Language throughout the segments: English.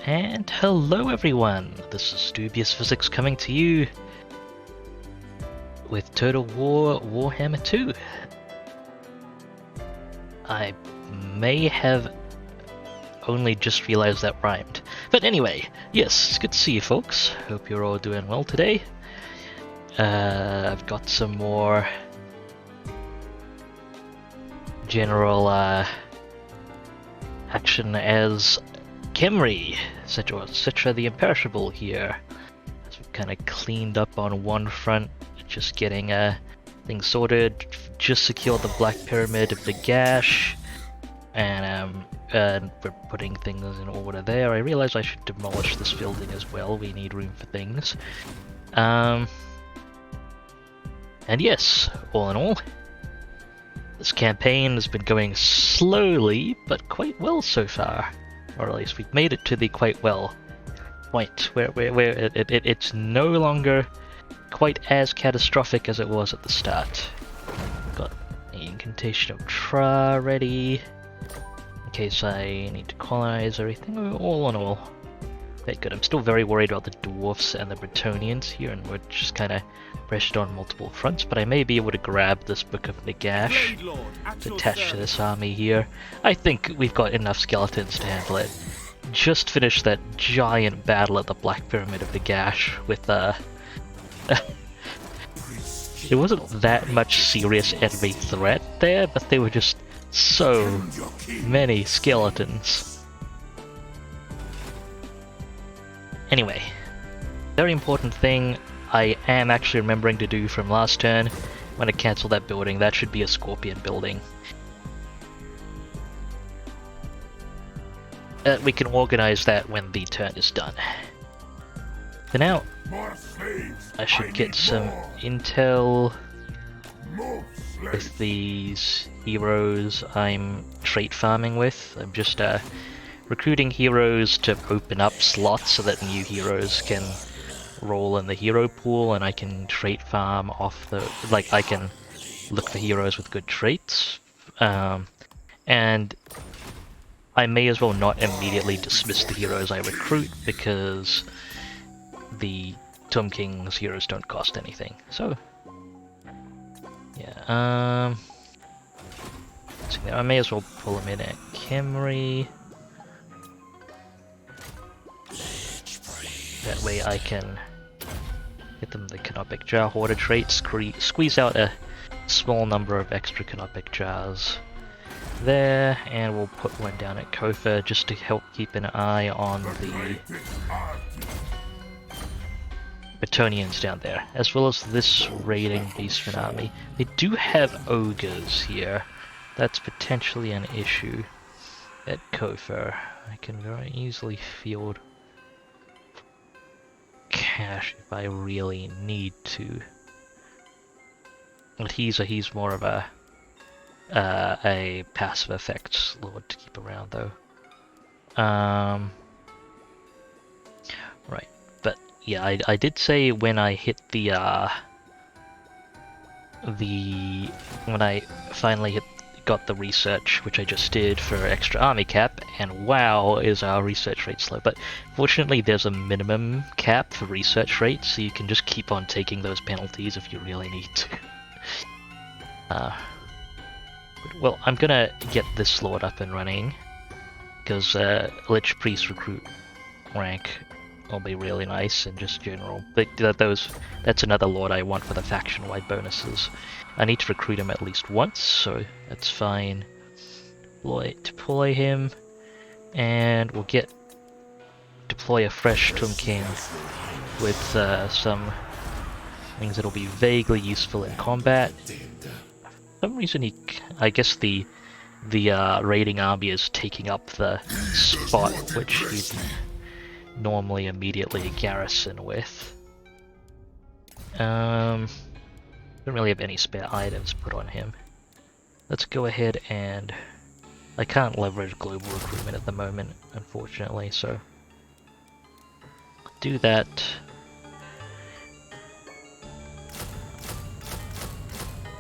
And hello everyone, this is Dubious Physics coming to you with Total War Warhammer 2. I may have only just realized that rhymed. But anyway, yes, it's good to see you folks. Hope you're all doing well today. I've got some more general action as Khemri, Settra the Imperishable here. So we've kind of cleaned up on one front, just getting things sorted, just secured the Black Pyramid of the Gash, and we're putting things in order there. I realize I should demolish this building as well, we need room for things. And yes, all in all, this campaign has been going slowly, but quite well so far. Or at least we've made it to the quite well point, where it's no longer quite as catastrophic as it was at the start. Got the Incantation of Tra ready, in case I need to colonize everything. All in all, very good. I'm still very worried about the Dwarfs and the Bretonnians here, and we're just kind of pressured on multiple fronts, but I may be able to grab this Book of Nagash to attach to this army here. I think we've got enough skeletons to handle it. Just finished that giant battle at the Black Pyramid of the Gash with it wasn't that much serious enemy threat there, but they were just so many skeletons. Anyway, very important thing I am actually remembering to do from last turn. I'm going to cancel that building. That should be a Scorpion building. We can organize that when the turn is done. For now, I should get some intel with these heroes I'm trait farming with. I'm just recruiting heroes to open up slots so that new heroes can roll in the hero pool, and I can trait farm off the, like, I can look for heroes with good traits, and I may as well not immediately dismiss the heroes I recruit, because the Tomb King's heroes don't cost anything. So yeah, so I may as well pull them in at Khemri. That way I can get them the Canopic Jar Hoarder trait, squeeze out a small number of extra Canopic Jars there, and we'll put one down at Kofa just to help keep an eye on the Bretonnians down there, as well as this raiding Beastman army. They do have ogres here. That's potentially an issue at Kofa. I can very easily field cash if I really need to. But he's more of a passive effects lord to keep around though. Right, but yeah, I did say when I hit when I finally got the research, which I just did for extra army cap, and wow, is our research rate slow. But fortunately there's a minimum cap for research rates, so you can just keep on taking those penalties if you really need to. Well, I'm gonna get this lord up and running, because Lich Priest recruit rank will be really nice, and just general. But that's another lord I want for the faction-wide bonuses. I need to recruit him at least once, so that's fine. Deploy him, and we'll deploy a fresh Tomb King with some things that'll be vaguely useful in combat. For some reason I guess the raiding army is taking up the spot which you'd normally immediately garrison with. Don't really have any spare items put on him. Let's go ahead and... I can't leverage global recruitment at the moment, unfortunately, so... do that.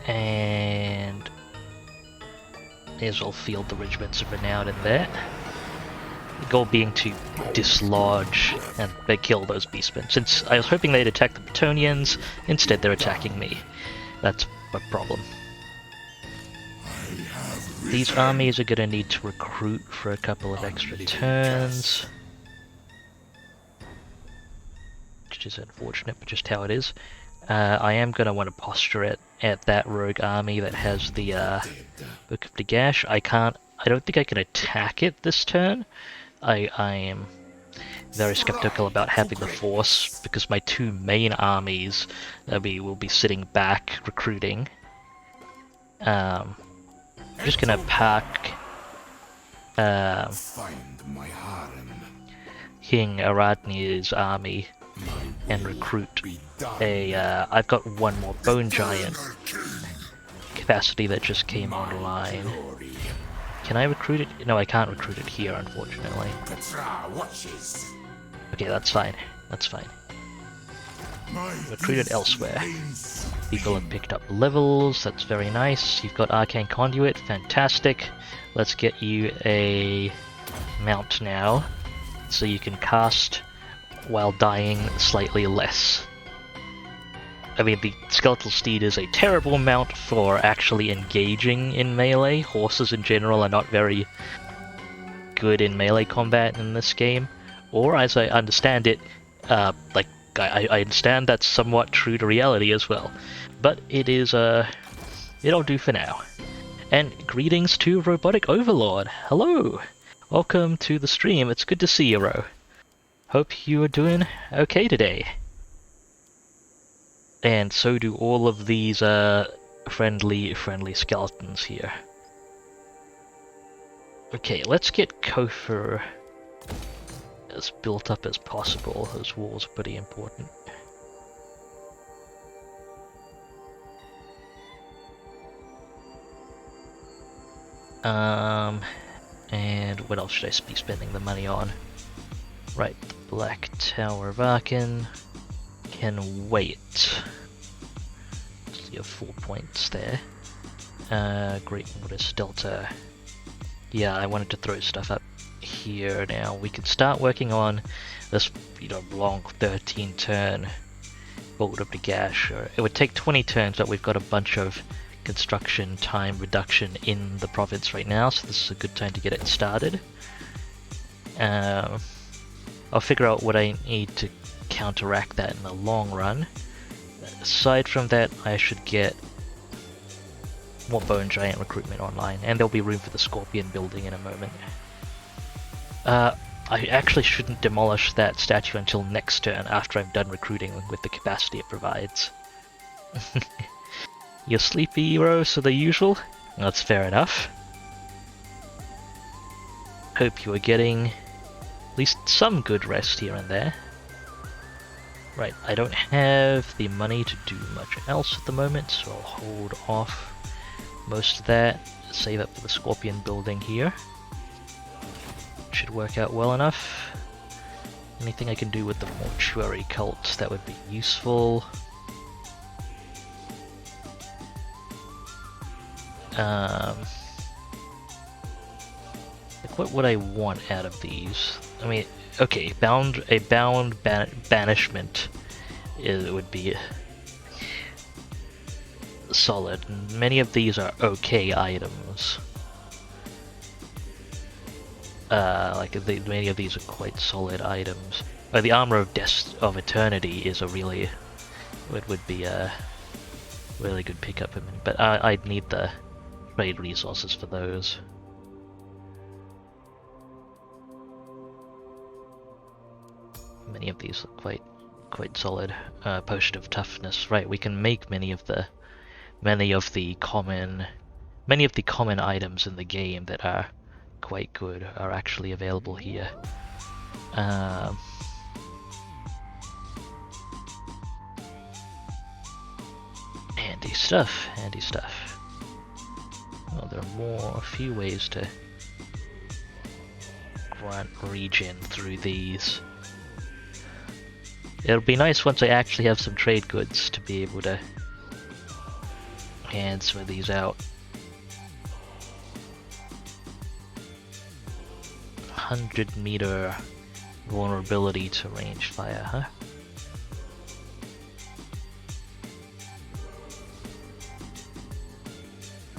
And... may as well field the regiments of renown in there. The goal being to dislodge and kill those beastmen. Since I was hoping they'd attack the Bretonnians, instead they're attacking me. That's a problem. These armies are gonna need to recruit for a couple of extra turns. Which is unfortunate, but just how it is. I am gonna want to posture it at that rogue army that has the Book of Nagash. I don't think I can attack it this turn. I am very skeptical about having the force because my two main armies will be sitting back recruiting. I'm just gonna pack King Aradnir's army and recruit I've got one more Bone Giant capacity that just came online. Can I recruit it? No, I can't recruit it here, unfortunately. Okay, that's fine. That's fine. Recruit it elsewhere. People have picked up levels, that's very nice. You've got Arcane Conduit, fantastic. Let's get you a mount now, so you can cast while dying slightly less. I mean, the Skeletal Steed is a terrible mount for actually engaging in melee. Horses in general are not very good in melee combat in this game. Or, as I understand it, I understand that's somewhat true to reality as well. But it is, it'll do for now. And greetings to Robotic Overlord. Hello! Welcome to the stream. It's good to see you, Ro. Hope you are doing okay today. And so do all of these friendly skeletons here. Okay, let's get Kofur as built up as possible. Those walls are pretty important. And what else should I be spending the money on? Right, the Black Tower of Aachen can wait. So you have 4 points there. Great Mortis Delta. Yeah, I wanted to throw stuff up here now. We could start working on this, long 13-turn Bolt of Nagash. It would take 20 turns, but we've got a bunch of construction time reduction in the province right now, so this is a good time to get it started. I'll figure out what I need to counteract that in the long run. Aside from that, I should get more Bone Giant recruitment online, and there'll be room for the Scorpion building in a moment. I actually shouldn't demolish that statue until next turn, after I'm done recruiting with the capacity it provides. You're sleepy, Ro, so the usual? That's fair enough. Hope you are getting at least some good rest here and there. Right, I don't have the money to do much else at the moment, so I'll hold off most of that. Save up for the Scorpion building here. Should work out well enough. Anything I can do with the Mortuary Cult that would be useful. Like what would I want out of these? I mean, okay, banishment would be solid. Many of these are okay items. Many of these are quite solid items. The Armor of Eternity is would be a really good pickup, but I'd need the trade resources for those. Many of these look quite solid. Potion of Toughness, right? We can make many of the common items in the game that are quite good are actually available here. Handy stuff, handy stuff. Well, there are a few ways to grant regen through these. It'll be nice once I actually have some trade goods to be able to hand some of these out. 100-meter vulnerability to ranged fire, huh?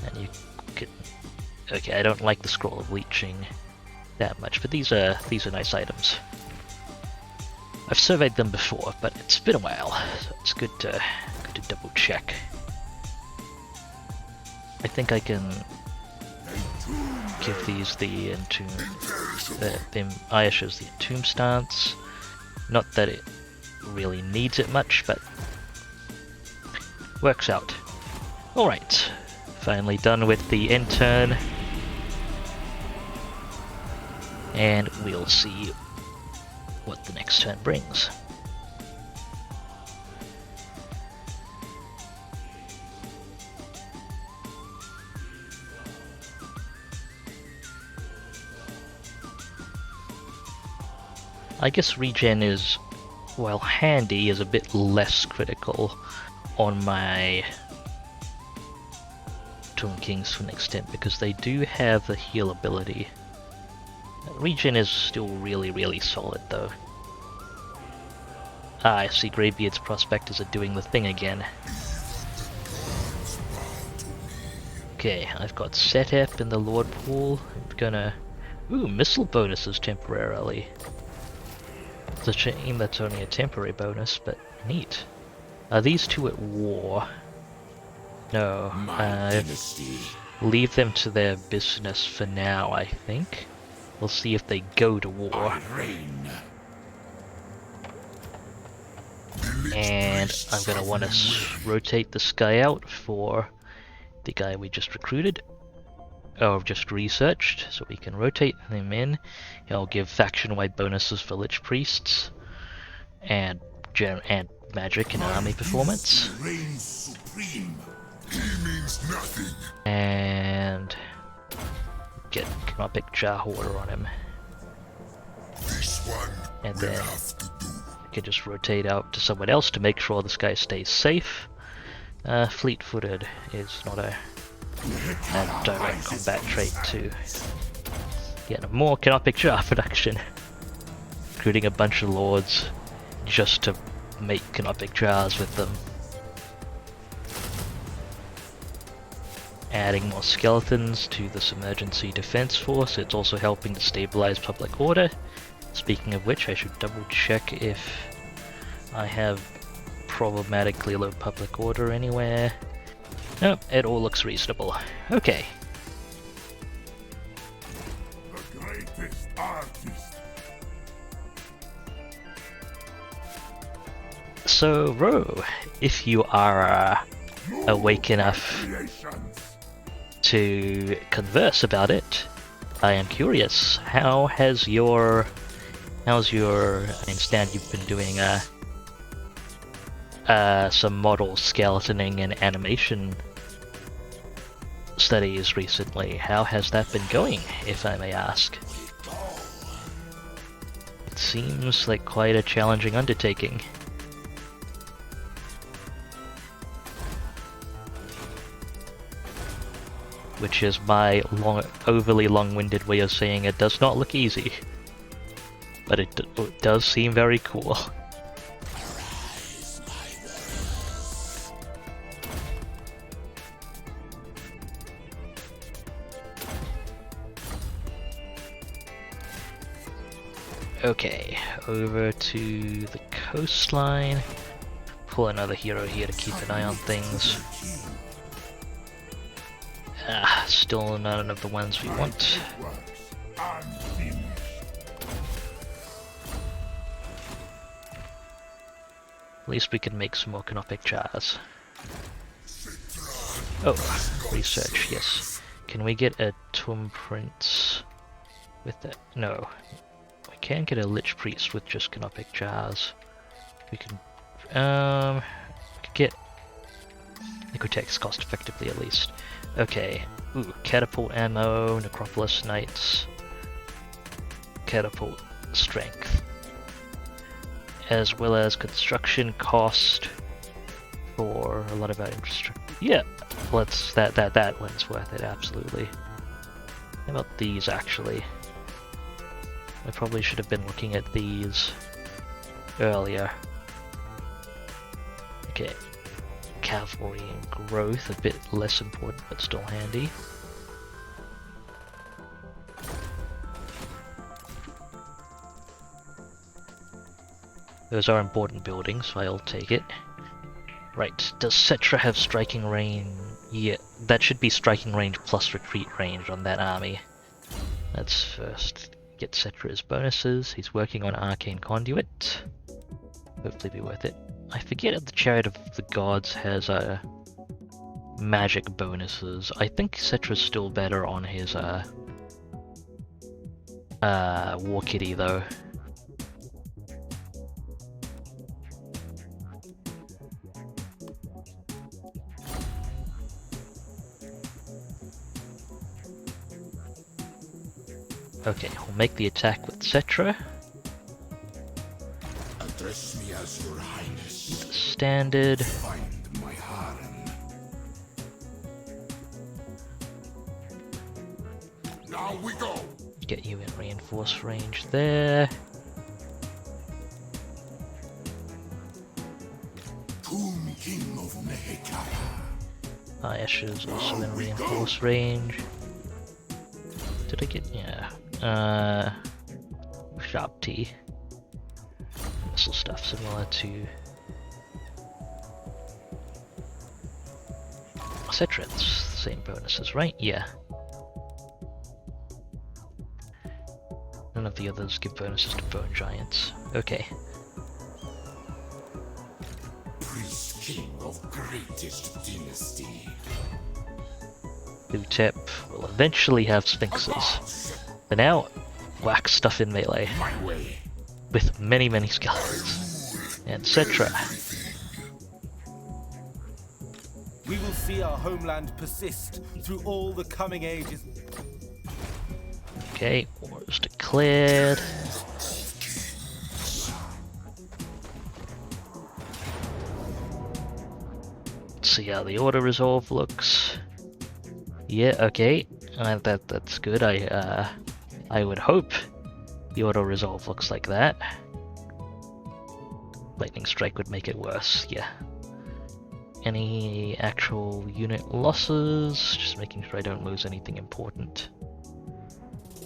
And you could... Okay, I don't like the scroll of leeching that much, but these are nice items. I've surveyed them before, but it's been a while, so it's good to double check. I think I can give these the entomb. The Ayasha's the entomb stance. Not that it really needs it much, but works out. Alright, finally done with the end turn. And we'll see what the next turn brings. I guess regen is, while handy, is a bit less critical on my Tomb Kings to an extent, because they do have the heal ability. Regen is still really solid though. Ah, I see Greybeard's Prospectors are doing the thing again. Okay, I've got Setep in the Lord Pool. I'm gonna... Ooh, missile bonuses temporarily. It's a shame that's only a temporary bonus, but neat. Are these two at war? No. Leave them to their business for now, I think. We'll see if they go to war. And I'm gonna want to rotate this guy out for the guy we just recruited. Or just researched, so we can rotate him in. He'll give faction-wide bonuses for Lich Priests and magic and army performance. And get Canopic Jar Hoarder on him. And then we can just rotate out to someone else to make sure this guy stays safe. Fleet-footed is not a direct combat trait to get more Canopic Jar production. Recruiting a bunch of lords just to make Canopic Jars with them. Adding more skeletons to this emergency defense force. It's also helping to stabilize public order. Speaking of which, I should double check if I have problematically low public order anywhere. Nope, it all looks reasonable. Okay. The greatest artist. So, Ro, if you are awake enough to converse about it, I am curious. How's your? I understand you've been doing some model skeletoning and animation studies recently. How has that been going, if I may ask? It seems like quite a challenging undertaking. Which is my overly long-winded way of saying it does not look easy. But it does seem very cool. Okay, over to the coastline. Pull another hero here to keep an eye on things. Still none of the ones we want. At least we can make some more Canopic Jars. Oh, research, yes. Can we get a Tomb Prince with that? No. We can get a Lich Priest with just Canopic Jars. We can get Necrotex cost effectively at least. Okay. Ooh, catapult ammo, Necropolis Knights, catapult strength, as well as construction cost for a lot of our infrastructure. Yeah, let's that one's worth it absolutely. How about these actually? I probably should have been looking at these earlier. Okay. Cavalry and growth, a bit less important but still handy. Those are important buildings, so I'll take it. Right, does Settra have striking range? Yeah, that should be striking range plus retreat range on that army. Let's first get Settra's bonuses. He's working on Arcane Conduit. Hopefully be worth it. I forget if the Chariot of the Gods has magic bonuses. I think Settra's still better on his War Kitty though. Okay, we'll make the attack with Settra. Address me as your highness. Standard. Find my harem. Now we go. Get you in reinforced range there. Tomb King of Nehekara. Ashes also in reinforced range. Did I get, yeah. Sharp T. Missile stuff similar to Settra. It's the same bonuses, right? Yeah. None of the others give bonuses to bone giants. Okay. Priest King of greatest dynasty. Utep will eventually have sphinxes. For now, whack stuff in melee. My way. With many, many skeletons. And Settra. We will see our homeland persist through all the coming ages. Okay, war is declared. Let's see how the auto resolve looks. Yeah, okay, that's good. I would hope the auto resolve looks like that. Lightning strike would make it worse. Yeah. Any actual unit losses? Just making sure I don't lose anything important.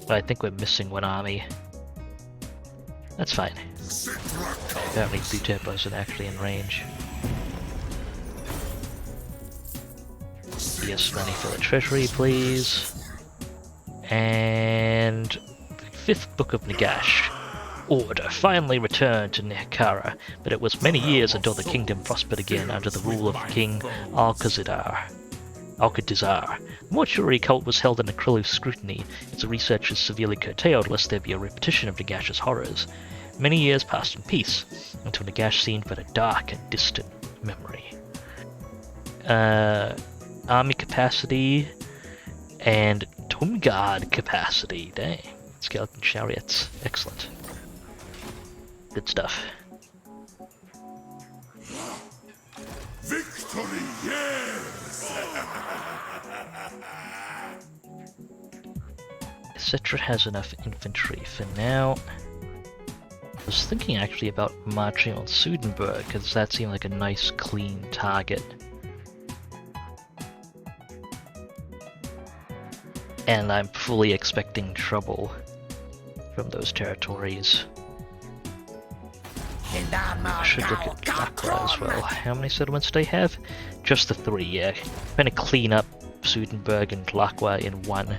But I think we're missing one army. That's fine. Apparently Utep wasn't actually in range. Yes, money for the treasury, please. And 5th Book of Nagash. Order finally returned to Nehekara, but it was many years until the kingdom prospered again under the rule of King Alcazar. The mortuary cult was held under close scrutiny, its research is severely curtailed lest there be a repetition of Nagash's horrors. Many years passed in peace, until Nagash seemed but a dark and distant memory. Army capacity and Tomb Guard capacity. Dang. Skeleton chariots. Excellent. Good stuff. Victory, yes! Settra has enough infantry for now. I was thinking actually about marching on Sudenburg, because that seemed like a nice clean target. And I'm fully expecting trouble from those territories. I should look at Lakra as well. How many settlements do they have? Just the 3, yeah. Trying to clean up Sudenburg and Lakwa in one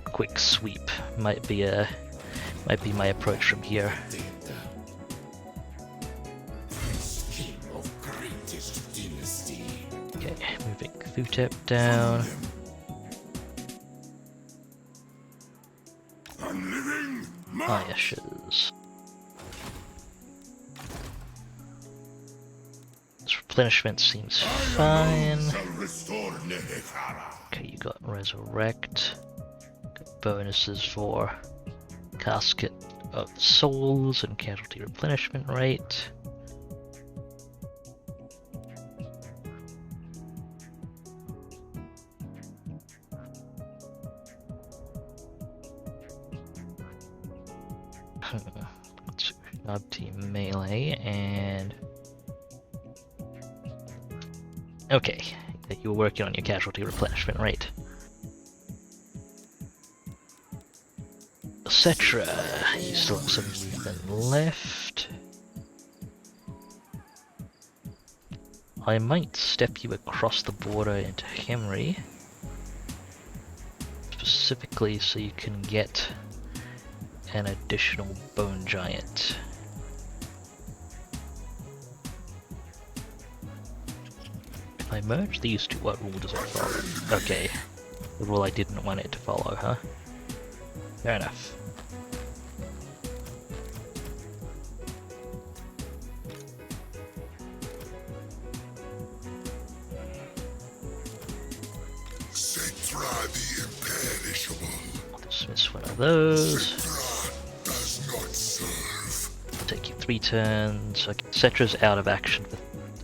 quick sweep might be my approach from here. Okay, moving Thutep down. Ashes. This replenishment seems fine. Okay, you got Resurrect. Got bonuses for Casket of Souls and Casualty Replenishment Rate. Sub team melee and okay, you were working on your casualty replenishment, right? Settra, you still have some movement left. I might step you across the border into Hemry, specifically so you can get an additional bone giant. If I merge these two, what rule does it follow? Okay, the rule I didn't want it to follow, huh? Fair enough. Settra the Imperishable. Dismiss one of those. Settra does not serve. Take you 3 turns. Okay, Settra's out of action. The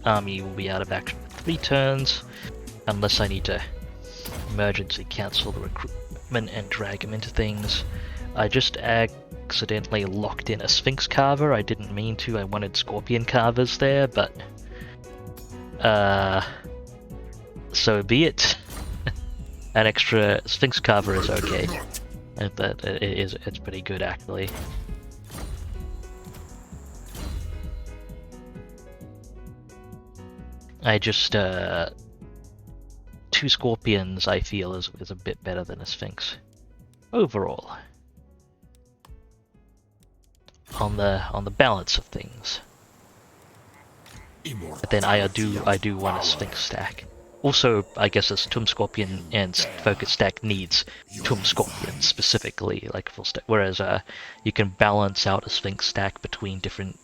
army will be out of action for 3 turns, unless I need to emergency cancel the recruitment and drag him into things. I just accidentally locked in a Sphinx Carver. I didn't mean to. I wanted Scorpion Carvers there, but so be it. An extra Sphinx Carver is okay. But it's pretty good actually. I just 2 Scorpions I feel is a bit better than a Sphinx overall. On the balance of things. But then I do want a Sphinx stack. Also, I guess this Tomb Scorpion and Focus stack needs Tomb Scorpion specifically, like full stack. Whereas you can balance out a Sphinx stack between different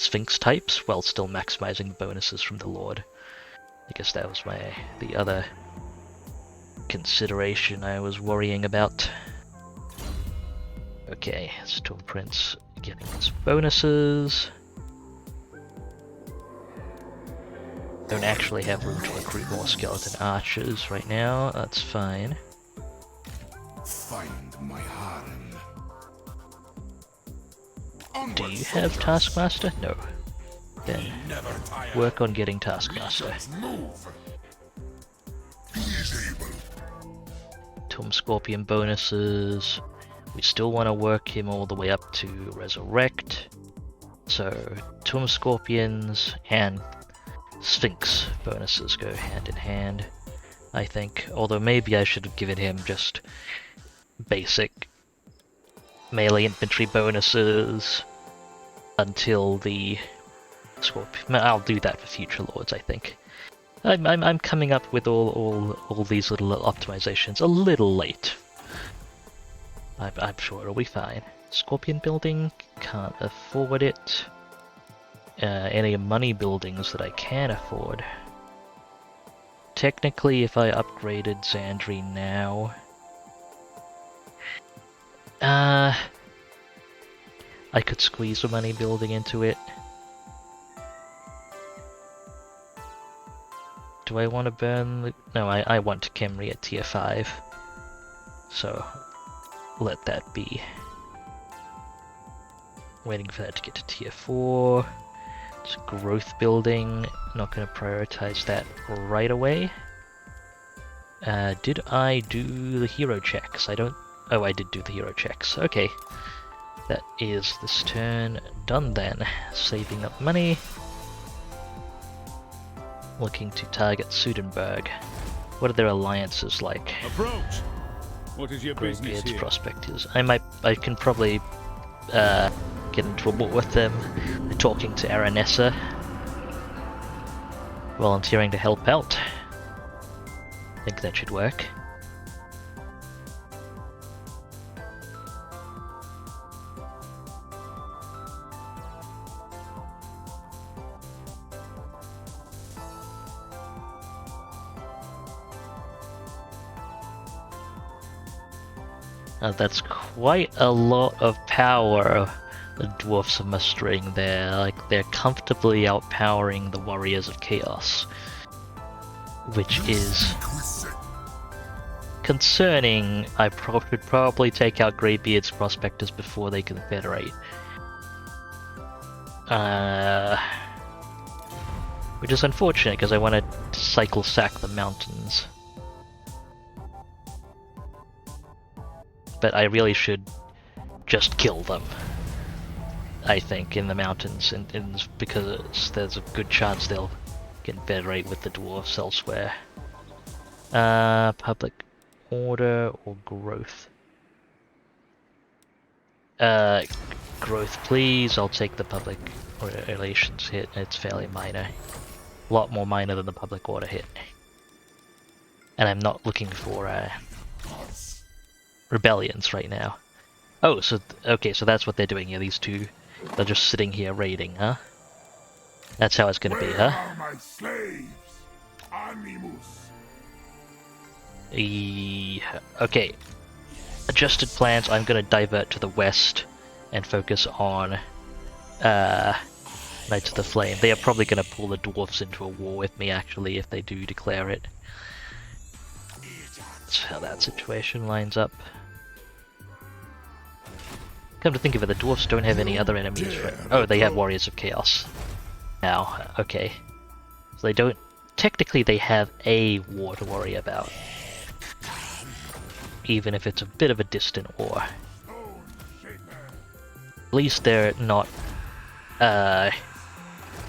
Sphinx types while still maximizing the bonuses from the Lord. I guess that was the other consideration I was worrying about. Okay, Storm Prince getting his bonuses. Don't actually have room to recruit more skeleton archers right now. That's fine. Find my harem. Do you have Taskmaster? No. Then work on getting Taskmaster. Move. He is able. Tomb Scorpion bonuses. We still want to work him all the way up to Resurrect. So Tomb Scorpions and Sphinx bonuses go hand in hand, I think. Although maybe I should have given him just basic melee infantry bonuses until the Scorpion. I'll do that for future lords, I think. I'm coming up with all these little optimizations a little late. I'm sure it'll be fine. Scorpion building, can't afford it. Any money buildings that I can afford. Technically, if I upgraded Xandri now, I could squeeze a money building into it. Do I want to burn the... No, I want Khemri at tier 5. So, let that be. Waiting for that to get to tier 4. It's a growth building, not going to prioritize that right away. Did I do the hero checks? I don't... Oh, I did do the hero checks. Okay. That is this turn done then. Saving up money. Looking to target Sudenberg. What are their alliances like? Approach. What is your business Greybeard's here? Prospectors. I can probably get into a war with them. Talking to Aranessa. Volunteering to help out. I think that should work. That's quite a lot of power the dwarfs are mustering there. Like, they're comfortably outpowering the Warriors of Chaos, which is concerning. I should probably take out Greybeard's prospectors before they confederate. Which is unfortunate because I want to cycle sack the mountains. But I really should just kill them, I think, in the mountains, and because there's a good chance they'll confederate with the dwarves elsewhere. Public order or growth? Growth, please. I'll take the public relations hit. It's fairly minor. A lot more minor than the public order hit. And I'm not looking for rebellions right now. Oh, so okay, so that's what they're doing here. These two, they're just sitting here raiding, huh? That's how it's gonna be, huh? Where are my slaves? Animus. Okay. Adjusted plans. I'm gonna divert to the west and focus on Knights of the Flame. They are probably gonna pull the dwarves into a war with me, actually, if they do declare it. That's how that situation lines up. Come to think of it, the dwarves don't have any other enemies, right? Oh, they have Warriors of Chaos. Now, okay. So they don't... Technically they have a war to worry about. Even if it's a bit of a distant war. At least they're not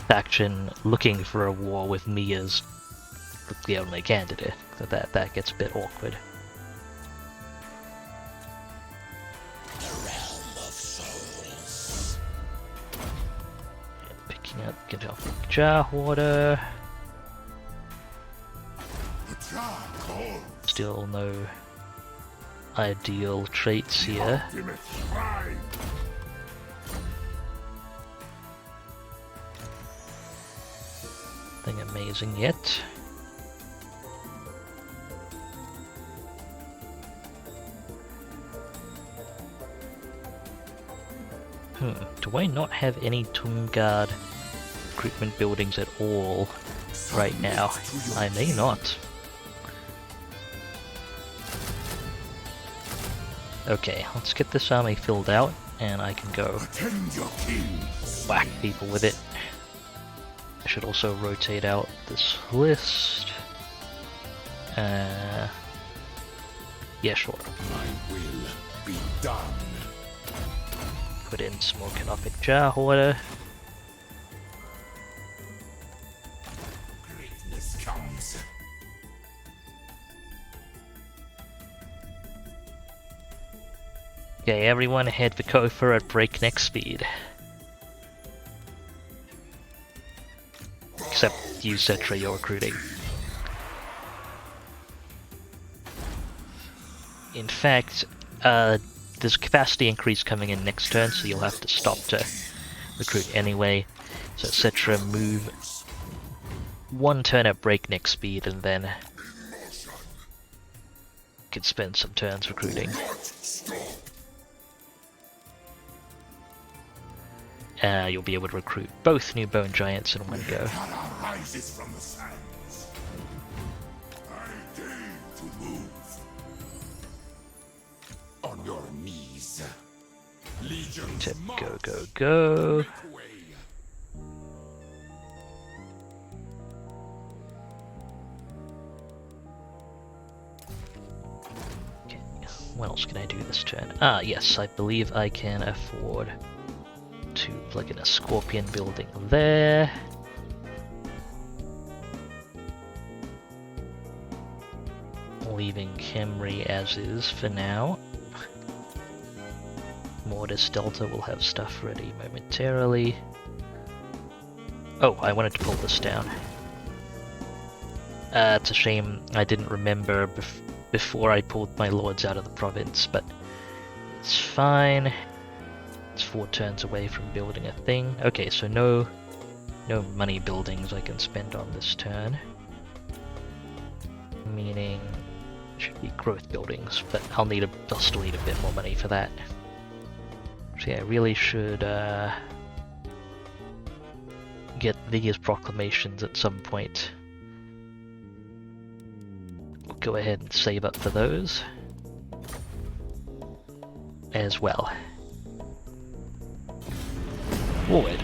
faction looking for a war with me as the only candidate. So that gets a bit awkward. Picking up, get off the jar water. Still no ideal traits here. Nothing amazing yet. Do I not have any Tomb Guard recruitment buildings at all right now? I may not. Okay, let's get this army filled out, and I can go whack people with it. I should also rotate out this list. Yeah, sure. My will be done. Put in some more canophic jar water. Greatness comes. Okay, everyone head for Kofa at breakneck speed. Except you, Settra, you're recruiting. In fact, there's a capacity increase coming in next turn, so you'll have to stop to recruit anyway. So Settra, move one turn at breakneck speed, and then you can spend some turns recruiting. You'll be able to recruit both new bone giants in one go. Rises from the sands. I dare to move. On your knees. Legions Tip, go, march. go, go. Make way. Okay, what else can I do this turn? Ah, yes, I believe I can afford to plug in a scorpion building there. Leaving Khemri as is for now. Mortis Delta will have stuff ready momentarily. Oh, I wanted to pull this down. It's a shame I didn't remember before I pulled my lords out of the province, but it's fine. It's 4 turns away from building a thing. Okay, so no money buildings I can spend on this turn. Meaning it should be growth buildings, but I'll still need a bit more money for that. So yeah, I really should get these proclamations at some point. go ahead and save up for those as well. Forward.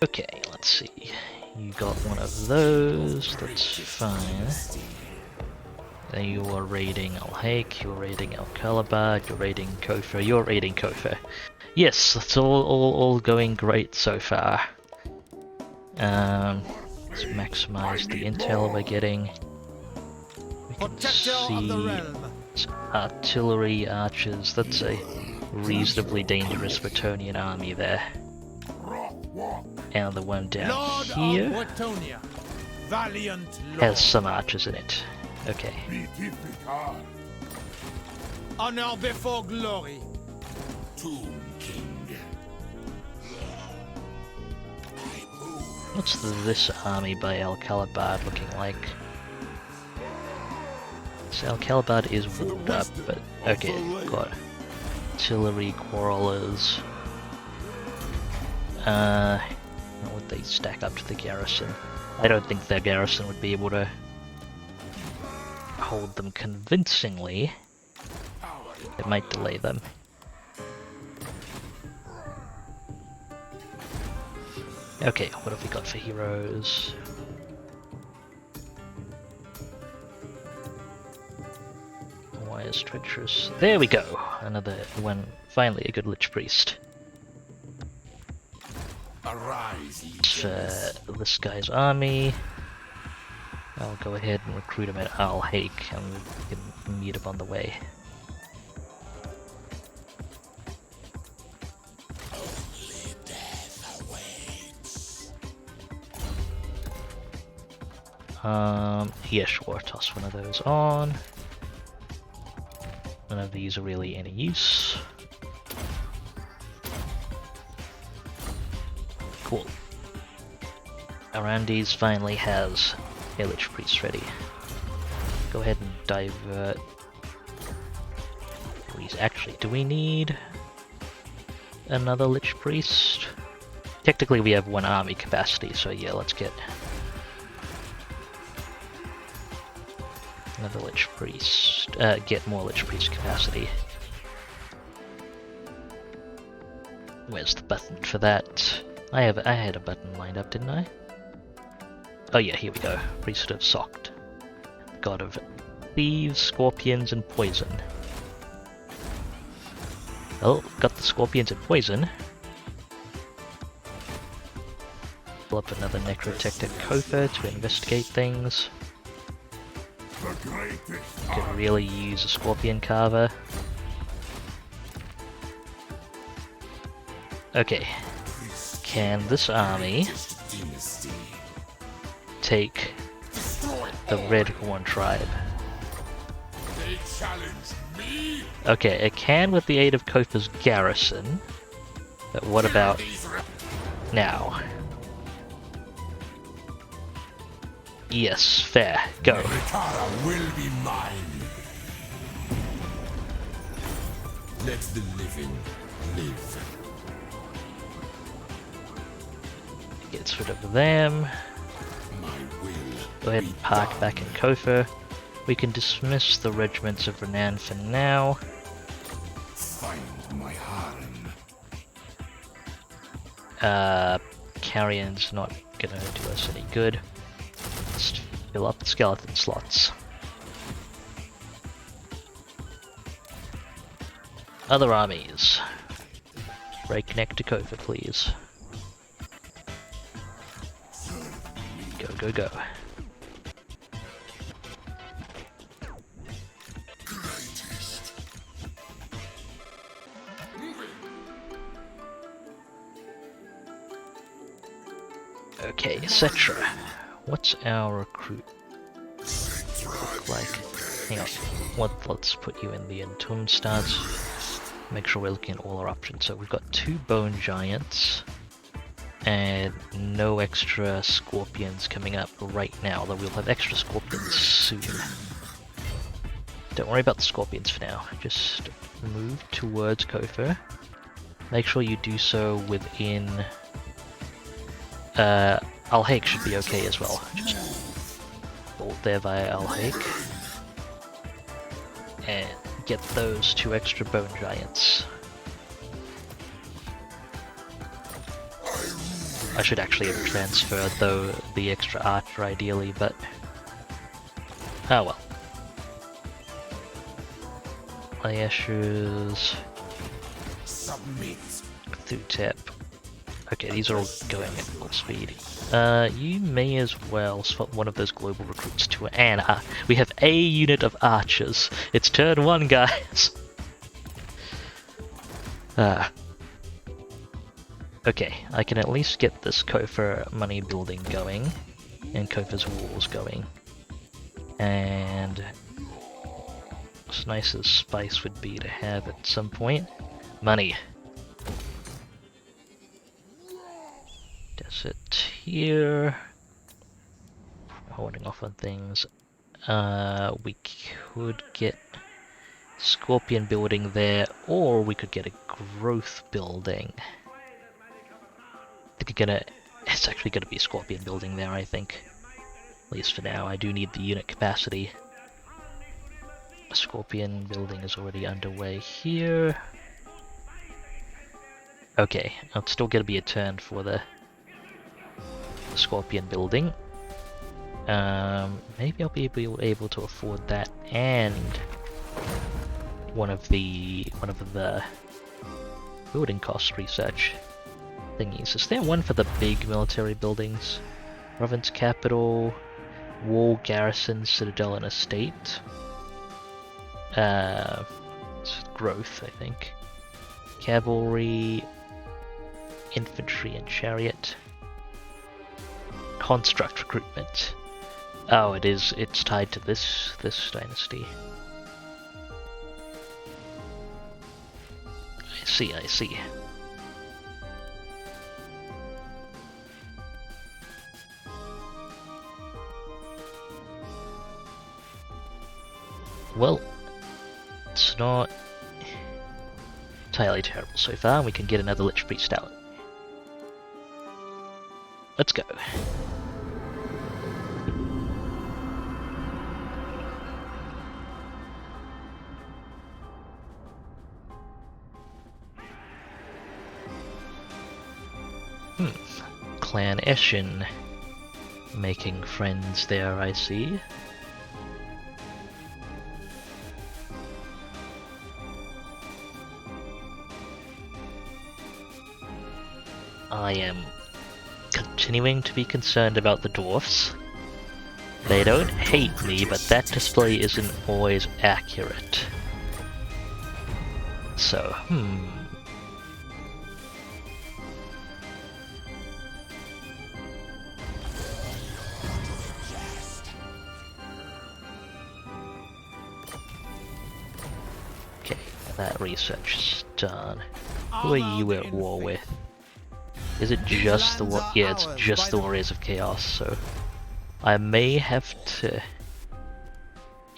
Okay, let's see. You got one of those, that's fine. Then you are raiding Al-Haik, you're raiding Al-Kalabad, you're raiding Kofa, you're raiding Kofa. Yes, that's all going great so far. Let's maximize the intel we're getting. We can see artillery, archers, that's a reasonably dangerous Bretonnian army there. And the one down here has some archers in it. Okay. Honor before glory. Tomb King. What's this army by Al-Kalabad looking like? So Al-Kalabad is walled up, but okay, got artillery, quarrelers. How would they stack up to the garrison? I don't think their garrison would be able to hold them convincingly. It might delay them. Okay, what have we got for heroes? Why is treacherous? There we go! Another one, finally a good Lich Priest. Arise, For this guy's army, I'll go ahead and recruit him at Al-Haik and we can meet him on the way. only death awaits. Yeah, sure, toss one of those on. None of these are really any use. Cool. Arandes finally has a Lich Priest ready. Go ahead and divert. Actually, do we need another Lich Priest? Technically we have one army capacity, so yeah, let's get another Lich Priest. Get more Lich Priest capacity. Where's the button for that? I had a button lined up, didn't I? Oh yeah, here we go. Priest of Soct. God of thieves, scorpions, and poison. Oh, got the scorpions and poison. Pull up another Necrotect at Kofa to investigate things. The greatest Could really use a scorpion carver. Okay. Can this army dynasty. take the Red Horn tribe? They challenge me. Okay, it can with the aid of Kofa's garrison, but what about now? Yes, fair, go. Tara will be mine. Let the living live. Gets rid of them. My will. Go ahead and park back in Kofa. We can dismiss the regiments of Renan for now. Find my harem. Carrion's not gonna do us any good. Let's fill up the skeleton slots. Other armies. Breakneck to Kofa, please. go, go. Okay, Settra. What's our recruit look like? Hang on. Let's put you in the Entomb stats. Make sure we're looking at all our options. So we've got 2 Bone Giants and no extra Scorpions coming up right now, although we'll have extra Scorpions soon. Don't worry about the Scorpions for now. Just move towards Kofor. Make sure you do so within... Alhaik should be okay as well. Just bolt there via Alhaik. And get those 2 extra Bone Giants. I should actually have transferred though the extra Archer ideally, but... oh well. Ayeshus... Submit. Thutep. Okay, these are all going at full speed. You may as well swap one of those global recruits to Anna. We have a unit of archers. It's turn 1, guys. Okay, I can at least get this Kofor money building going, and Kofor's walls going. And as nice as spice would be to have at some point, money. That's it here. Holding off on things. We could get Scorpion building there, or we could get a growth building. It's actually gonna be a Scorpion building there, I think. At least for now. I do need the unit capacity. A Scorpion building is already underway here. Okay, it's still gonna be a turn for the Scorpion building. Maybe I'll be able to afford that and one of the building cost research thingies. Is there one for the big military buildings? Province capital, wall, garrison, citadel, and estate. It's growth, I think. Cavalry, infantry, and chariot. Construct recruitment. Oh, it is. It's tied to this dynasty. I see. I see. Well, it's not entirely terrible so far. We can get another Lich Priest out. Let's go. Clan Eshin making friends there, I see. I am continuing to be concerned about the dwarfs. They don't hate me, but that display isn't always accurate. So, okay, that research is done. Who are you at war with? Is it just the yeah, it's just the Warriors of Chaos, so I may have to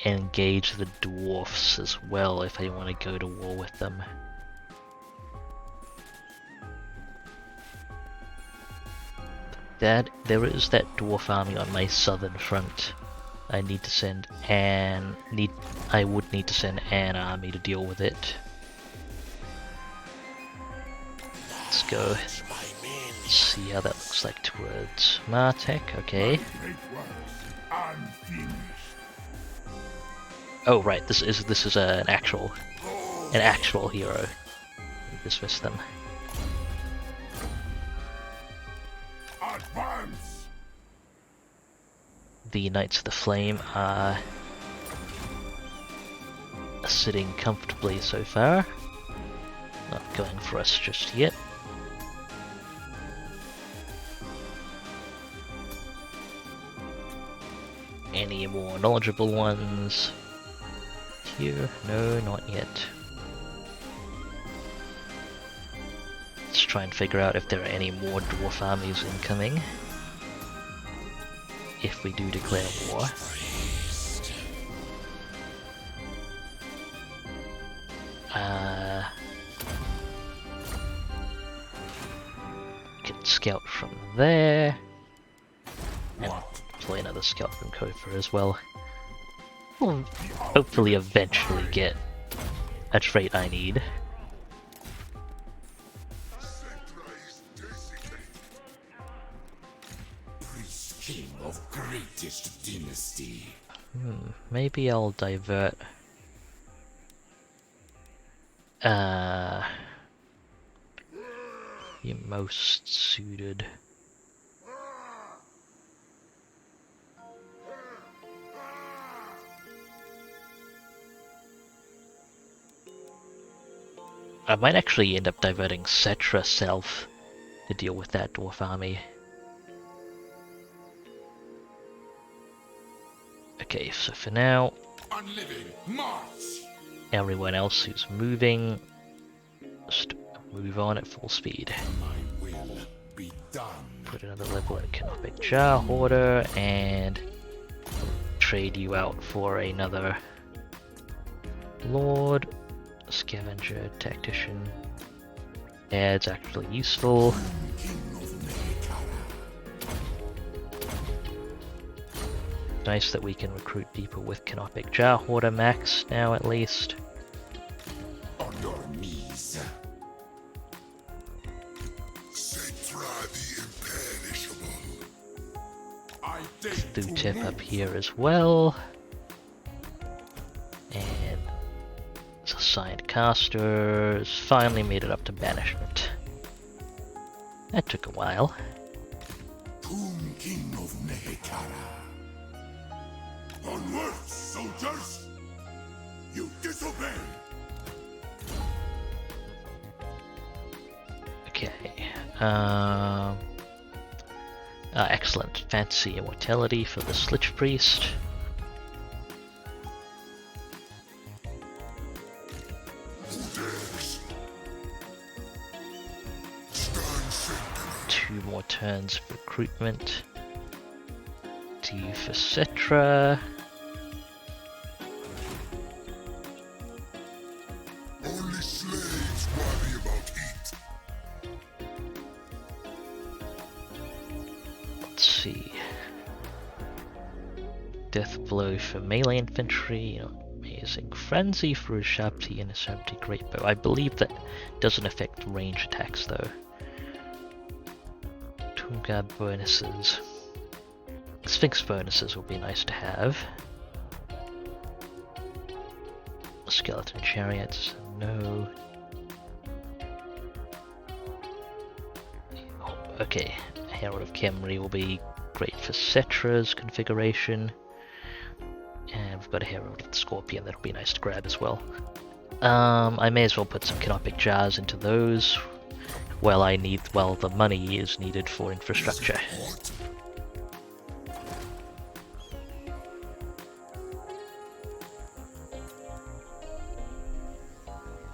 engage the dwarfs as well if I want to go to war with them. There is that dwarf army on my southern front. I need to send I would need to send an army to deal with it. Let's go. See how that looks like towards Martek, okay. Oh right, this is an actual hero. Dismiss them. Advance. the Knights of the Flame are sitting comfortably so far. Not going for us just yet. Any more knowledgeable ones here? No, not yet. Let's try and figure out if there are any more dwarf armies incoming. If we do declare war. Can scout from there. And play another scout from Kofa as well. We'll hopefully eventually get a trait I need. Priest king of greatest dynasty. Maybe I'll divert. You're most suited. I might actually end up diverting Settra Self to deal with that dwarf army. Okay, so for now, Unliving march. everyone else who's moving, just move on at full speed. My will be done. Put another level at Canopic Jar Hoarder and trade you out for another Lord, Scavenger, Tactician. Yeah, it's actually useful. King of Mekara. Nice that we can recruit people with Canopic Jar Hoarder max now at least. On your knees. Settra the Imperishable. I dare to Tip move. up here as well. And assigned casters finally made it up to banishment. That took a while. Tomb King of Mekara. Onward, soldiers! You disobey! Okay. Excellent. Fancy immortality for the Slich Priest. Who dares? Stand sentinel. 2 more turns of recruitment. D for Settra. Only slaves worry about heat. Let's see. Death Blow for melee infantry. Amazing. Frenzy for a Sharpty and a Sharpty Greatbow. I believe that doesn't affect range attacks though. Tomb Guard bonuses. Sphinx bonuses will be nice to have. Skeleton Chariots, no. Okay, Herald of Khemri will be great for Settra's configuration. And we've got a Herald of the Scorpion that'll be nice to grab as well. I may as well put some Canopic Jars into those. Well, the money is needed for infrastructure. What?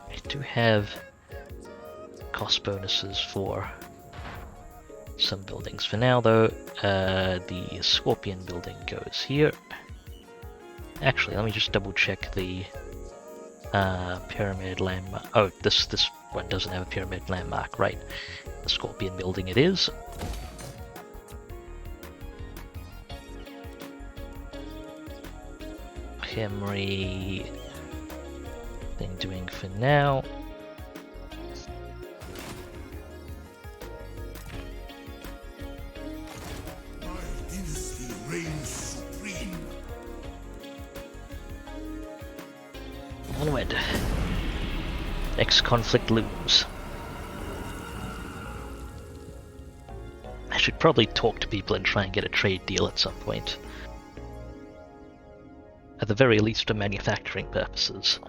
I do have cost bonuses for some buildings. For now though, the Scorpion building goes here. Actually, let me just double check the pyramid landmark. Oh, this one doesn't have a pyramid landmark, right? The Scorpion building it is. Khemri thing doing for now. My dynasty reigns supreme. Onward. Next conflict looms. I should probably talk to people and try and get a trade deal at some point. at the very least for manufacturing purposes.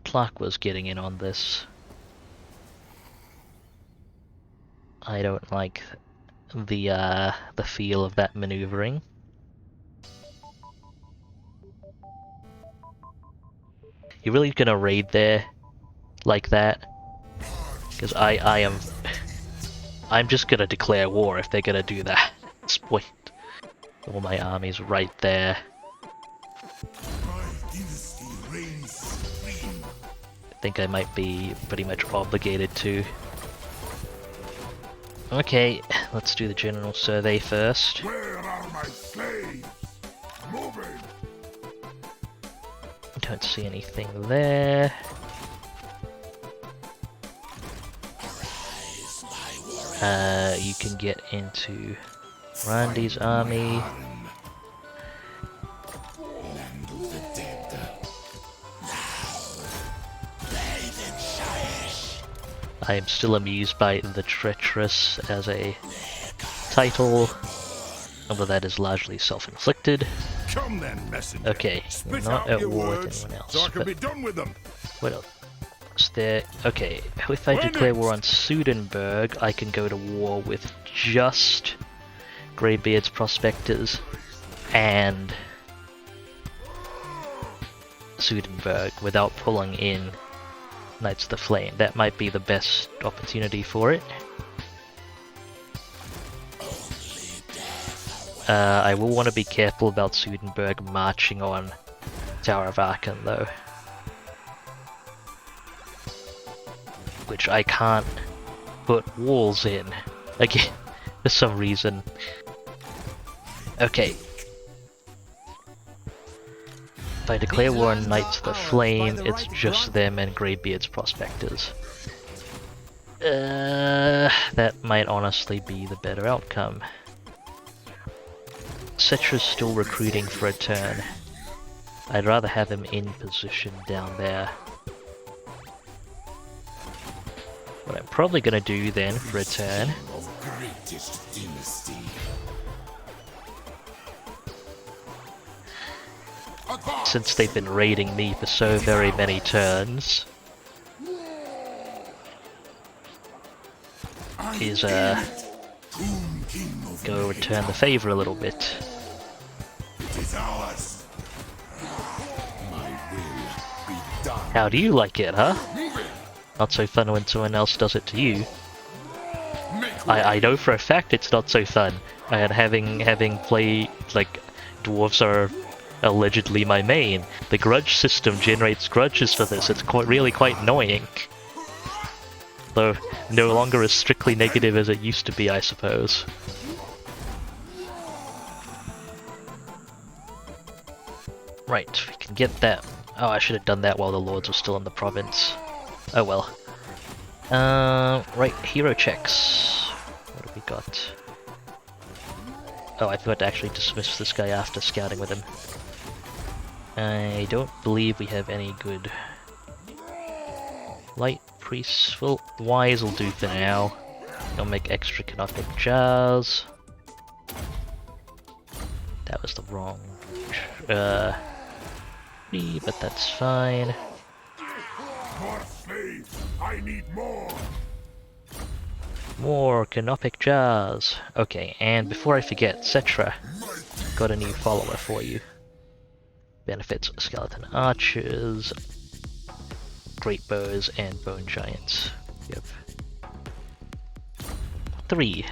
Clark was getting in on this. I don't like the feel of that maneuvering. You really gonna raid there like that? Because I'm just gonna declare war if they're gonna do that at this point. All my armies right there. My dynasty reigns supreme. I think I might be pretty much obligated to. Okay, let's do the general survey first. Where are my slaves? Moving. Don't see anything there. You can get into Randy's army. I am still amused by the treacherous as a title, although that is largely self-inflicted. Come then, messenger. Okay, we're Spit not out at your war with words, anyone else. so I can But be done with them. what else? Is there? Okay, if I declare war on Sudenburg, I can go to war with just Greybeard's prospectors and Sudenburg without pulling in Knights of the Flame. That might be the best opportunity for it. I will want to be careful about Sudenburg marching on Tower of Aachen though. Which I can't put walls in, again, for some reason. Okay. If I declare war on Knights of the Flame, it's just them and Greybeard's prospectors. That might honestly be the better outcome. Settra's still recruiting for a turn. I'd rather have him in position down there. What I'm probably gonna do then for a turn since they've been raiding me for so very many turns is go return the favor a little bit. It is ours. How do you like it, huh? Not so fun when someone else does it to you. I know for a fact it's not so fun. And having played, like, dwarves are allegedly my main. The grudge system generates grudges for this. It's really quite annoying. Though no longer as strictly negative as it used to be, I suppose. Right, we can get that. Oh, I should have done that while the lords were still in the province. Oh well. Right, hero checks. What have we got? Oh, I forgot to actually dismiss this guy after scouting with him. I don't believe we have any good light priests. Well, wise will do for now. I'll make extra canonic jars. That was the wrong but that's fine. More slaves. I need more. More canopic jars. Okay, and before I forget, Settra, got a new follower for you. Benefits skeleton archers, great bows, and bone giants. You have 3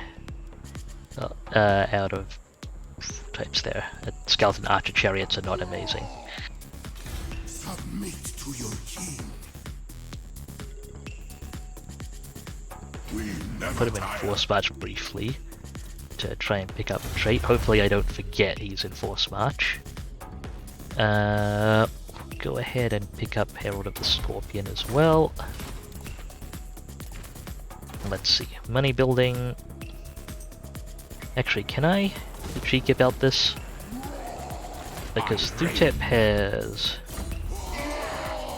out of types there. Skeleton archer chariots are not amazing. Submit to your king. Put him in force march briefly to try and pick up a trait. Hopefully I don't forget he's in force march. Go ahead and pick up Herald of the Scorpion as well. Let's see, money building. Actually, can I be cheeky about this? Because Thutep has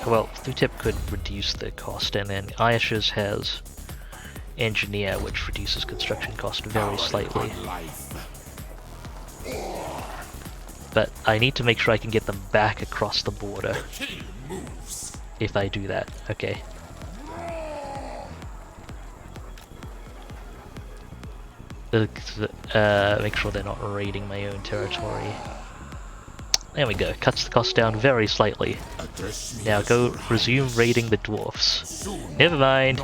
well, Q-tip could reduce the cost, and then Ayash's has Engineer, which reduces construction cost very slightly. But I need to make sure I can get them back across the border. If I do that, okay. Make sure they're not raiding my own territory. There we go, cuts the cost down very slightly. Now go resume raiding the dwarfs. Never mind.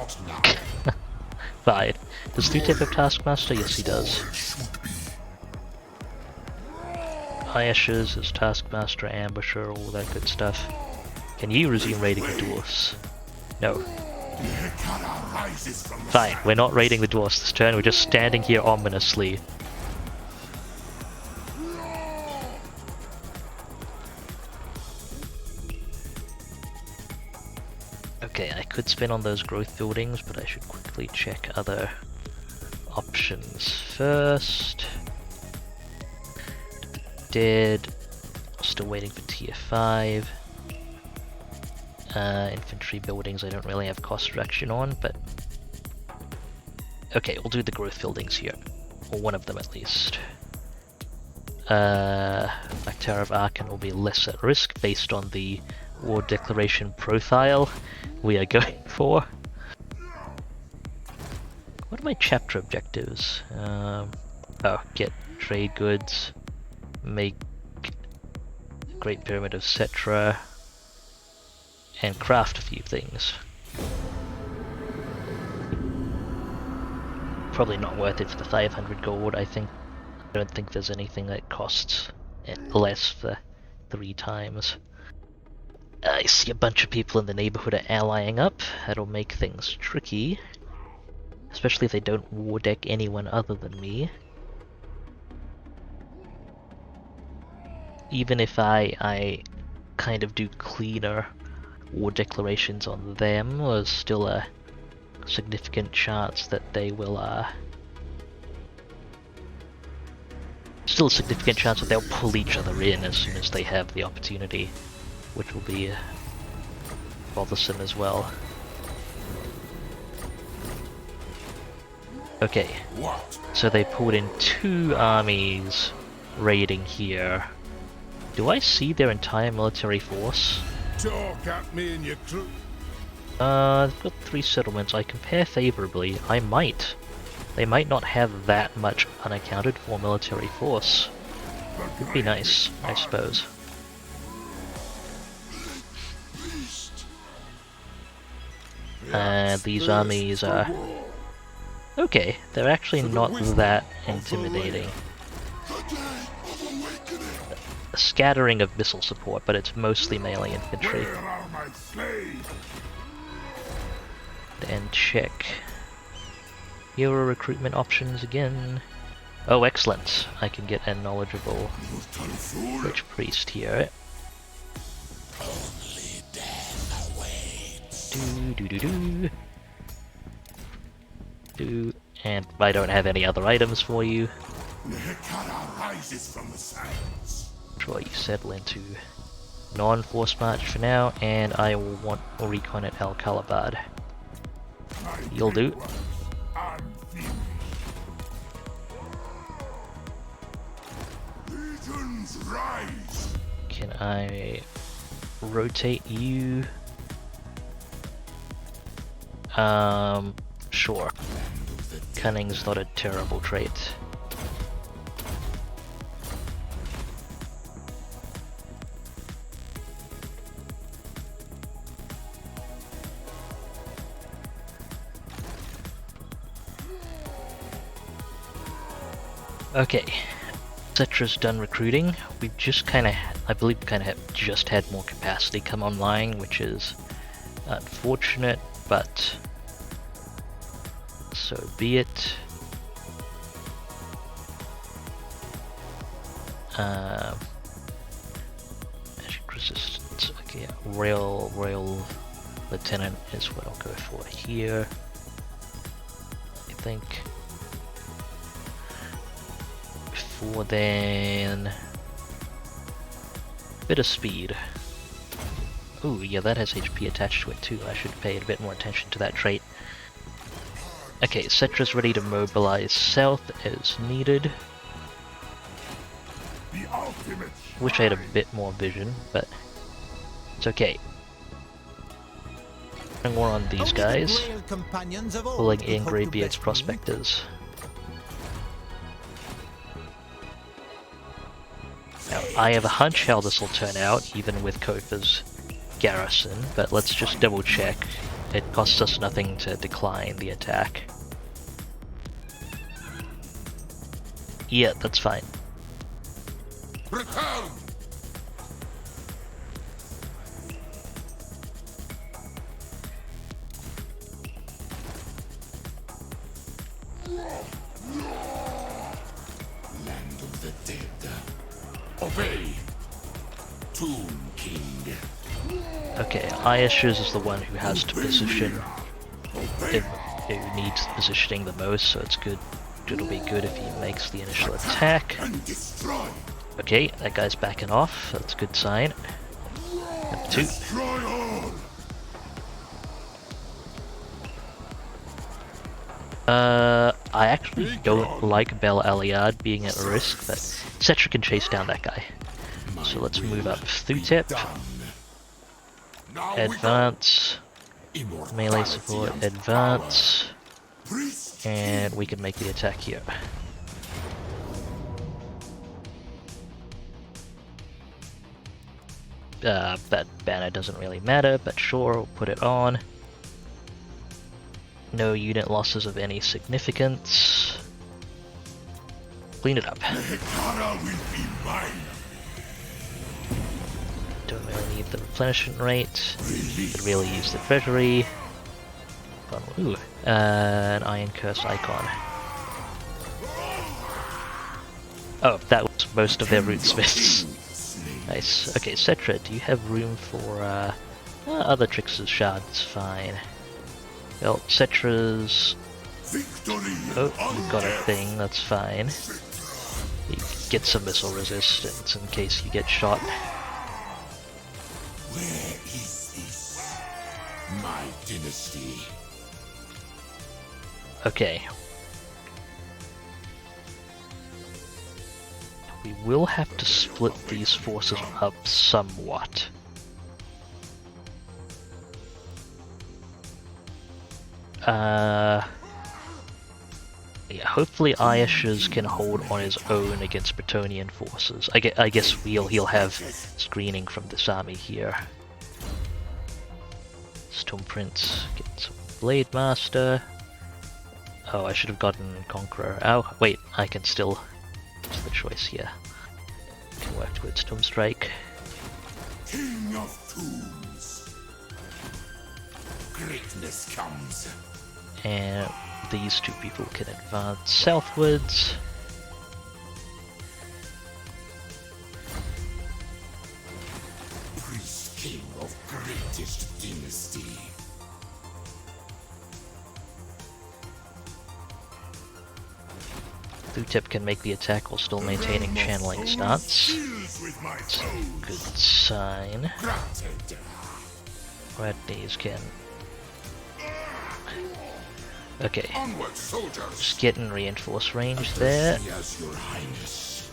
Fine. Does Q-tip have Taskmaster? Yes, he does. Ayash's is Taskmaster, Ambusher, all that good stuff. Can you resume raiding the dwarfs? No. Fine, we're not raiding the dwarfs this turn, we're just standing here ominously. Okay, I could spin on those growth buildings, but I should quickly check other options first. Dead. Still waiting for tier 5. Infantry buildings I don't really have cost reduction on, but... Okay, we'll do the growth buildings here. Or one of them at least. Bacteria of Archon will be less at risk based on the war declaration profile we are going for. What are my chapter objectives? Oh, get trade goods, make Great Pyramid of Settra, and craft a few things. Probably not worth it for the 500 gold, I don't think there's anything that costs less for 3 times. I see a bunch of people in the neighborhood are allying up. That'll make things tricky. Especially if they don't war deck anyone other than me. Even if I kind of do cleaner war declarations on them, there's still a significant chance that they will, still a significant chance that they'll pull each other in as soon as they have the opportunity, which will be bothersome as well. Okay, so they pulled in 2 armies raiding here. Do I see their entire military force? Talk at me and your crew. I've got 3 settlements. I compare favorably. I might. They might not have that much unaccounted for military force. Would be nice, I suppose. These armies are... Okay, they're actually not that intimidating. A scattering of missile support, but it's mostly melee infantry. And check. Hero recruitment options again. Oh, excellent. I can get a knowledgeable Witch Priest here. And I don't have any other items for you. Sure, you settle into non-force march for now, and I will want a recon at Al Kalabad. You'll do. Can I rotate you? Sure. Cunning's not a terrible trait. Okay, Settra's done recruiting. We've just I believe have just had more capacity come online, which is unfortunate, but so be it. Magic resistance, okay, Royal Lieutenant is what I'll go for here, I think. Before then, bit of speed. Ooh, yeah, that has HP attached to it too. I should pay a bit more attention to that trait. Okay, Settra's ready to mobilize south as needed. The ultimate. Wish I had a bit more vision, but it's okay. More on these guys, pulling in Greybeard's prospectors. Now, I have a hunch how this will turn out, even with Kofa's garrison, but let's just double check. It costs us nothing to decline the attack. Yeah, that's fine. Return. Land of the dead. Obey. Tomb King. Okay, Iash's is the one who has to position, who needs positioning the most, so it's good. It'll be good if he makes the initial attack. And destroy. Okay, that guy's backing off, that's a good sign. Number 2. Destroy all. I actually don't like Bel Aliad being at risk, but Settra can chase down that guy. So let's move up Thutep, advance, melee support, advance, and we can make the attack here. That banner doesn't really matter, but sure, we'll put it on. No unit losses of any significance. Clean it up. Hekara will be mine. Don't really need the replenishment rate. Could really use the treasury. Ooh, an Iron Curse icon. Oh, that was most of their root smiths. Nice. Okay, Settra, do you have room for other Trix's shards? Fine. Well, Settra's... Oh, you've got a thing, that's fine. You get some missile resistance in case you get shot. Where is this? My dynasty. Okay. We will have to split these forces up somewhat. Yeah, hopefully Iash's can hold on his own against Bretonnian forces. I guess he'll have screening from this army here. Storm Prince, get some Blade Master. Oh, I should have gotten Conqueror. Oh, wait, I can still use the choice here. Can work towards Tomb Strike. King of Tombs. Greatness comes. And these two people can advance southwards. Priest King of greatest dynasty. Thutep can make the attack while still maintaining channeling stance. It's a good sign. Radneys can... Okay, Onward, soldiers. just getting reinforced range there. Yes, Your Highness.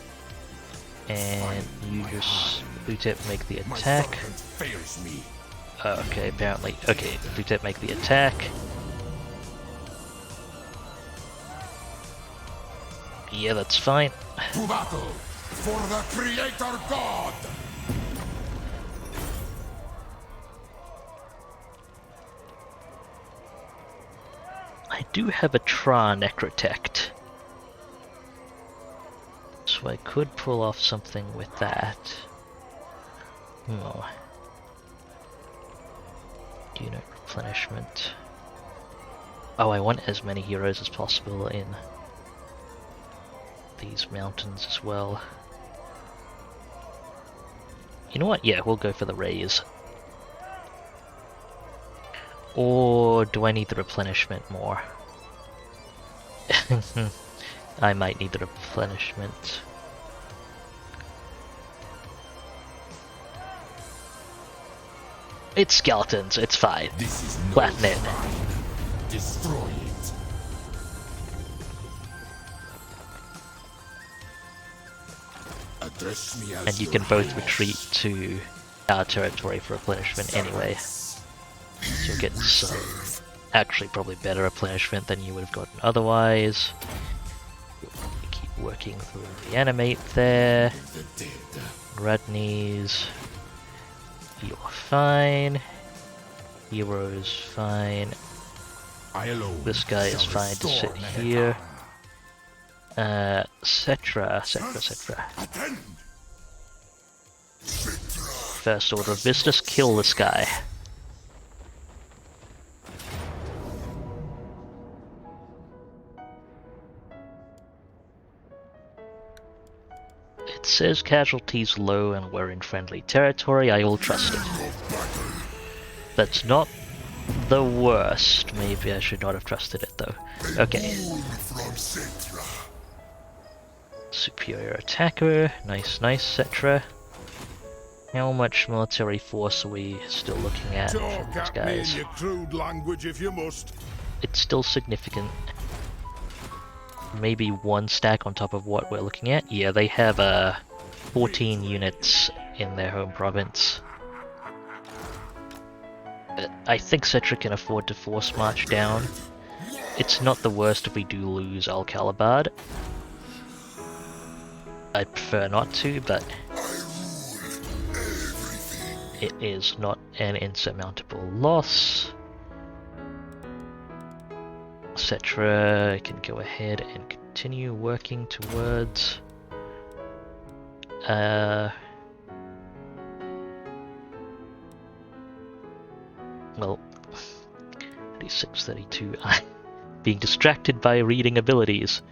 And you just Thutep make the attack. Fails me. Okay, apparently. Okay, Thutep make the attack. Yeah, that's fine. To battle for the Creator God. I do have a Tra Necrotect, so I could pull off something with that. Oh. Unit replenishment. Oh, I want as many heroes as possible in these mountains as well. You know what? Yeah, we'll go for the raise. Or do I need the replenishment more? I might need the replenishment. It's skeletons, it's fine. This is no Flatten it. shrine. Destroy it. Address me as And you your can both highness. retreat to our territory for replenishment anyway. So you'll get some, actually probably better replenishment than you would have gotten otherwise. Keep working through the animate there. The dead. Radneys, you're fine. Heroes fine. I alone This guy is shall fine to restore sit Nehetar. here. Settra. Attend. First order of business, kill this guy. It says casualties low and we're in friendly territory, I will trust it. That's not the worst. Maybe I should not have trusted it though. Okay. From Settra. Superior attacker. Nice, Settra. How much military force are we still looking at from Talk these at me in guys? your crude language if you must. It's still significant. Maybe one stack on top of what we're looking at. Yeah, they have 14 units in their home province. I think Settra can afford to force march down. It's not the worst if we do lose Al-Kalabad. I'd prefer not to, but it is not an insurmountable loss. Settra can go ahead and continue working towards well, 36, 32. I'm being distracted by reading abilities.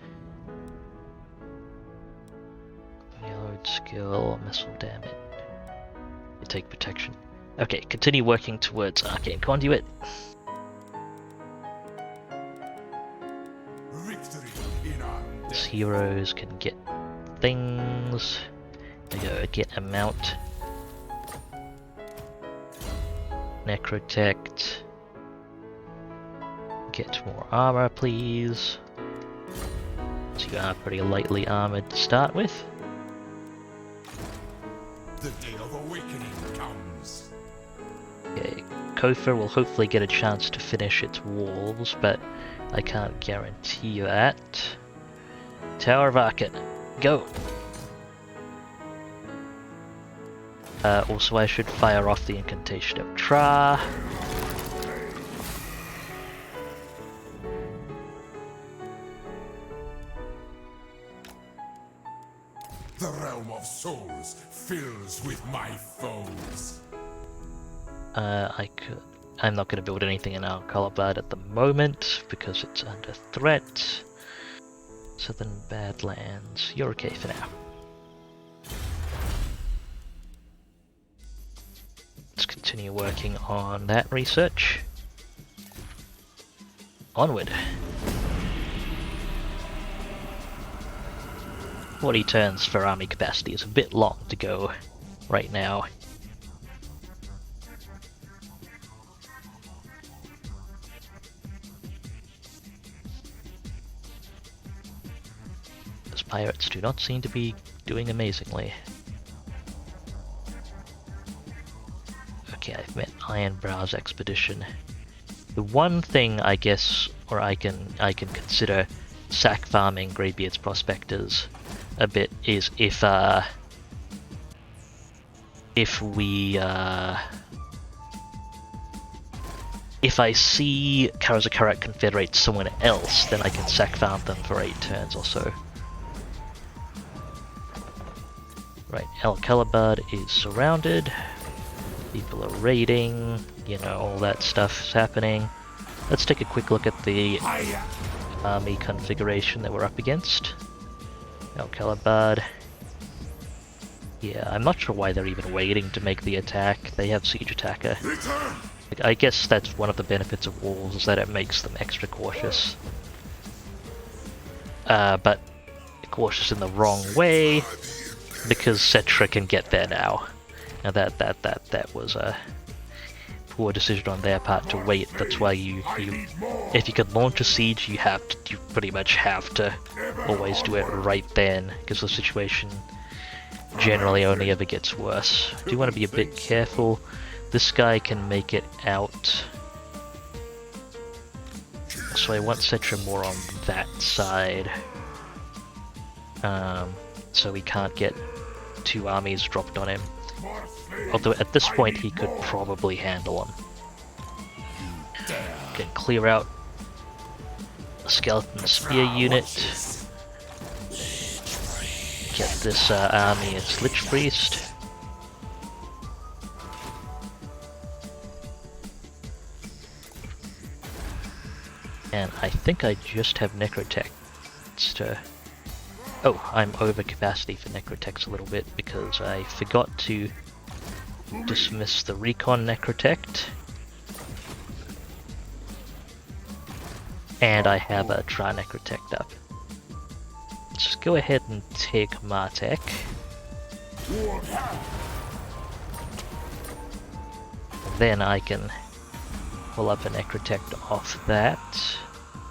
Yellowed skill, missile damage. You take protection. Okay, continue working towards Arcane Conduit. Victory in our These heroes can get things. They go get a mount. Necrotect. Get more armor, please. So you are pretty lightly armored to start with. The day of awakening comes. Okay, Kofa will hopefully get a chance to finish its walls, but I can't guarantee that. Tower of Arcane, go! Also I should fire off the incantation of Tra. The realm of souls fills with my foes. I'm not going to build anything in our Colorblad at the moment because it's under threat. Southern Badlands, you're okay for now. Let's continue working on that research. Onward. 40 turns for army capacity is a bit long to go right now. Those pirates do not seem to be doing amazingly. Okay, I've met Ironbrow's expedition. The one thing I guess, or I can consider sack farming Greybeard's prospectors a bit is if I see Karazakarat confederate someone else, then I can sack farm them for 8 turns or so. Right, Al-Kalabad is surrounded. People are raiding, you know, all that stuff is happening. Let's take a quick look at the army configuration that we're up against. Al-Kalabad. Yeah, I'm not sure why they're even waiting to make the attack. They have Siege Attacker. Like, I guess that's one of the benefits of Wolves, is that it makes them extra cautious. But cautious in the wrong way, because Settra can get there now. Now that was poor decision on their part to wait. That's why if you could launch a siege, you pretty much have to always do it right then, because the situation generally only ever gets worse. Do you want to be a bit careful? This guy can make it out. So I want Settra more on that side. So we can't get two armies dropped on him. Although at this point he could probably handle them. Okay, clear out a skeleton spear unit. Get this army its Lich Priest. And I think I just have Necrotechs to... Oh, I'm over capacity for Necrotechs a little bit because I forgot to dismiss the Recon Necrotect. And I have a Tri Necrotect up. Let's just go ahead and take Martek. Then I can pull up a Necrotect off that.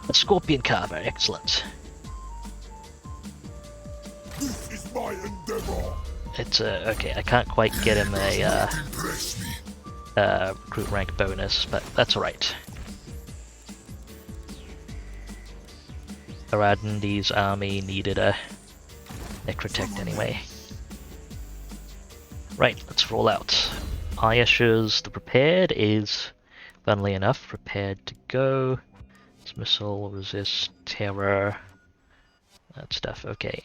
A Scorpion Carver, excellent. This is my endeavor. It's okay, I can't quite get him a recruit rank bonus, but that's alright. Aradendi's army needed a Necrotect anyway. Right, let's roll out. Ayash's the prepared is, funnily enough, prepared to go. It's missile, resist, terror, that stuff, okay.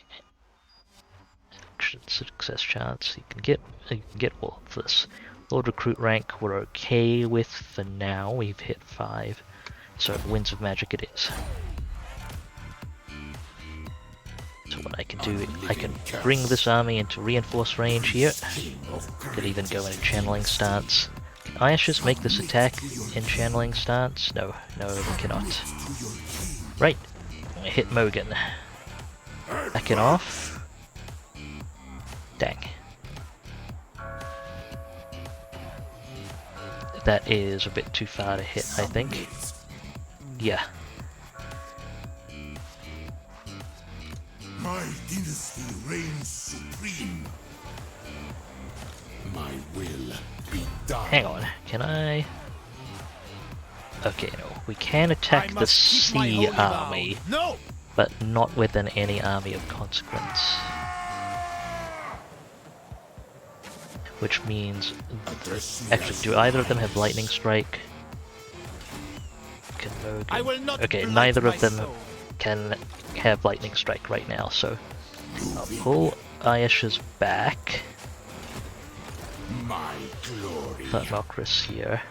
Success chance, you can get all of this. Lord recruit rank we're okay with for now, we've hit 5. So Winds of Magic it is. So what I can do, I can bring this army into reinforce range here. Could even go in a channeling stance. Can Ayash's make this attack in channeling stance? No, they cannot. Right, I hit Mogan. Backing off. Dang. That is a bit too far to hit, I think. Yeah. My dynasty reigns supreme. My will be done. Hang on, can I... Okay, no, we can attack the sea army, but not with any army of consequence. Which means... Actually, do either of them have Lightning Strike? Can Mogan... Okay, neither of them can have Lightning Strike right now, so... I'll pull Ayash's back. Put Malchus here.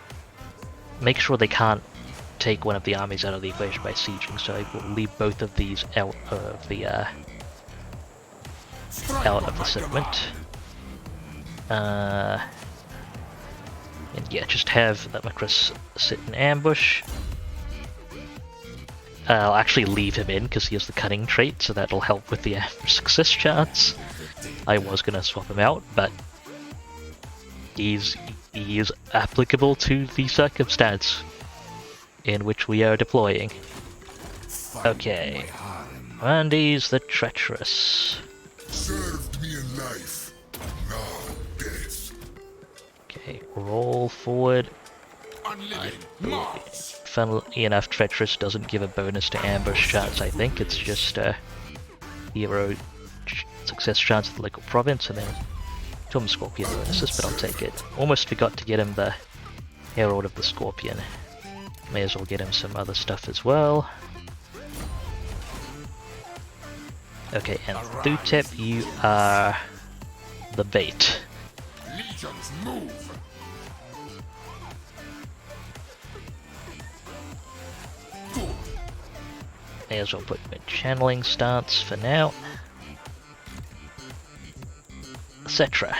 Make sure they can't take one of the armies out of the equation by sieging, so I will leave both of these out of the settlement. And yeah, just have that Macris sit in ambush. I'll actually leave him in because he has the cunning trait, so that'll help with the success chance. I was gonna swap him out, but he is applicable to the circumstance in which we are deploying. Okay, Randy's the treacherous. Served me in life, now death. Okay, roll forward. Funnily enough, treacherous doesn't give a bonus to ambush chance, I think. It's just a hero success chance of the local province, and then Tom Scorpion bonuses, but I'll take it. Almost forgot to get him the Herald of the Scorpion. May as well get him some other stuff as well. Okay, and Thutep, you are the bait. Legions move. May as well put him in channeling stance for now. Settra,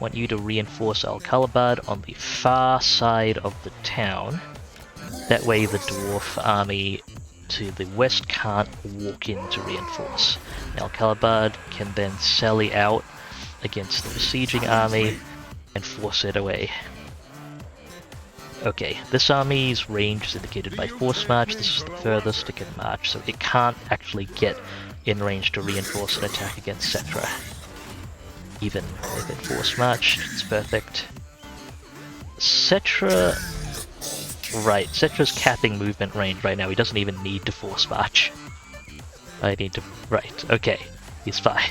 want you to reinforce Al-Kalabad on the far side of the town. That way the dwarf army to the west can't walk in to reinforce. Al-Kalabad can then sally out against the besieging army and force it away. Okay, this army's range is indicated by force march. This is the furthest it can march, so it can't actually get in range to reinforce an attack against Settra. Even with it force march, it's perfect. Settra... Right, Settra's capping movement range right now. He doesn't even need to force march. I need to... Right, okay. He's fine.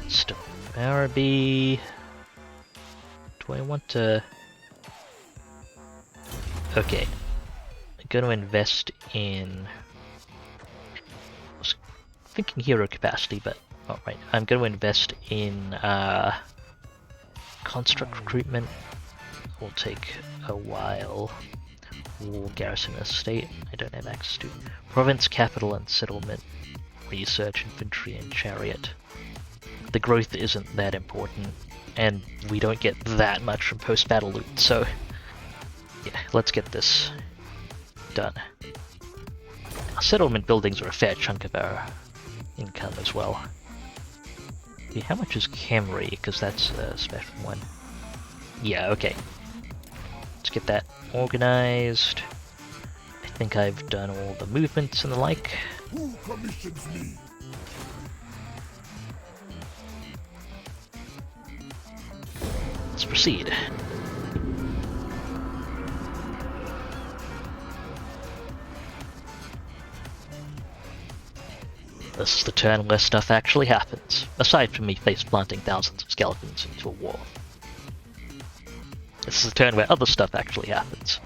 Stone Araby... Do I want to... Okay. I'm going to invest in... I was thinking hero capacity, but... Alright, I'm going to invest in construct recruitment. Will take a while. War garrison estate, I don't have access to. Province, capital and settlement. Research, infantry and chariot. The growth isn't that important, and we don't get that much from post-battle loot, so... Yeah, let's get this done. Our settlement buildings are a fair chunk of our income as well. Yeah, how much is Camry? Because that's a special one. Yeah, okay. Let's get that organized. I think I've done all the movements and the like. Who commissions me? Let's proceed. This is the turn where stuff actually happens, aside from me face planting thousands of skeletons into a wall. This is the turn where other stuff actually happens.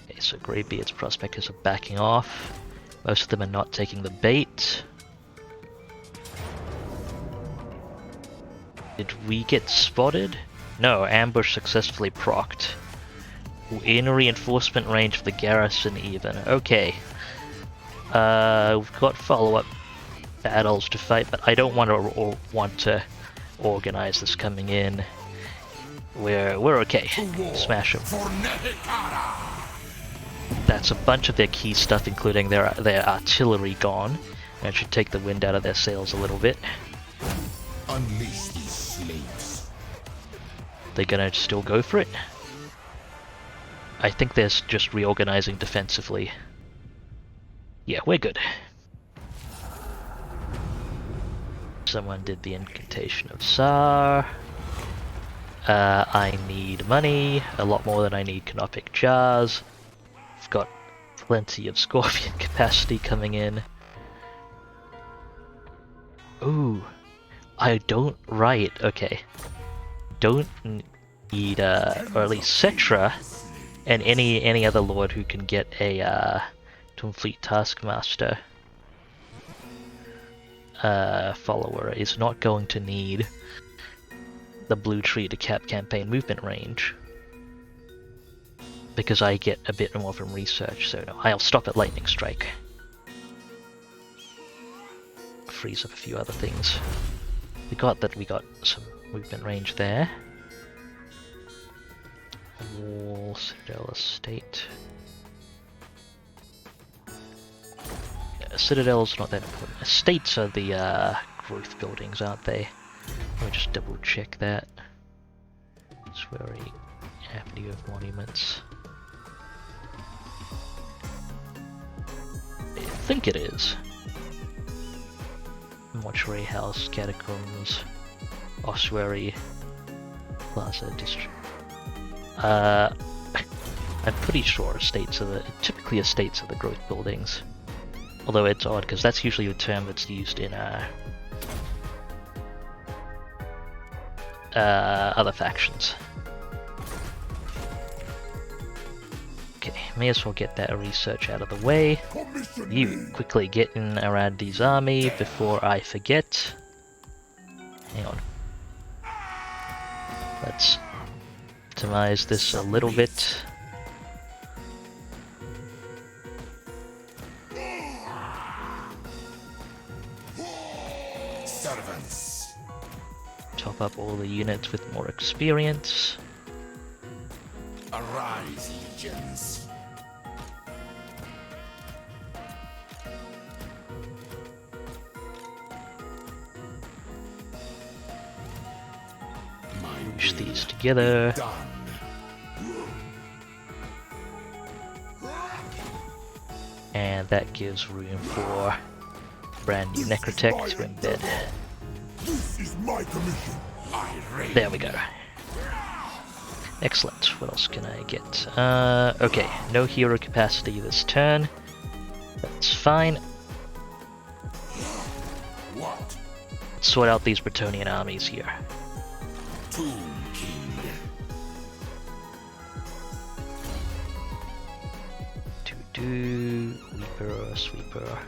Okay, so Greybeard's prospectors are backing off. Most of them are not taking the bait. Did we get spotted? No, ambush successfully procced. In reinforcement range of the garrison even. Okay. We've got follow-up battles to fight, but I don't want to organize this coming in. We're okay. Smash them. That's a bunch of their key stuff, including their artillery gone. That should take the wind out of their sails a little bit. Unleash these slaves. They're gonna still go for it? I think they're just reorganizing defensively. Yeah, we're good. Someone did the incantation of Tsar. I need money, a lot more than I need canopic jars. I've got plenty of scorpion capacity coming in. Ooh, I don't, right, okay. Don't need, or at least Settra, and any other lord who can get a Twin Fleet Taskmaster follower is not going to need the blue tree to cap campaign movement range, because I get a bit more from research. So no, I'll stop at lightning strike. Freeze up a few other things. We got some movement range there. Wall, Citadel Estate. Yeah, Citadel's not that important. Estates are the growth buildings, aren't they? Let me just double check that. It's very Avenue of Monuments. I think it is. Mortuary House, Catacombs, Ossuary, Plaza District. I'm pretty sure typically estates are the growth buildings. Although it's odd because that's usually a term that's used in other factions. Okay, may as well get that research out of the way. You quickly get in around these army before I forget. Hang on. Let's optimize this a little bit. Servants. Top up all the units with more experience. Arise, legions. bunch these together. Done. And that gives room for brand new Necrotech to embed. This is my commission. I reign. There we go. Excellent. What else can I get? Okay, no hero capacity this turn. That's fine. What? Let's sort out these Bretonnian armies here. Tomb King. Reaper, Sweeper.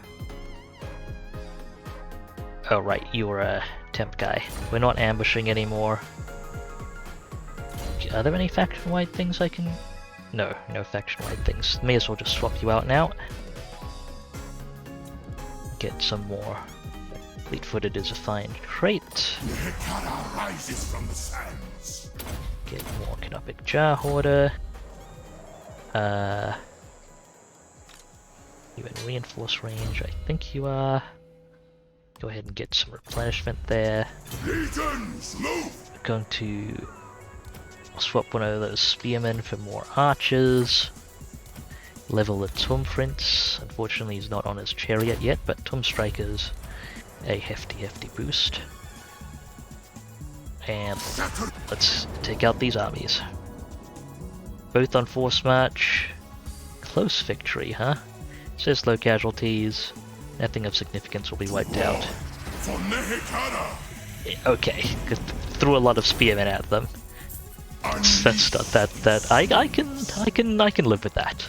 Oh right, you're a temp guy. We're not ambushing anymore. Are there any faction-wide things I can... No, no faction-wide things. May as well just swap you out now. Get some more. Fleet-footed is a fine trait. Nekara rises from the sands. Get more Canopic Jar Hoarder. You in reinforce range, I think you are. Go ahead and get some replenishment there. Legions, move! We're going to swap one of those spearmen for more archers. Level the Tumfrints. Unfortunately he's not on his chariot yet, but Tumstriker's a hefty boost. And let's take out these armies. Both on force march. Close victory, huh? Says low casualties. Nothing of significance will be wiped out. For Nekara! Okay, threw a lot of spearmen at them. That's not that I can live with that.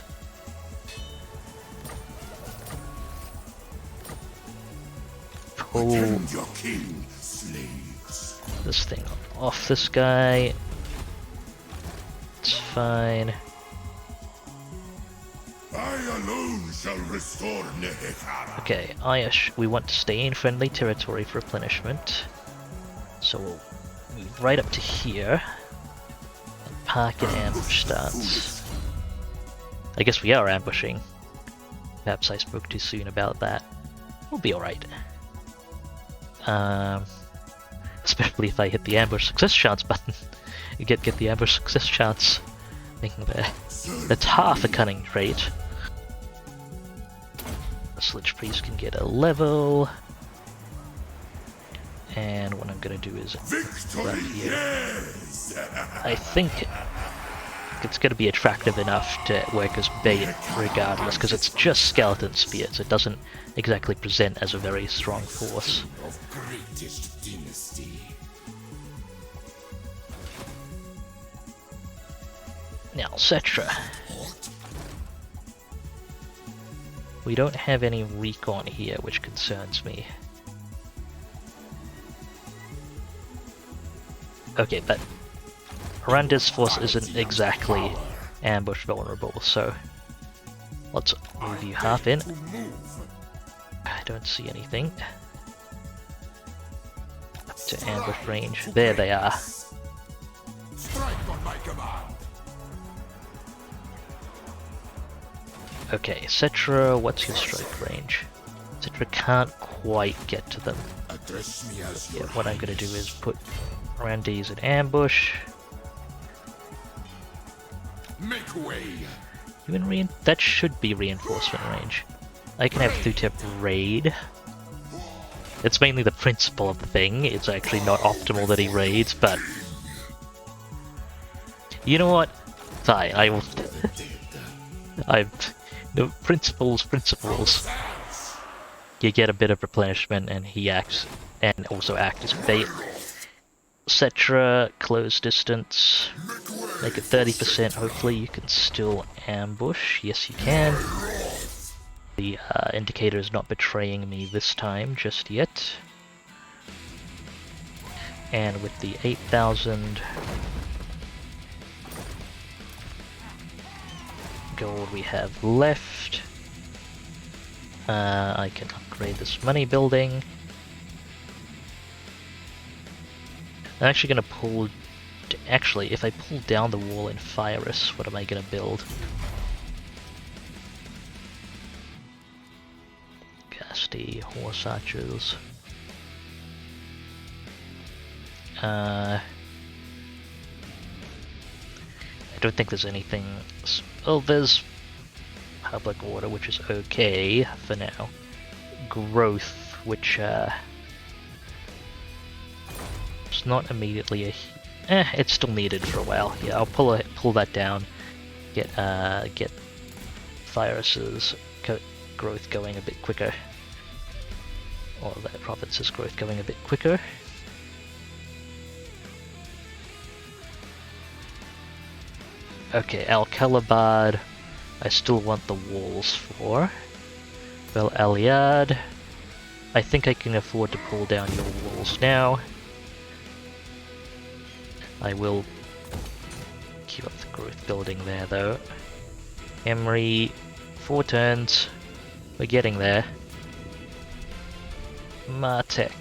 Pull Attend your king, slaves. this thing off this guy. It's fine. I alone shall restore Nekara. Okay, we want to stay in friendly territory for replenishment. So we'll move right up to here. And park an ambush stance. I guess we are ambushing. Perhaps I spoke too soon about that. We'll be alright. Especially if I hit the ambush success chance button. You get the ambush success chance. Thinking there. That's half a cunning trait. The Slich Priest can get a level. And what I'm gonna do is right here. Yes! I think it's gonna be attractive enough to work as bait regardless, because it's just skeleton spears. It doesn't exactly present as a very strong force. Of greatest dynasty. Now, Settra. We don't have any recon here, which concerns me. Okay, but Randa's force isn't exactly ambush vulnerable, so let's move you half in. I don't see anything. Up to ambush range. There they are. Strike on my command. Okay, Settra, what's your strike range? Settra can't quite get to them. Address me as Yeah, your what I'm gonna do is put Randy's in ambush. Make way. Even that should be reinforcement range. I can have Thutep raid. It's mainly the principle of the thing. It's actually not optimal that he raids, but you know what? Fine, I will. The principles. You get a bit of replenishment, and he acts, and also act as bait. Settra, close distance. Make it 30%. Hopefully, you can still ambush. Yes, you can. The indicator is not betraying me this time just yet. And with the 8,000 gold we have left, I can upgrade this money building. I'm actually going to pull... Actually, if I pull down the wall in Firus, what am I going to build? Casty, horse archers. I don't think there's anything... Well, there's public order, which is okay for now. Growth, which it's not immediately it's still needed for a while. Yeah, I'll pull that down. Get Virus's growth going a bit quicker, or that province's growth going a bit quicker. Okay, Al-Kalabad, I still want the walls for. Well, Aliad, I think I can afford to pull down your walls now. I will keep up the growth building there though. Emery, 4 turns. We're getting there. Martek.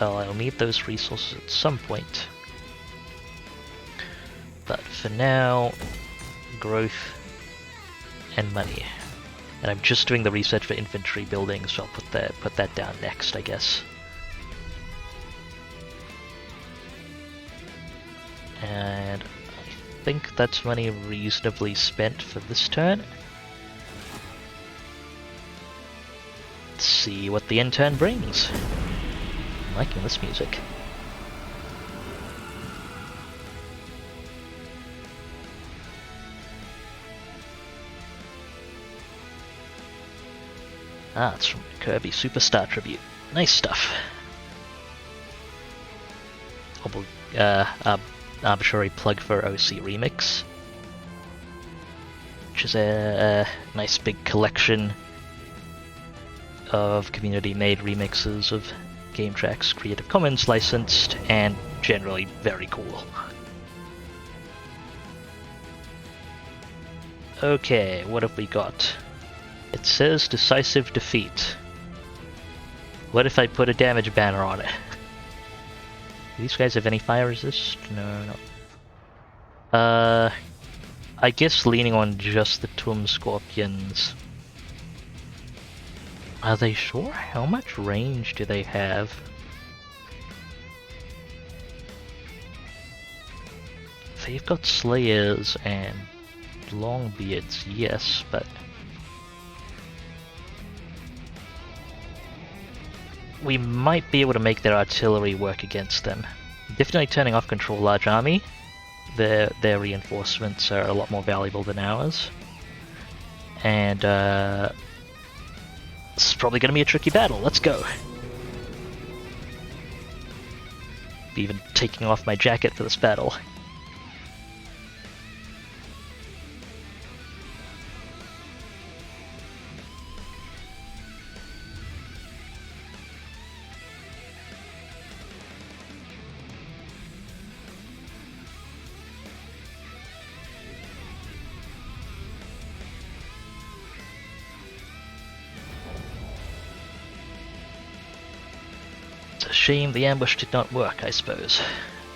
Oh, I'll need those resources at some point. But for now, growth and money. And I'm just doing the research for infantry building, so I'll put that down next, I guess. And I think that's money reasonably spent for this turn. Let's see what the end turn brings. I'm liking this music. Ah, it's from Kirby Superstar Tribute. Nice stuff. Arbitrary plug for OC Remix, which is a nice big collection of community-made remixes of game tracks, Creative Commons licensed, and generally very cool. Okay, what have we got? It says decisive defeat. What if I put a damage banner on it? Do these guys have any fire resist? No. I guess leaning on just the Tomb Scorpions. Are they sure? How much range do they have? They've got Slayers and Longbeards, yes, but... we might be able to make their artillery work against them. Definitely turning off Control Large Army. Their reinforcements are a lot more valuable than ours. And this is probably going to be a tricky battle. Let's go. Even taking off my jacket for this battle. Shame the ambush did not work, I suppose.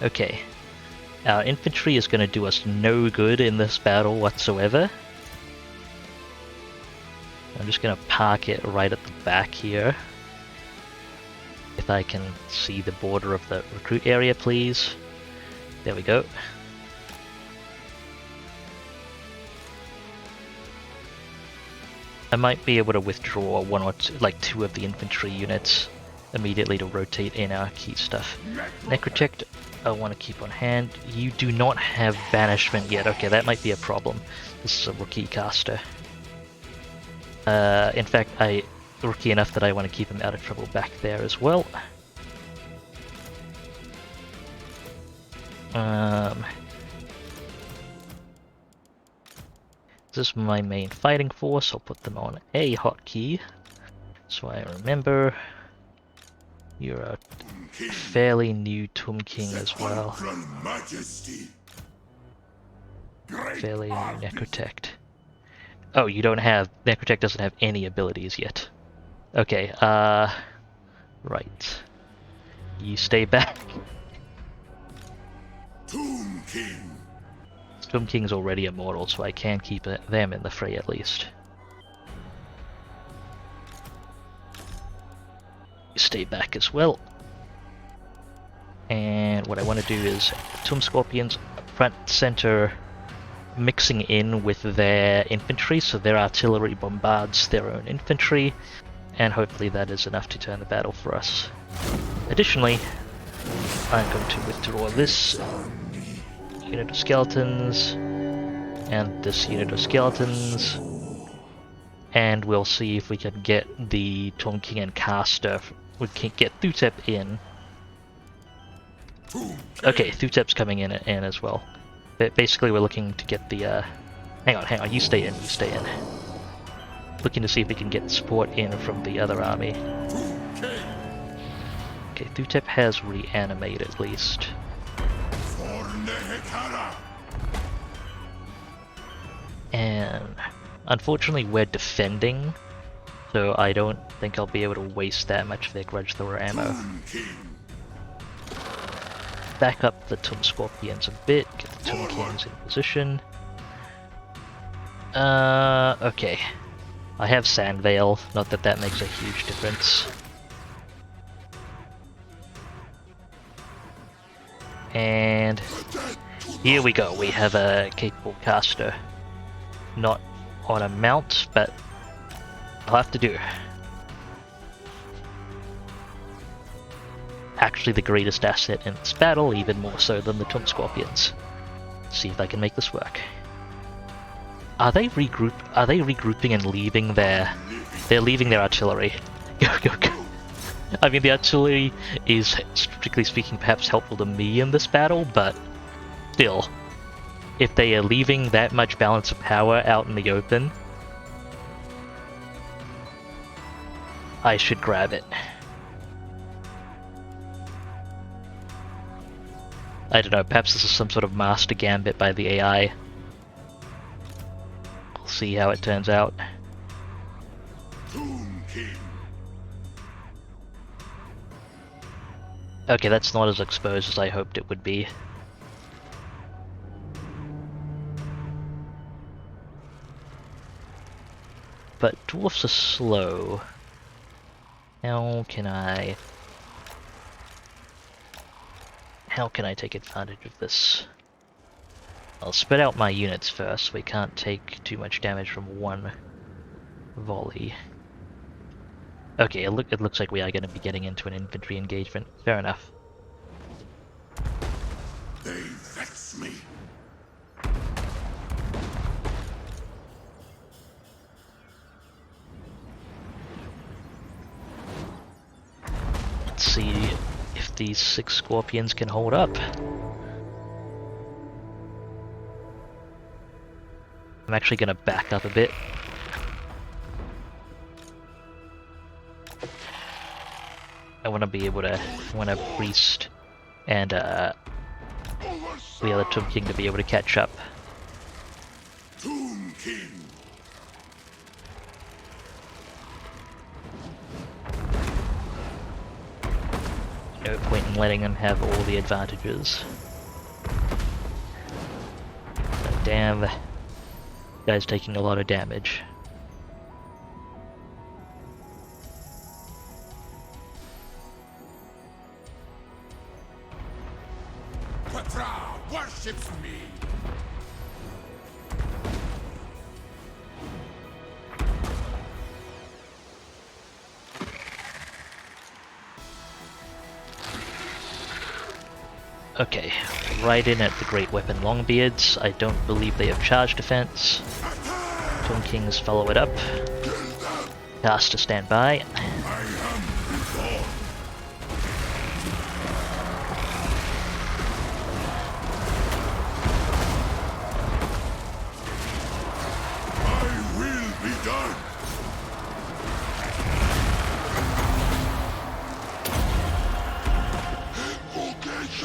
Okay. Our infantry is going to do us no good in this battle whatsoever. I'm just going to park it right at the back here. If I can see the border of the recruit area, please. There we go. I might be able to withdraw one or two, like 2 of the infantry units immediately to rotate in our key stuff. Necrotect, I want to keep on hand. You do not have banishment yet. Okay, that might be a problem. This is a rookie caster. In fact, rookie enough that I want to keep him out of trouble back there as well. This is my main fighting force. I'll put them on a hotkey so I remember. You're a fairly new Tomb King as well. Fairly new Necrotect. Oh, you don't have... Necrotect doesn't have any abilities yet. Okay, right. You stay back. Tomb King. Tomb King's already immortal, so I can keep them in the fray at least. You stay back as well. And what I want to do is Tomb Scorpions front center, mixing in with their infantry, so their artillery bombards their own infantry, and hopefully that is enough to turn the battle for us. Additionally, I'm going to withdraw this unit of skeletons and this unit of skeletons, and we'll see if we can get the Tomb King and Caster. We can get Thutep in. Okay, Thutep's coming in as well. But basically, we're looking to get the. Hang on. You stay in. Looking to see if we can get support in from the other army. Okay, Thutep has reanimated at least. And unfortunately, we're defending, so I don't think I'll be able to waste that much of their grudge thrower ammo. Back up the Tomb Scorpions a bit, get the Tomb Kings in position. Okay. I have Sand Veil, not that that makes a huge difference. And here we go, we have a capable caster. Not on a mount, but I'll have to do. Actually the greatest asset in this battle, even more so than the Tomb Scorpions. Let's see if I can make this work. Are they regrouping and leaving their... They're leaving their artillery. Go. I mean, the artillery is, strictly speaking, perhaps helpful to me in this battle, but still. If they are leaving that much balance of power out in the open, I should grab it. I don't know, perhaps this is some sort of master gambit by the AI. We'll see how it turns out. Okay, that's not as exposed as I hoped it would be. But dwarfs are slow. How can I take advantage of this? I'll spread out my units first. We can't take too much damage from one volley. Okay, it looks like we are going to be getting into an infantry engagement. Fair enough. They vex me. Let's see if these 6 scorpions can hold up. I'm actually going to back up a bit. I want to be able to, Priest and the other Tomb King to be able to catch up. Tomb King. No point in letting them have all the advantages. Damn, guy's taking a lot of damage. Worships me. Okay, right in at the Great Weapon Longbeards. I don't believe they have charge defense. Tomb Kings follow it up. Caster stand by.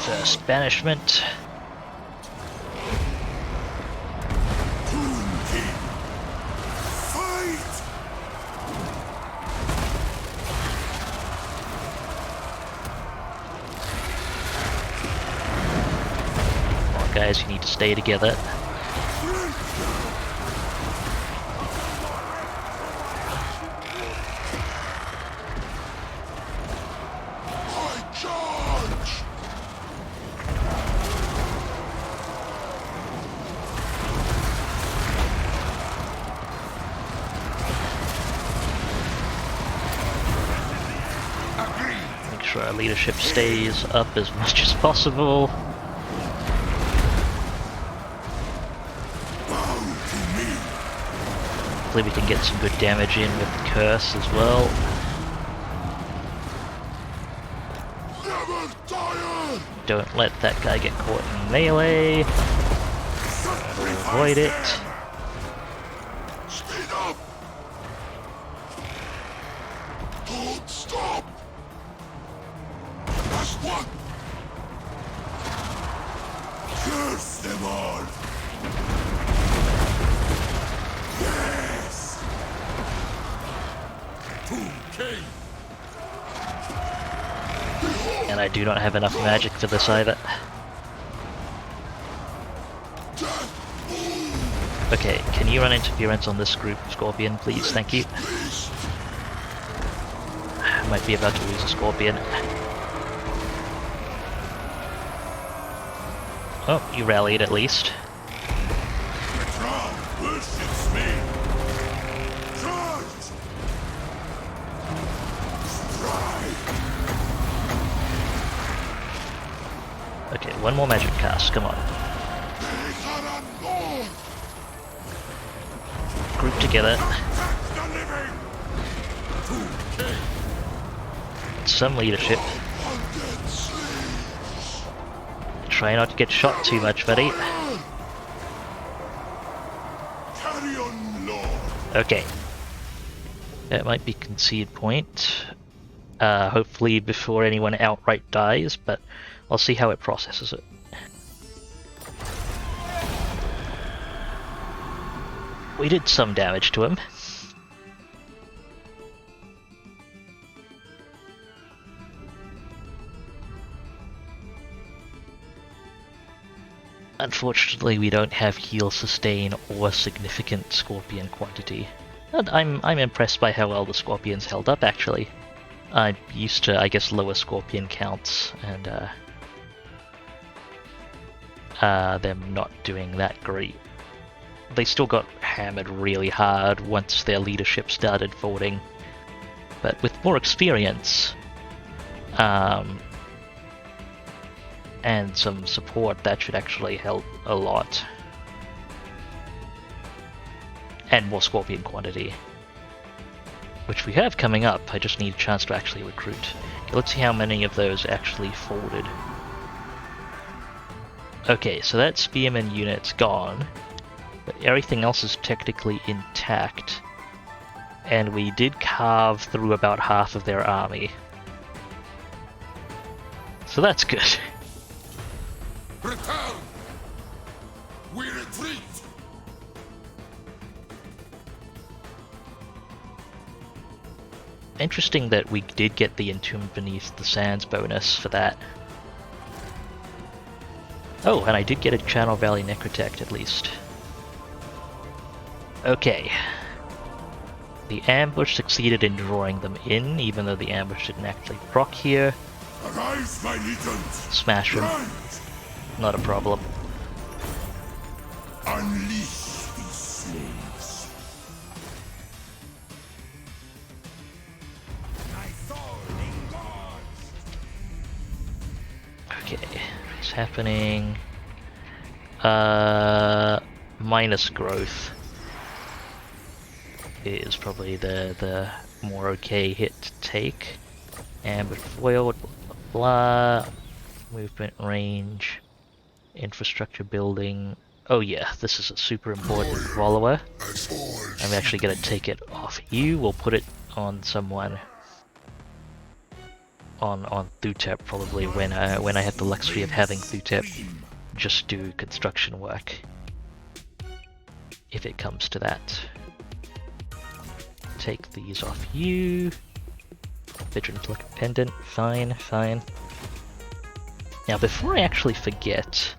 First banishment. Come on, guys, you need to stay together. sure our leadership stays up as much as possible. Hopefully we can get some good damage in with Curse as well. Don't let that guy get caught in melee. Avoid it. Speed up! Don't stop! Last one! Curse them all! Yes! 2K! And I do not have enough magic for this either. Okay, can you run interference on this group, Scorpion, please? Thank you. I might be about to lose a Scorpion. Oh, you rallied at least. The crowd worships me! Charge! Strike! Okay, one more magic cast, come on. Group together. Attack the living! 2K! Some leadership. Try not to get shot too much, buddy. Carry on, Lord! Okay. That might be concede point. Hopefully before anyone outright dies, but I'll see how it processes it. We did some damage to him. Unfortunately, we don't have heal, sustain, or significant Scorpion quantity. And I'm impressed by how well the Scorpions held up, actually. I'm used to, I guess, lower Scorpion counts, and them not doing that great. They still got hammered really hard once their leadership started folding, but with more experience and some support, that should actually help a lot. And more Scorpion quantity, which we have coming up. I just need a chance to actually recruit. Okay, let's see how many of those actually folded. Okay, so that Spearman unit's gone. But everything else is technically intact, and we did carve through about half of their army. So that's good. Return! We retreat! Interesting that we did get the Entombed Beneath the Sands bonus for that. Oh, and I did get a Channel Valley Necrotect at least. Okay. The ambush succeeded in drawing them in, even though the ambush didn't actually proc here. Arise, my legions! Smash him. Rise! Not a problem. Unleash these slaves! Okay, what's happening? Minus growth is probably the more okay hit to take. Ambush foiled, blah, blah, blah. Movement range, infrastructure building. Oh yeah, this is a super important follower. I'm actually gonna take it off you. We'll put it on someone. On Thutep probably when I have the luxury of having Thutep just do construction work. If it comes to that. Take these off you. Vigilant Look Pendant, fine, fine. Now before I actually forget,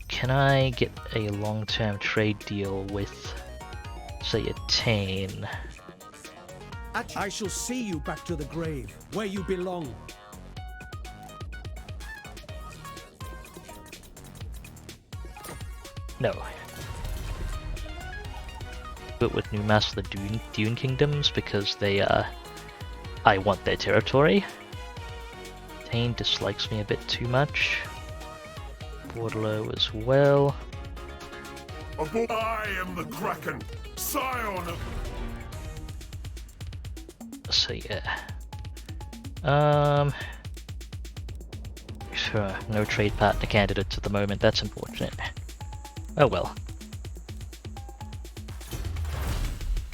can I get a long-term trade deal with, say, a Tane? I shall see you back to the grave, where you belong. No. But with Numas the Dune Kingdoms, because they I want their territory. Tane dislikes me a bit too much. Borderlo as well. I am the Kraken, scion of... So yeah. Sure, no trade partner candidates at the moment, that's unfortunate. Oh well.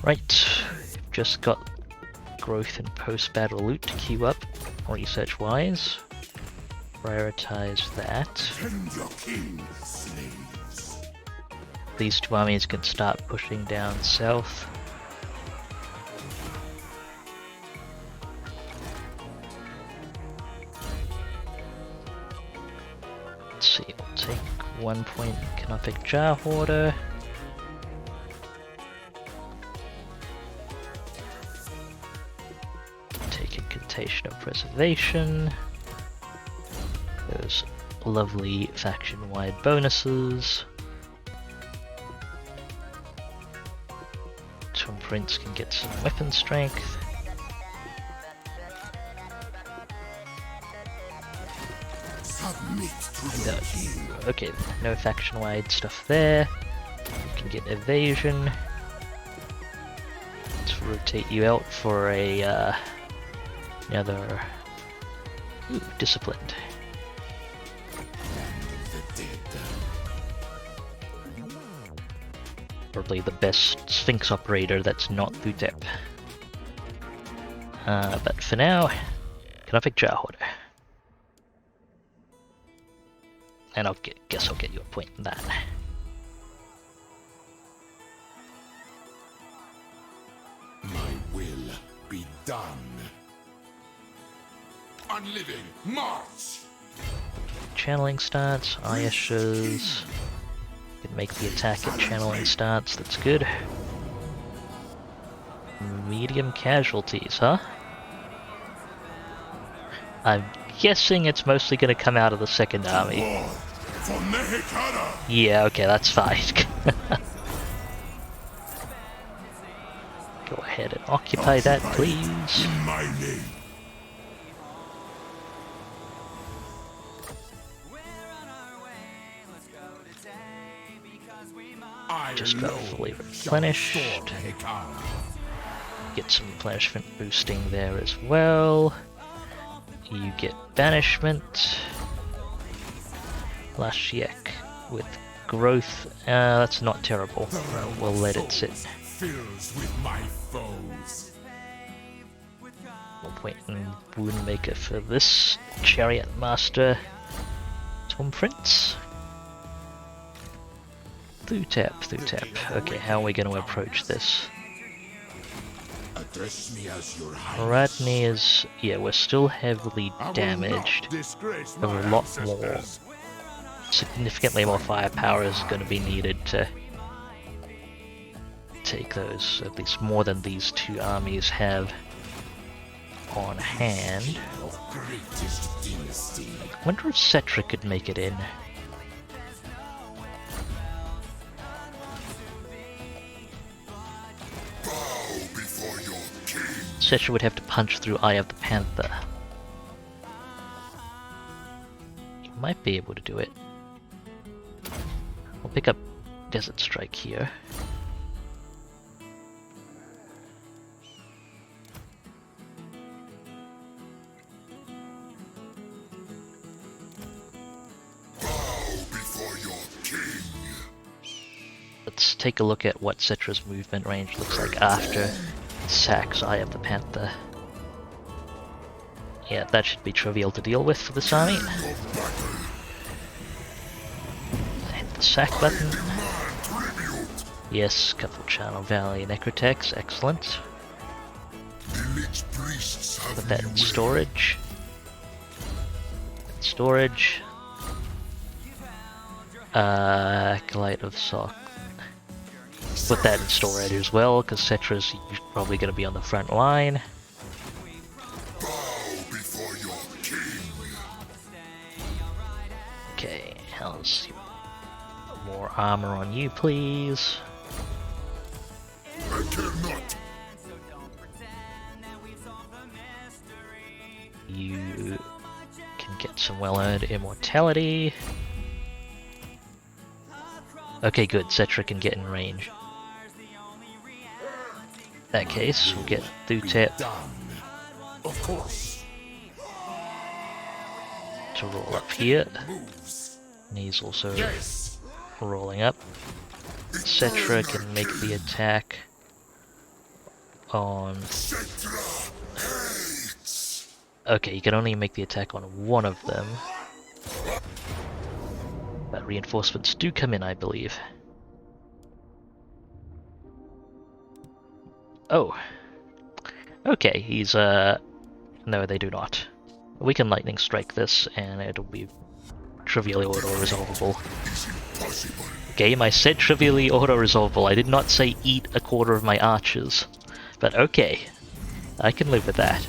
Right, just got growth and post-battle loot to queue up, research-wise. Prioritize that. Tend your king, slaves. These two armies can start pushing down south. Let's see, we'll take 1 point Canophic Jar Hoarder. Take Incantation of Preservation. Those lovely faction-wide bonuses. Tom Prince can get some weapon strength. Submit to your king. Okay, no faction-wide stuff there. You can get evasion. Let's rotate you out for a another disciplined. Probably the best Sphinx operator that's not Thutep. But for now, Canophic Jar Hoarder. And guess I'll get you a point in that. My will be done. Unliving, march! Channeling starts, Ayeshes. Can make the attack at channeling starts, that's good. Medium casualties, huh? I'm guessing it's mostly going to come out of the second army. For Nehekara! Yeah, okay, that's fine. Go ahead and occupy that, please. In my name. Just got fully replenished. Get some replenishment boosting there as well. You get banishment. Lashiek with growth. That's not terrible. We'll let it sit. Fills with my foes. 1 point in Woundmaker for this. Chariot Master. Tom Prince. Thutep. Okay, how are we going to approach this? Address me as your highness. Radney is... yeah, we're still heavily damaged. A lot more... significantly more firepower is going to be needed to take those, at least more than these two armies have on hand. I wonder if Settra could make it in. Settra would have to punch through Eye of the Panther. You might be able to do it. We'll pick up Desert Strike here. Let's take a look at what Settra's movement range looks like after sacks Eye of the Panther. Yeah, that should be trivial to deal with for this army. Hit the sack button. Yes, Couple Channel Valley Necrotex, excellent. Put that in storage. Storage. Acolyte of Sock. Put that in storage as well, because Settra's probably going to be on the front line. Okay, how's more armor on you, please? I cannot. You Get some well-earned immortality. Okay, good. Settra can get in range. In that case, we'll get Thutep Of course. to roll up here. Moves. And he's also Yes. rolling up. Settra can make the attack on... Settra hates. Okay, you can only make the attack on one of them. But reinforcements do come in, I believe. Oh. Okay, he's, no, they do not. We can lightning strike this, and it'll be trivially auto-resolvable. Is impossible. Game, I said trivially auto-resolvable. I did not say eat a quarter of my archers. But okay. I can live with that.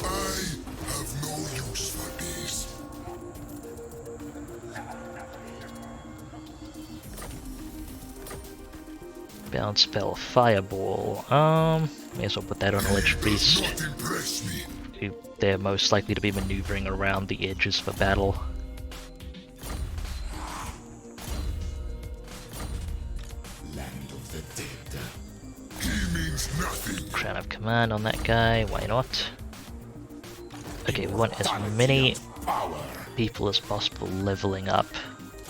I have no use for these. Bounce spell, fireball. May as well put that on a lich priest. Not impress me. They're most likely to be maneuvering around the edges for battle. Land of the dead. He means nothing. Crown of command on that guy, why not? Okay, we want as many Power. people as possible leveling up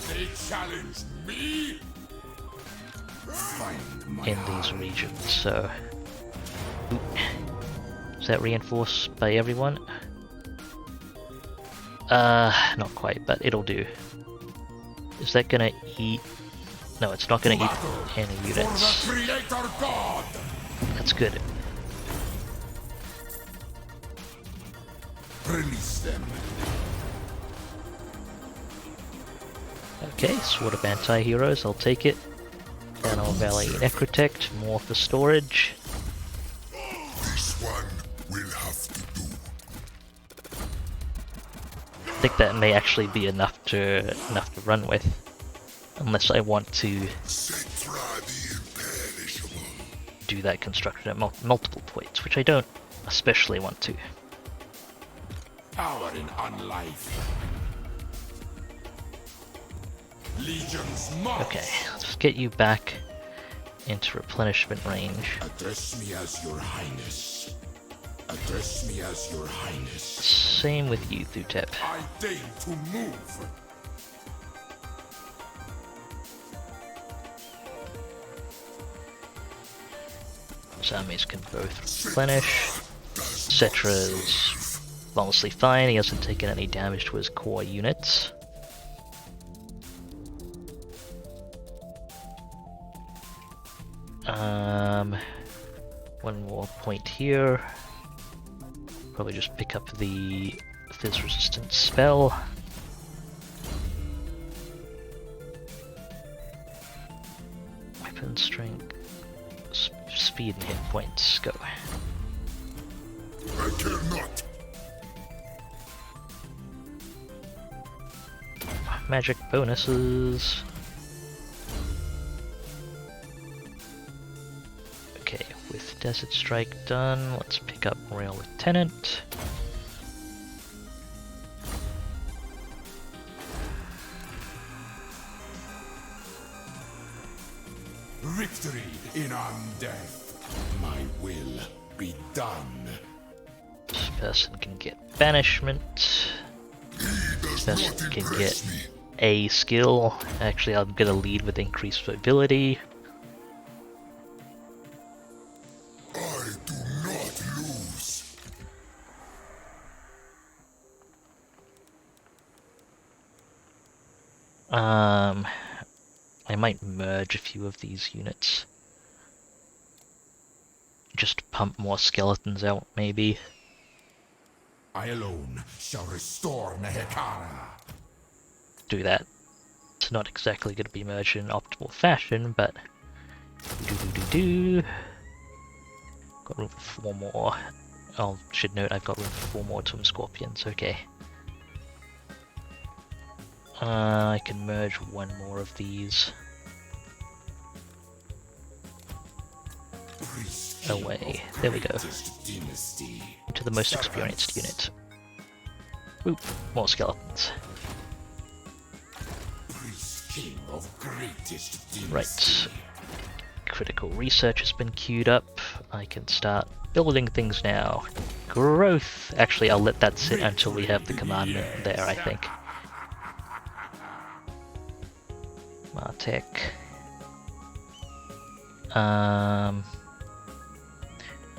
They challenge me. Find my in these regions, so... Ooh. Is that reinforced by everyone? Not quite, but it'll do. Is that gonna eat... No, it's not gonna eat any For units. the Creator God. That's good. Release them. Okay, Sword of Anti-Heroes, I'll take it. Panel Valley Necrotect, more for storage. This one will have to do. I think that may actually be enough to run with. Unless I want to Settra the Imperishable. do that construction at multiple points, which I don't especially want to. Power in unlife. Legions march. Okay, let's get you back into replenishment range. Address me as your highness. Address me as your highness. Same with you, Thutep. I deign to move. His armies can both replenish. Settra's mostly fine, he hasn't taken any damage to his core units. One more point here. Probably just pick up the fizz resistant spell. Weapon strength, speed and hit points, go. I cannot. Magic bonuses. Okay, with Desert Strike done, let's pick up Royal Lieutenant. Victory in undeath. My will be done. This person can get Banishment. He does This not person can impress get me. a skill. Actually, I'm gonna lead with increased mobility. I do not lose. I might merge a few of these units. Just pump more skeletons out, maybe. I alone shall restore Nehekara. Do that. It's not exactly going to be merged in optimal fashion, but... Got room for 4 more. Oh, should note I've got room for 4 more Tomb Scorpions, okay. I can merge 1 more of these away. There we go. Dynasty. To the most experienced unit. Oop, more skeletons. Priest king of greatest dynasty. Right. Critical research has been queued up. I can start building things now. Growth! Actually, I'll let that sit until we have the commandment there, I think. Martech.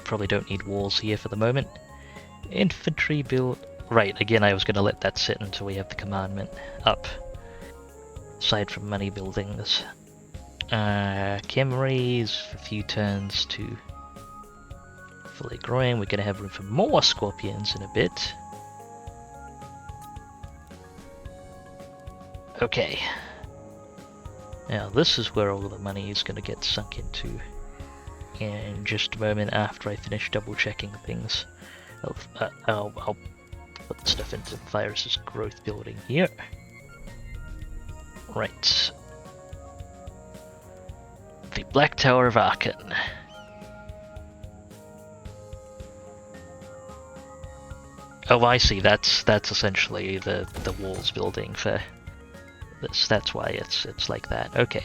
Probably don't need walls here for the moment. Infantry build... Right, again I was going to let that sit until we have the commandment up. Aside from money buildings. Camries, a few turns to fully growing. We're going to have room for more scorpions in a bit. Okay. Now this is where all the money is going to get sunk into in just a moment after I finish double checking things. I'll put stuff into Virus's growth building here. Right. The Black Tower of Arkan. Oh, I see. That's essentially the walls building for this. That's why it's like that. Okay.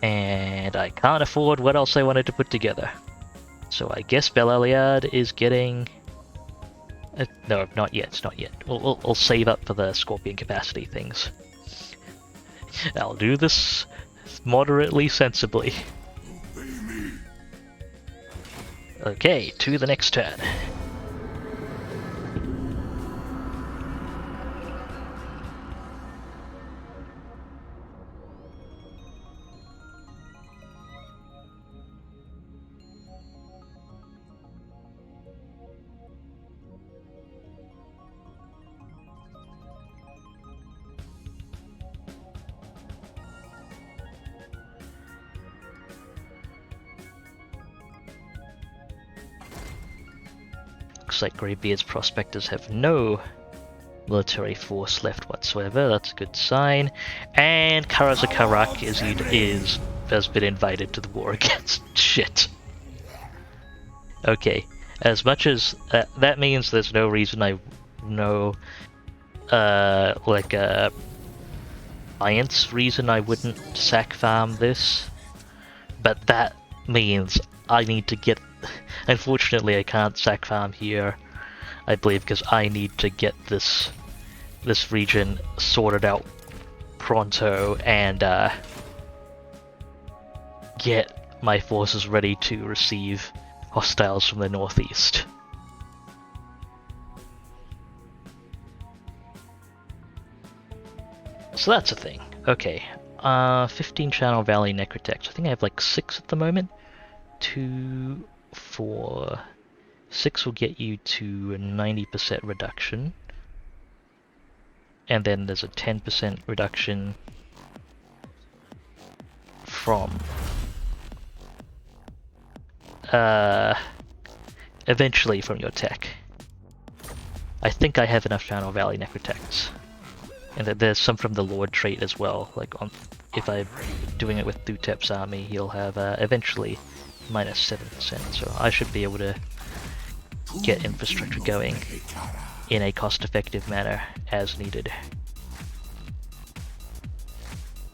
And I can't afford what else I wanted to put together. So I guess Bel-Aliad is getting... no, not yet. Not yet. We'll save up for the Scorpion capacity things. I'll do this moderately sensibly. Okay, to the next turn. Looks like Greybeard's prospectors have no military force left whatsoever. That's a good sign. And Karazakarak has been invited to the war against shit. Okay, as much as that means there's no reason alliance reason I wouldn't sack farm this, but that means I need to get... Unfortunately, I can't sack farm here, I believe, because I need to get this region sorted out pronto and get my forces ready to receive hostiles from the northeast. So that's a thing. Okay. 15 Channel Valley Necrotechs. I think I have like 6 at the moment. 2, 4, 6 will get you to a 90% reduction. And then there's a 10% reduction from eventually from your tech. I think I have enough Channel Valley Necrotechs. And that there's some from the Lord trait as well. Like if I'm doing it with Thutep's army, he'll have eventually minus 7%. So I should be able to get infrastructure going in a cost-effective manner as needed.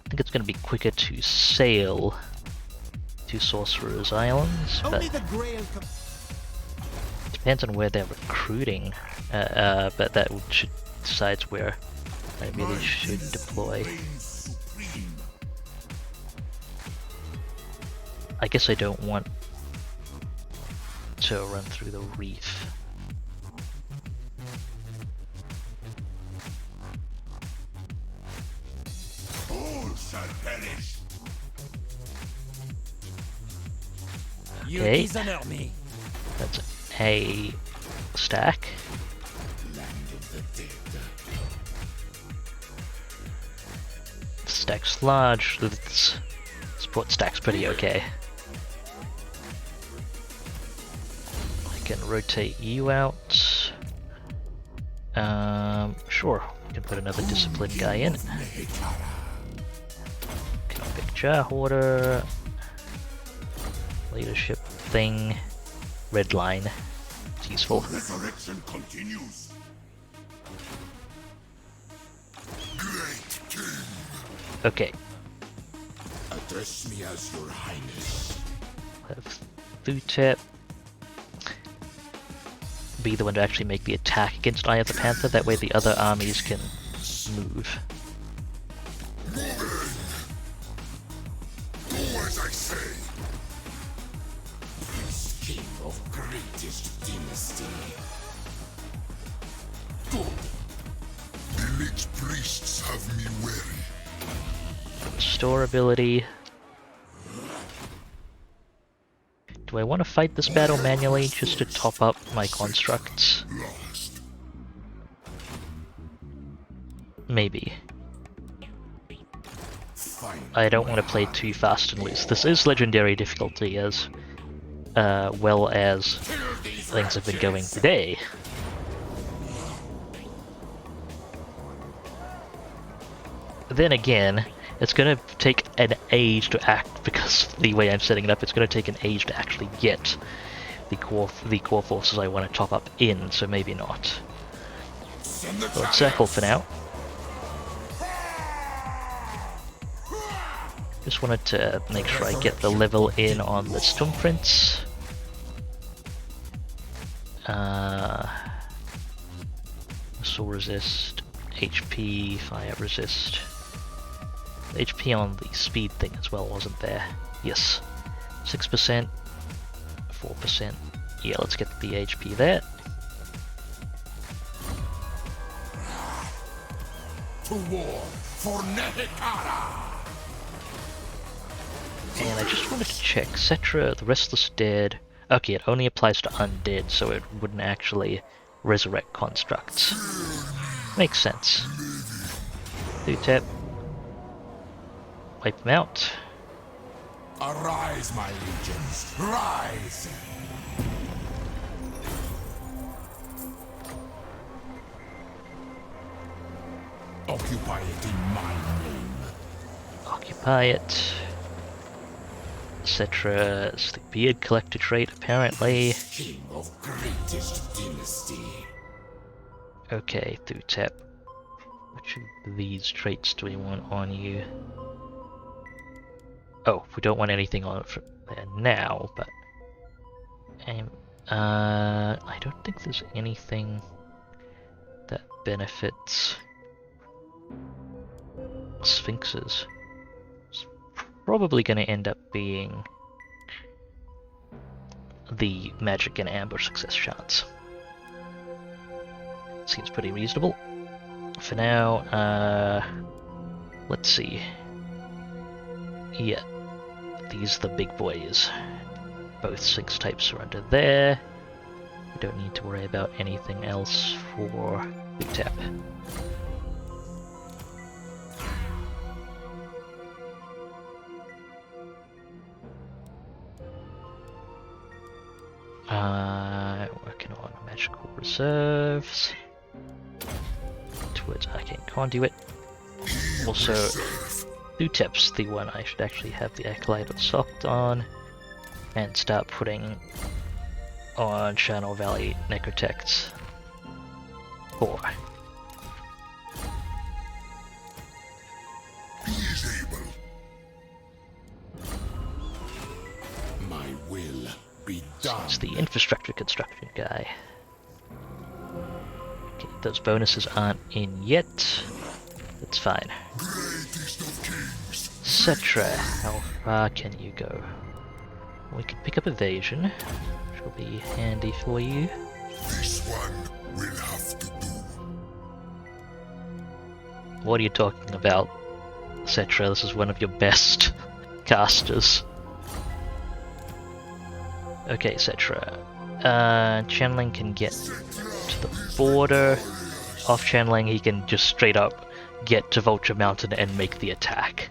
I think it's going to be quicker to sail to Sorcerer's Islands, but depends on where they're recruiting. But that should decides where I really should deploy. I guess I don't want to run through the reef. All shall perish. Okay, dishonor me. that's a stack. Land of the dead. Stack's large. This support stack's pretty okay. I can rotate you out. Sure, we can put another discipline guy in. Economic jar hoarder. Leadership thing. Red line. It's useful. Resurrection continues. Okay. Address me as your highness. Have Thutep be the one to actually make the attack against Eye of the Panther, that way the other armies can move. Do as I say. Priest king of greatest dynasty. Good. The Lich priests have me weary. Restore ability. Do I want to fight this battle manually just to top up my constructs? Lost. Maybe. Find I don't my want to play heart. too fast and loose. This is legendary difficulty as well as Kill these things have been going wretches. today. Then again, it's going to take an age to act, because the way I'm setting it up, it's going to take an age to actually get the core forces I want to top up in, so maybe not. Send the Lord Circle for now. Just wanted to make sure I get the level in on the Storm Prince. Missile resist, HP, fire resist. HP on the speed thing as well, wasn't there? Yes. 6%, 4%. Yeah, let's get the HP there. To war for Nehekara. And I just wanted to check. Settra, the Restless Dead. Okay, it only applies to undead, so it wouldn't actually resurrect constructs. Makes sense. Thutep. Wipe them out. Arise, my legions. Rise. Occupy it in my name. Occupy it. Settra is the beard collector trait, apparently. King of greatest dynasty. Okay, Thutep. Which of these traits do we want on you? Oh, we don't want anything on it from there now, but... I don't think there's anything that benefits Sphinxes. It's probably going to end up being the magic and ambush success chance. Seems pretty reasonable. For now, let's see. Yeah, these are the big boys. Both Sphinx types are under there. We don't need to worry about anything else for Thutep. Working on magical reserves towards arcane conduit. Also, Thutep's the one I should actually have the Acolyte of Soct on and start putting on Channel Valley Necrotechs 4. He is able. My will be done. It's the infrastructure construction guy. Okay, those bonuses aren't in yet. That's fine. Greatest of kings. Settra, how far can you go? We can pick up evasion, which will be handy for you. This one will have to do. What are you talking about, Settra? This is one of your best casters. Okay, Settra. Channeling can get to the border. Off channeling, he can just straight up get to Vulture Mountain and make the attack.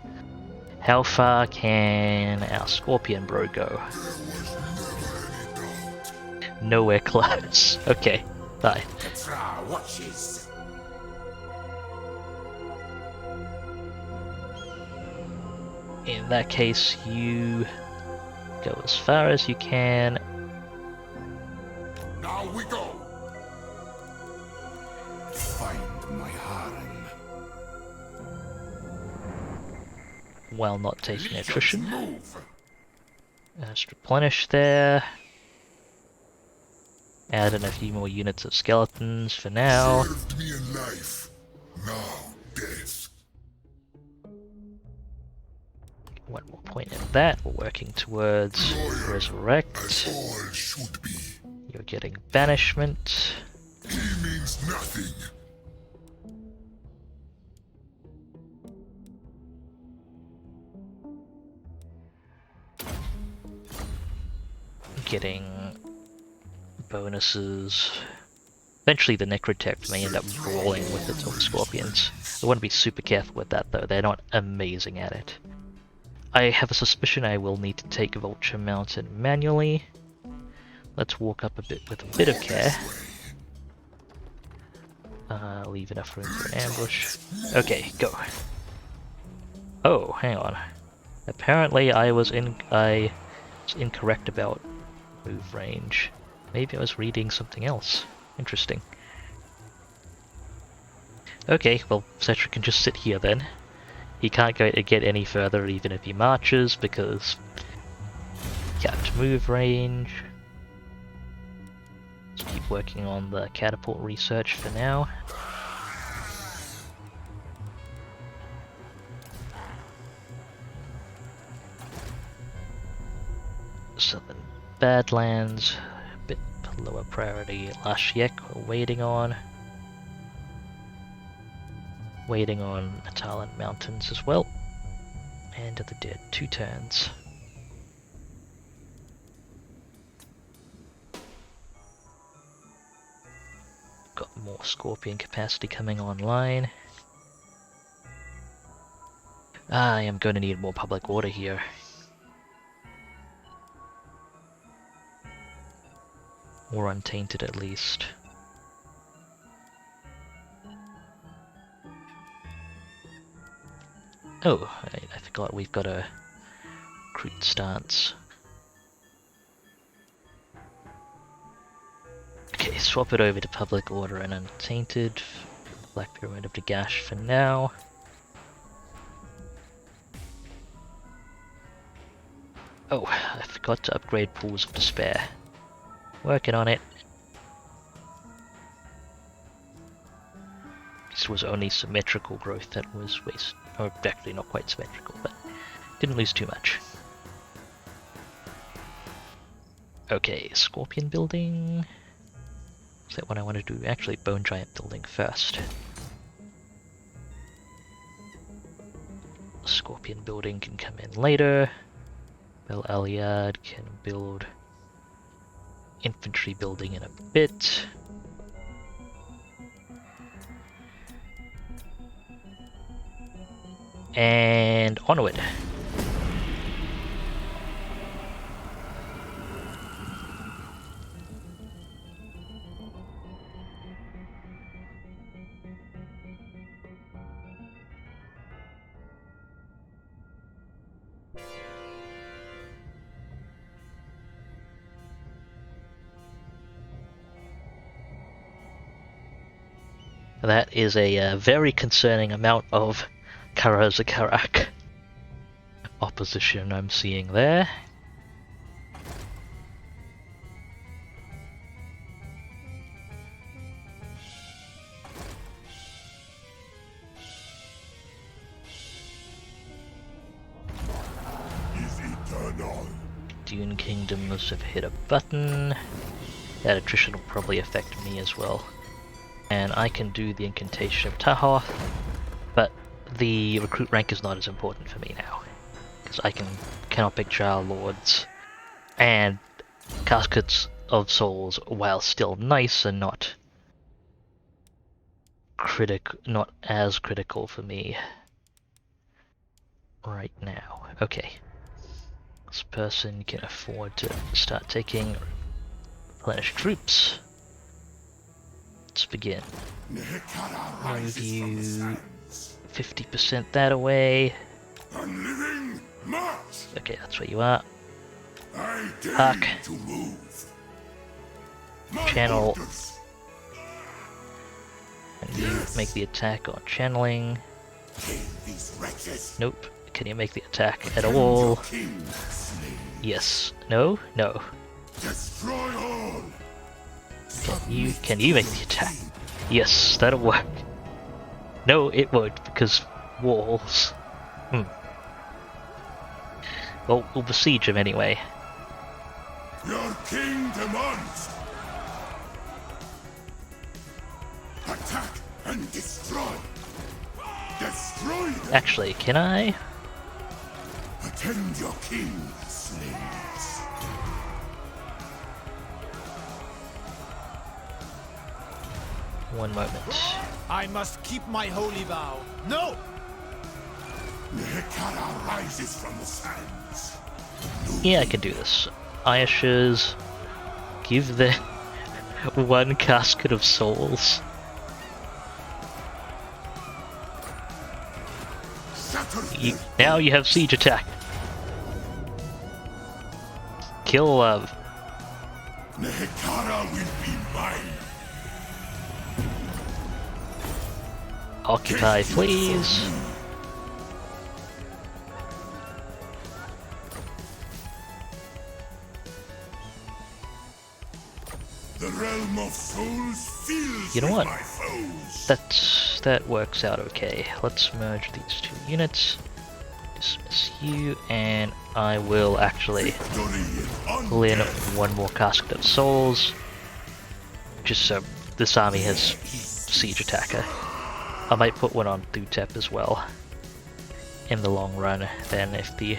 How far can our Scorpion bro go? Nowhere close. Okay, bye. Petra watches. In that case, you go as far as you can. Now we go. Find my harem. while not taking attrition. Move. Just replenish there. Add in a few more units of skeletons for now. Served me in life, now death. One more point in that. We're working towards Loyal resurrect. as all should be. You're getting banishment. He means nothing. Getting bonuses. Eventually the Necrotech may end up brawling with its own scorpions. I want to be super careful with that though, they're not amazing at it. I have a suspicion I will need to take Vulture Mountain manually. Let's walk up a bit with a bit of care. Leave enough room for an ambush. Okay, go. Oh, hang on. Apparently I was incorrect about move range. Maybe I was reading something else. Interesting. Okay, well, Settra can just sit here then. He can't get any further even if he marches because capped move range. Let's keep working on the catapult research for now. Southern Badlands, a bit lower priority. Lashiek we're waiting on. Waiting on Atalan Mountains as well. And of the Dead, 2 turns. Got more Scorpion capacity coming online. I am going to need more public order here. Or untainted at least. Oh, I forgot we've got a recruit stance. Okay, swap it over to public order and untainted. Black Pyramid of Dagash for now. Oh, I forgot to upgrade Pools of Despair. Working on it. This was only symmetrical growth that was wasted. Or actually not quite symmetrical, but didn't lose too much. Okay, Scorpion building. Is that what I want to do? Actually, Bone Giant building first. Scorpion building can come in later. Bel Aliad can build infantry building in a bit. And onward. That is a very concerning amount of Karazakarak opposition I'm seeing there. Is eternal. Dune Kingdoms have hit a button. That attrition will probably affect me as well. And I can do the Incantation of Tahoth, but the recruit rank is not as important for me now. Because I cannot pick Jar Lords, and Caskets of Souls, while still nice and not as critical for me right now. Okay. This person can afford to start taking replenished troops. Let's begin. Move you 50% that away. Unliving march. Okay, that's where you are. I dare Hark. you to move. My Channel. orders. And you make the attack on channeling. Kill these wretches. Nope. Can you make the attack at all? King slain. Yes. No? No. Destroy all. Can you make the attack? Yes, that'll work. No, it won't, because walls. Well, we'll besiege him anyway. Your king demands. Attack and destroy. Destroy them. Actually, can I? Attend your king, slaves. One moment. I must keep my holy vow. No! Nehekara rises from the sands. Yeah, I can do this. Ayashas, give the one casket of souls. Now you have siege attack. Kill love. Nehekara will be mine. Occupy, please. The realm of souls fills You know with what? my foes. That works out okay. Let's merge these two units. Dismiss you, and I will actually pull in one more casket of souls, just so this army has siege attacker. I might put one on Thutep as well in the long run, then if the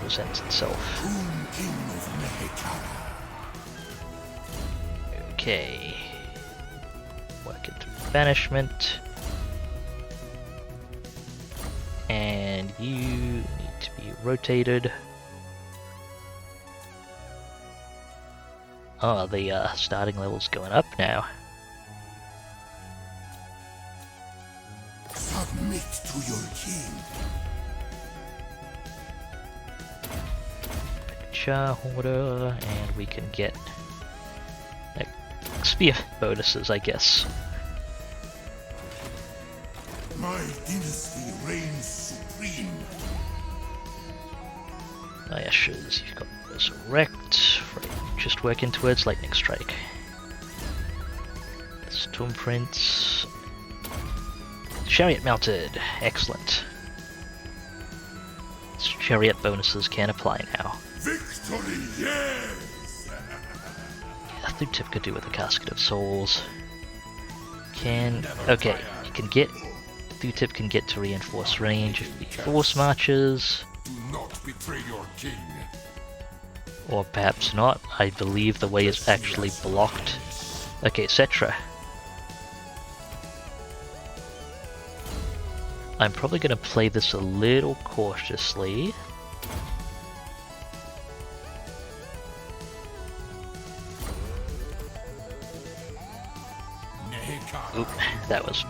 presents itself. King of Nehekara. Okay. Working through banishment. And you need to be rotated. Oh, the starting level's going up now. Submit to your king. Char order, and we can get spear bonuses, I guess. My dynasty reigns supreme. Ayashas, you've got Resurrect, just working towards Lightning Strike. Storm Prince. Chariot mounted, excellent. Chariot bonuses can apply now. Victory, yes! I think Tip could do with a Casket of Souls. Okay, you can get... Thutip can get to reinforce range if the force marches. Do not betray your king. Or perhaps not. I believe the way is actually blocked. Okay, Settra. I'm probably going to play this a little cautiously. Oop, that was...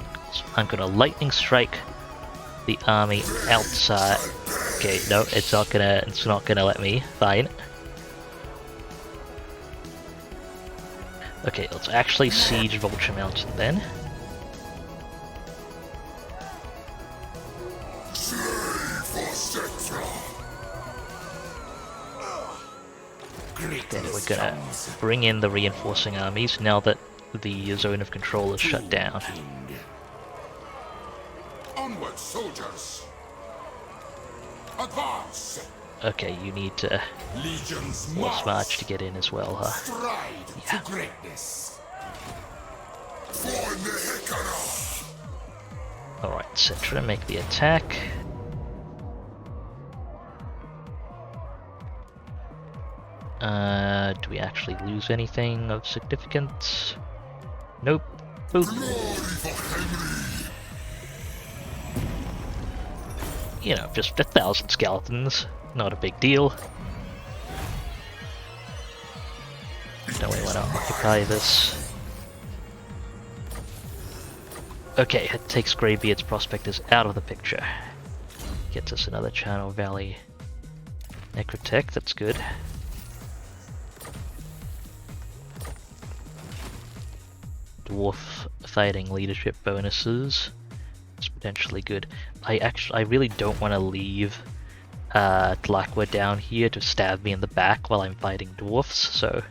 I'm gonna lightning strike the army outside. Okay, no, it's not gonna let me. Fine. Okay, let's actually siege Vulture Mountain then. Then we're gonna bring in the reinforcing armies now that the zone of control is shut down. Onward, soldiers! Advance! Okay, you need to Legions force march to get in as well, huh? stride Yeah. to greatness. For Nehekara! Alright, Settra, make the attack. Do we actually lose anything of significance? Nope. Boop. Glory for Henry! You know, just 1,000 skeletons. Not a big deal. Don't we want to occupy this? Okay, it takes Greybeard's Prospectors out of the picture. Gets us another Channel Valley Necrotech, that's good. Dwarf fighting leadership bonuses. It's potentially good. I really don't want to leave Tlaqua down here to stab me in the back while I'm fighting dwarfs, so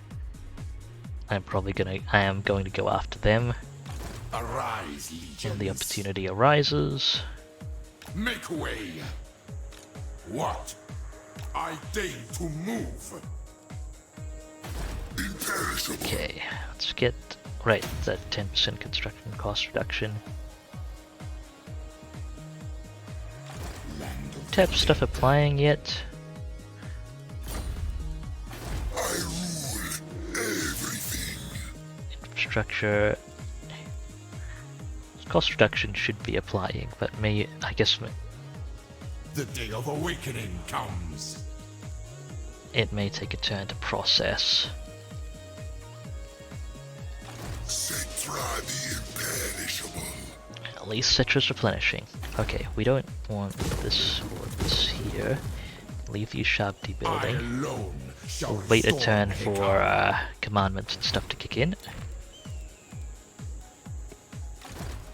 I am going to go after them. Arise, legions. And the opportunity arises. Make way. What? I deign to move. Imperishable. Okay, let's get right that 10% construction cost reduction. Tap stuff applying yet? I rule everything. Infrastructure. Cost reduction should be applying, but I guess The day of awakening comes. it may take a turn to process. Settra the Imperishable. At least Settra's replenishing. Okay, we don't want this or this here. Leave the Shabdi I building. alone shall We'll wait a restore turn Hekara. for commandments and stuff to kick in.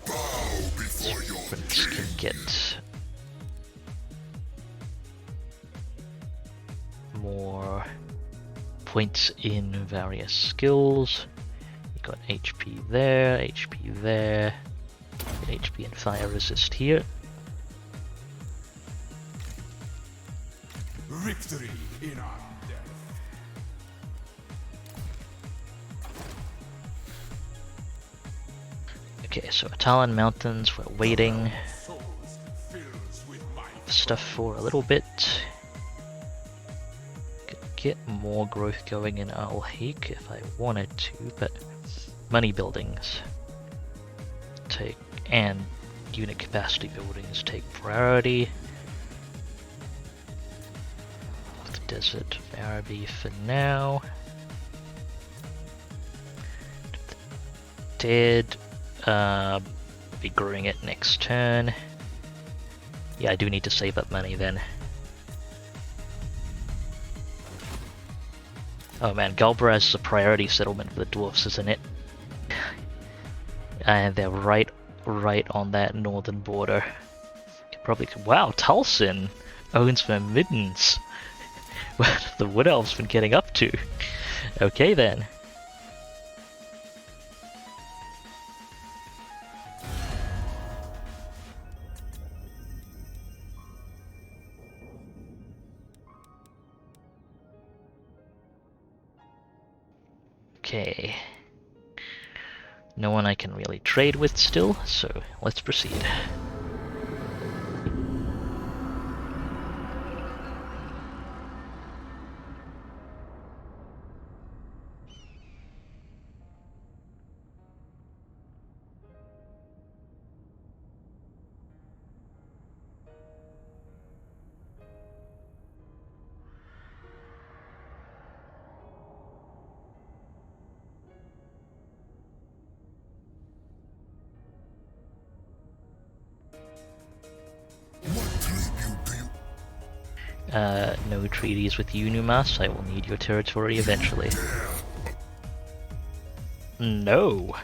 Bow before your Prince can get more points in various skills. You got HP there, HP there, get HP and fire resist here. Victory in our death. Okay, so Atalan Mountains, we're waiting Souls fills with my for stuff for a little bit. Could get more growth going in Al-Haik if I wanted to, but money buildings and unit capacity buildings take priority. The Desert of Araby for now. Dead. Be growing it next turn. Yeah, I do need to save up money then. Oh man, Galbaraz is a priority settlement for the dwarfs, isn't it? And they're right on that northern border. Wow, Tulsin owns Vermiddens. What have the Wood Elves been getting up to? Okay then. Okay. No one I can really trade with still, so let's proceed. What tribute do you... No treaties with you, Numas. I will need your territory eventually. No!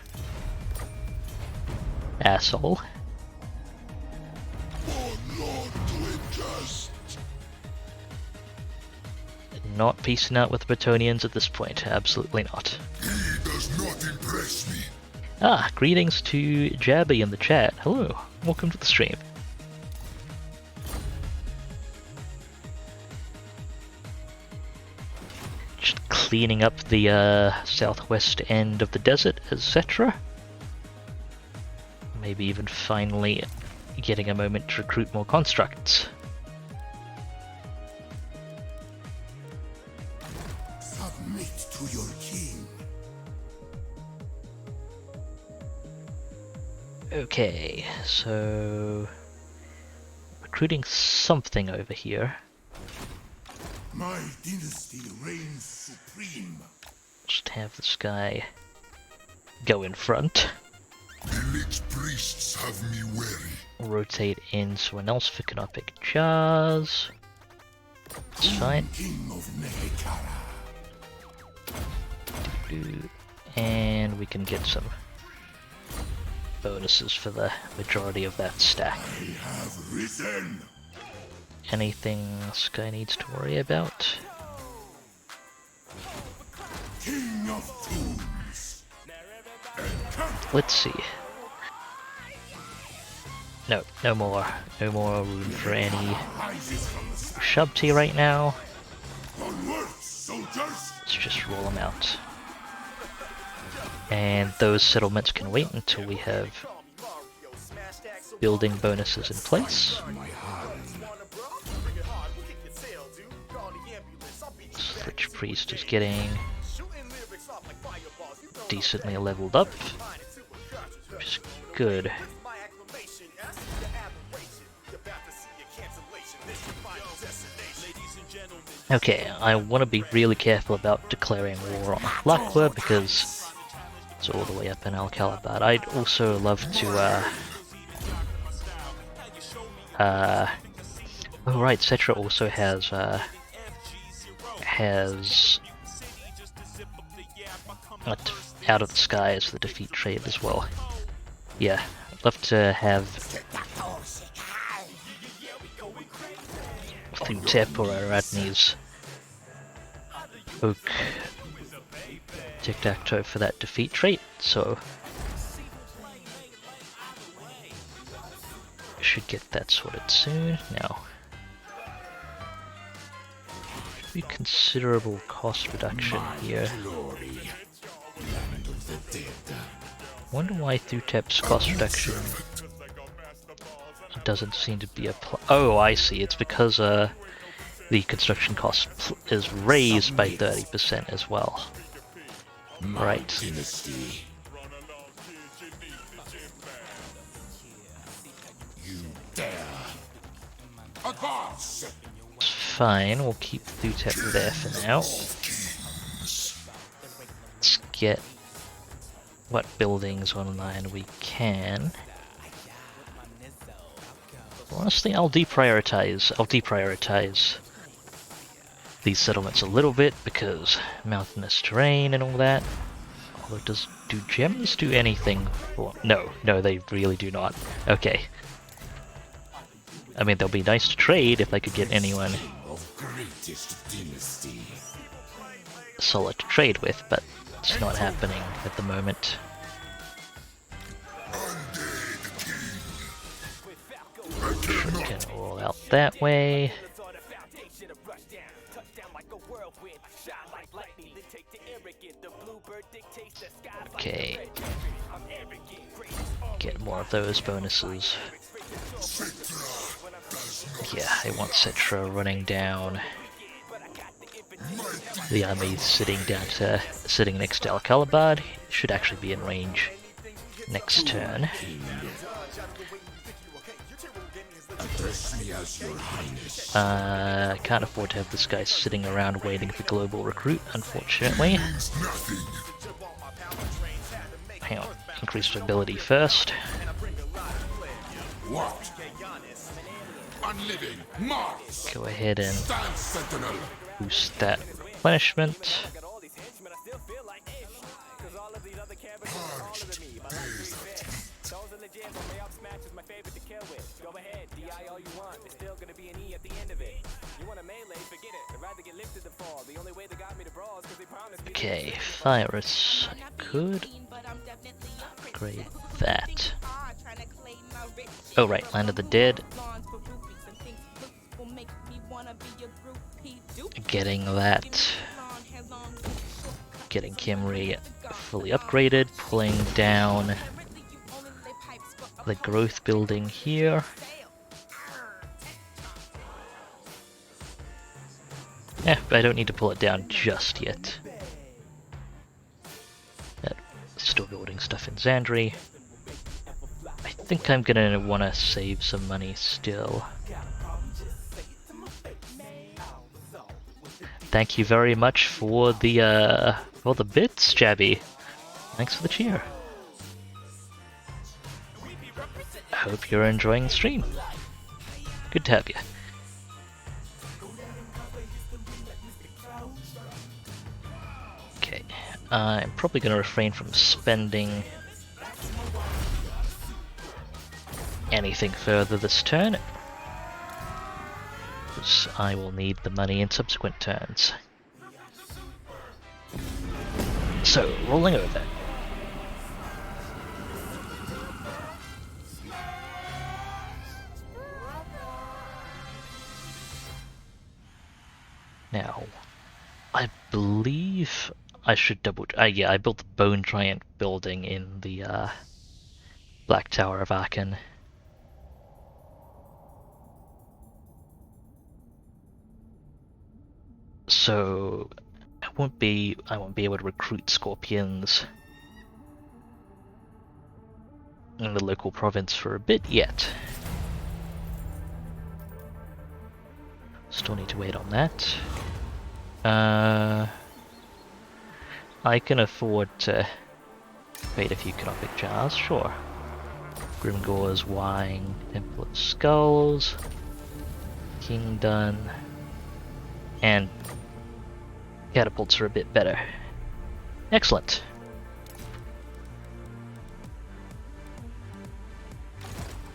Asshole. Oh Lord, do it just. Not peacing out with the Bretonnians at this point. Absolutely not. He does not impress me. Ah, greetings to Jabby in the chat. Hello, welcome to the stream. Just cleaning up the southwest end of the desert, etc. Maybe even finally getting a moment to recruit more constructs. Submit to your king. Okay, so recruiting something over here. My dynasty reigns supreme. Just have this guy go in front. Elite priests have me weary. Rotate in someone else for canopic jars. It's fine. King of Nehekara. And we can get some bonuses for the majority of that stack. I have risen. Anything Sky needs to worry about? King of fools. Let's see. No, no more room for any Shabti right now. Onward, soldiers. Let's just roll them out. And those settlements can wait until we have building bonuses in place. Switch Priest is getting decently leveled up, which is good. Okay, I want to be really careful about declaring war on Lakwa because it's all the way up in Al-Kalabad. I'd also love to, oh right, Settra also has Out of the Sky as the defeat trade as well. Yeah, I'd love to have Thutep or Aradni's Oak Tic-Tac-Toe for that defeat trait, so should get that sorted soon. Now, should be considerable cost reduction here. Wonder why Thutep's cost reduction doesn't seem to be oh, I see. It's because the construction cost is raised by 30% as well. Right. You dare. Advance. It's fine. We'll keep Thutep there for now. Let's get what buildings online we can. Honestly, I'll deprioritize these settlements a little bit because mountainous terrain and all that. Although, do gems do anything? For, no, they really do not. Okay. I mean, they'll be nice to trade if I could get anyone solid to trade with, but it's not happening at the moment. Sure, we can roll out that way. Okay. Get more of those bonuses. Yeah, I want Settra running down. The army sitting next to Al-Kalabad. Should actually be in range next turn. I can't afford to have this guy sitting around waiting for global recruit, unfortunately. Hang on, increase ability first. What? Unliving Mars. Go ahead and Stand, Sentinel. boost that replenishment. Okay, Virus. I could upgrade that. Oh right, Land of the Dead. Getting that. Getting Kimri fully upgraded, pulling down the growth building here. Yeah, but I don't need to pull it down just yet. Still building stuff in Xandri. I think I'm gonna want to save some money still. Thank you very much for the bits, Jabby. Thanks for the cheer. I hope you're enjoying the stream. Good to have you. Okay, I'm probably going to refrain from spending anything further this turn, because I will need the money in subsequent turns. So, rolling over. Now, I believe I should double... yeah, I built the Bone Giant building in the Black Tower of Aachen. So, I won't be able to recruit Scorpions in the local province for a bit yet. Still need to wait on that. I can afford to wait a few canonic jars, sure. Grimgore's Wine, Temple of Skulls, King Dun, and catapults are a bit better. Excellent.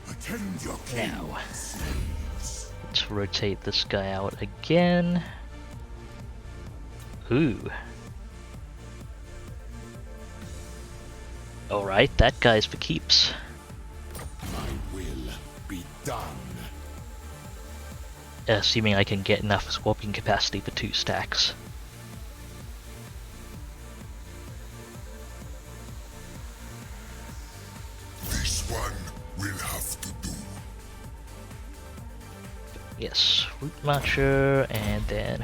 Attend your Now, let's rotate this guy out again. Ooh. Alright, that guy's for keeps. My will be done. Assuming I can get enough scorpion capacity for 2 stacks. This one will have to do. Yes, Root Marcher, and then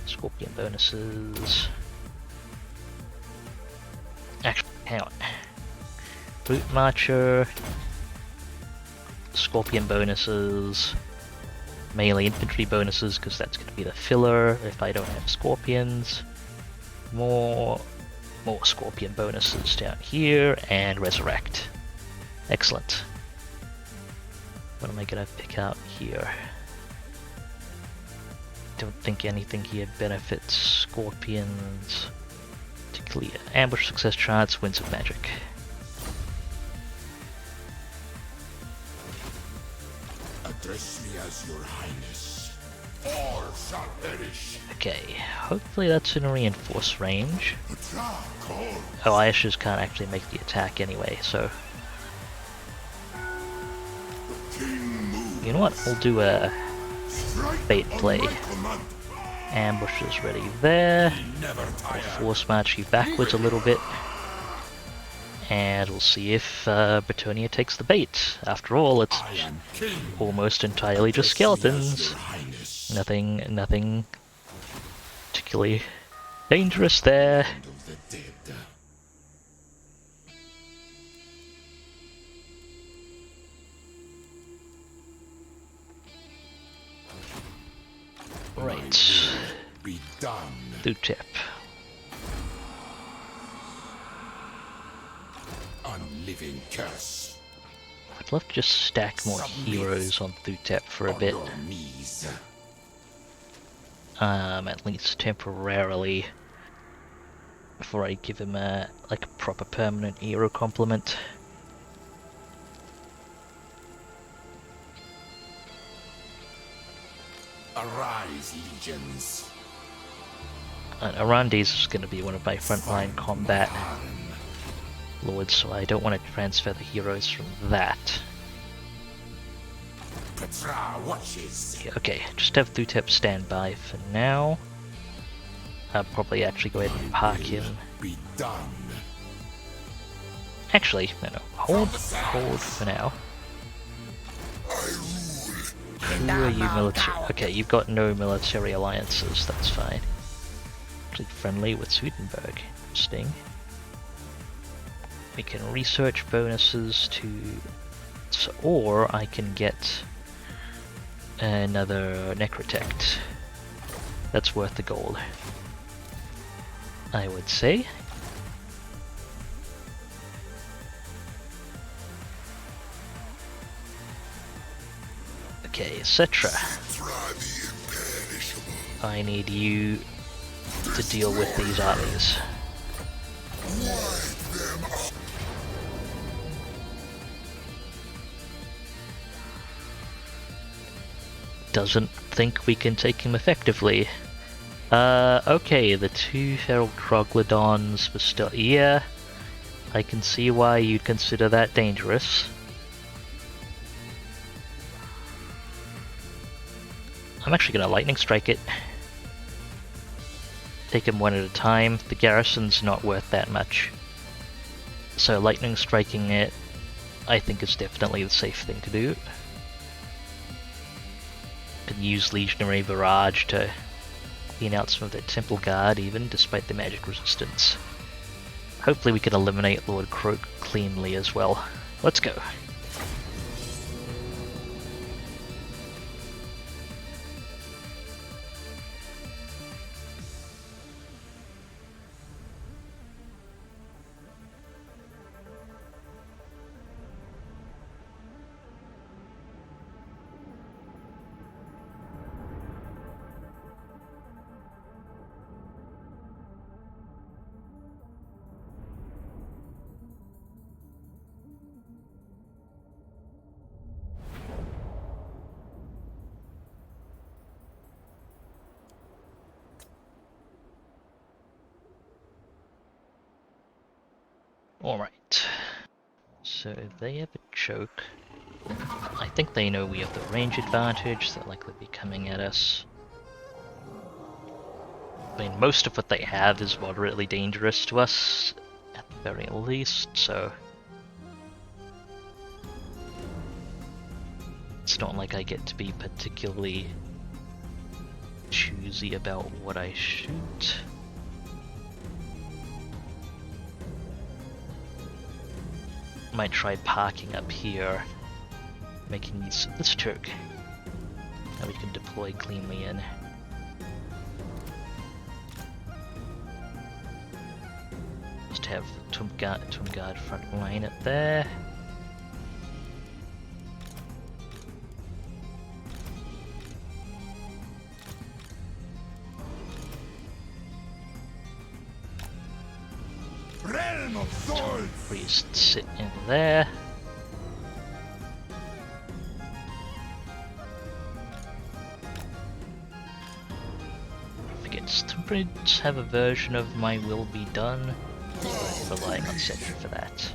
Scorpion bonuses. Actually, hang on. Root Marcher, Scorpion bonuses, melee infantry bonuses, because that's going to be the filler if I don't have Scorpions. More Scorpion bonuses down here, and Resurrect. Excellent. What am I going to pick out here? Don't think anything here benefits Scorpions. Particularly ambush success chance, Winds of Magic. Address me as your highness. All shall perish. Okay, hopefully that's in reinforce range. Petra calls. Oh, Ashes can't actually make the attack anyway, so... King moves. You know what, we'll do a Strike bait on play. my command. Ambush is ready there. Never We'll tire. force march you backwards a little bit. And we'll see if Bretonia takes the bait. After all, it's I am king. almost entirely just Address me as skeletons. your highness. Nothing particularly dangerous there. Hand of the dead. Right, Be done. Thutep. Unliving curse. I'd love to just stack more heroes on Thutep for a bit. On your knees. At least temporarily, before I give him a proper permanent hero complement. Arise, legions. And Arandes is going to be one of my frontline combat lords, so I don't want to transfer the heroes from that. Petra watches. Yeah, okay, just have Thutep stand by for now. I'll probably actually go ahead and park him. Be done. Actually, no, hold for now. Who are you military? Okay, you've got no military alliances, that's fine. Actually friendly with Swedenborg, interesting. We can research bonuses to... or I can get another Necrotect. That's worth the gold, I would say. Okay, Settra. Settra the Imperishable. I need you to deal with these armies. Wipe them out. doesn't think we can take him effectively. Okay, the 2 feral troglodons were still... Yeah, I can see why you'd consider that dangerous. I'm actually gonna lightning strike it. Take him one at a time. The garrison's not worth that much. So lightning striking it, I think, is definitely the safe thing to do. Can use Legionary Barrage to clean out some of their Temple Guard even, despite the magic resistance. Hopefully we can eliminate Lord Croak cleanly as well. Let's go. Alright, so they have a choke. I think they know we have the range advantage, they're likely to be coming at us. I mean, most of what they have is moderately dangerous to us, at the very least, so... It's not like I get to be particularly choosy about what I shoot. Might try parking up here, making use of this choke that we can deploy cleanly in. Just have the Tomb Guard front line up there. Realm of souls! Priest sit in there. Forget Stumprins have a version of My Will Be Done. I'm relying on Settra for that.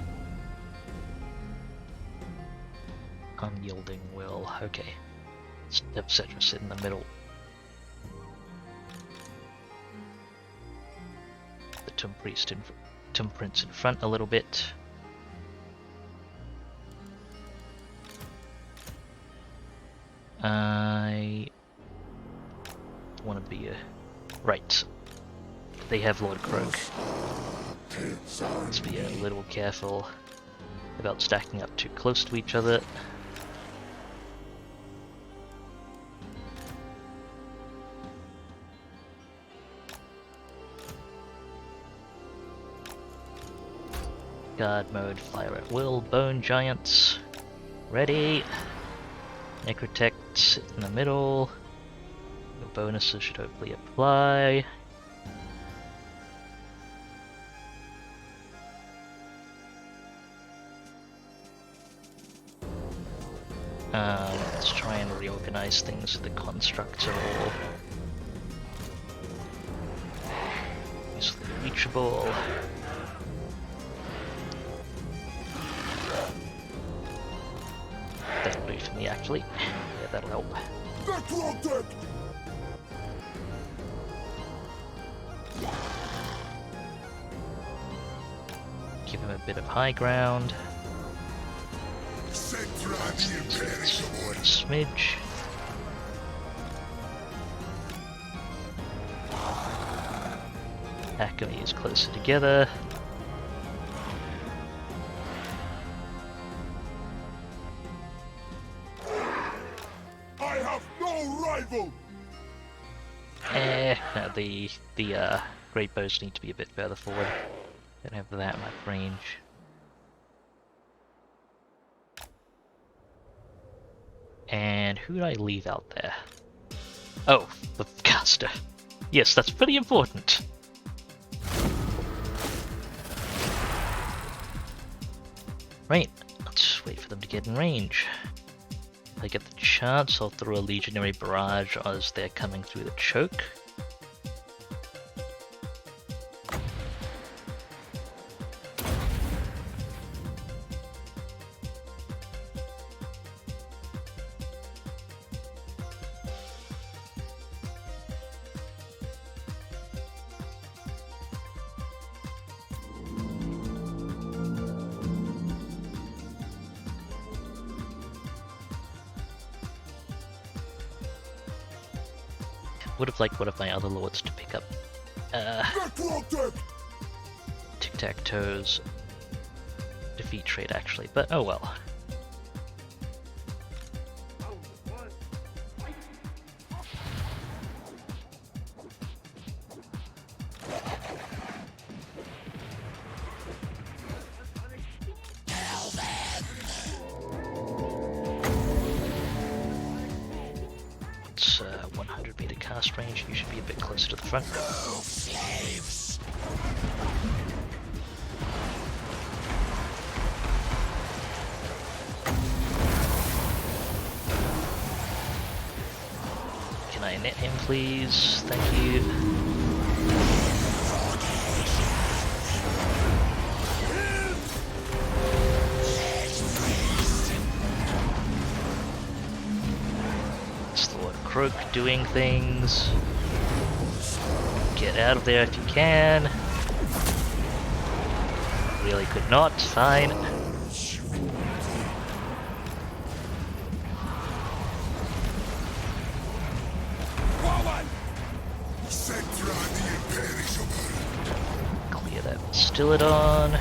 Unyielding will. Okay. Let's have Settra sit in the middle. The Tomb Prince in front a little bit. I want to be a... Right. They have Lord Croak. Let's be a little careful about stacking up too close to each other. Guard mode, fire at will, bone giants. Ready. Necrotect, sit in the middle. Your bonuses should hopefully apply. Let's try and reorganize things with the constructor. Easily reachable. That'll do for me, actually. Yeah, that'll help. Give him a bit of high ground. Settra the Imperishable. Smidge. Acme closer together. I have no rival! No, the great bows need to be a bit further forward. Don't have that much range. And who did I leave out there? Oh, the caster. Yes, that's pretty important. Right, let's wait for them to get in range. If I get the chance, I'll throw a legionary barrage as they're coming through the choke. Would have liked one of my other lords to pick up Tic-Tac-Toe's defeat trait actually, but oh well. It's 100 meter cast range, you should be a bit closer to the front. Can I net him please? Thank you. Croak doing things. Get out of there if you can. Really could not. Fine. Settra the Imperishable. Clear that Stillidon.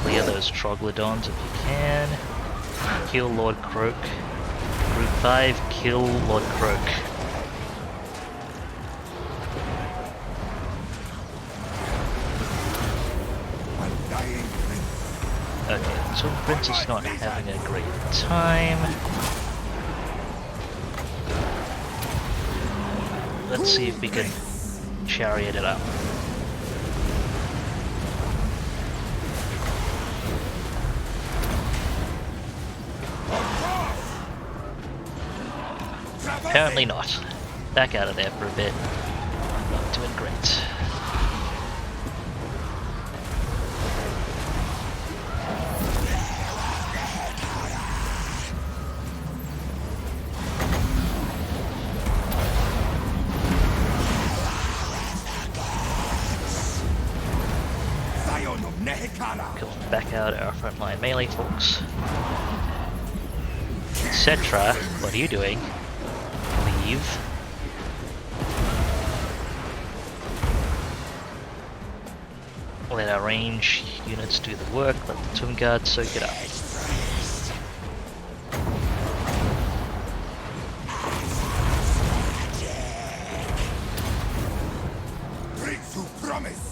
Clear those Troglodons if you can. Kill Lord Croak. Group 5, kill Lord Croak. Okay, so Prince is not having a great time. Let's see if we can chariot it up. Apparently not. Back out of there for a bit. Not doing great. Come back out our frontline melee folks. Settra, what are you doing? Leave. Let our range units do the work, let the Tomb Guard soak it up. Breakthrough promise.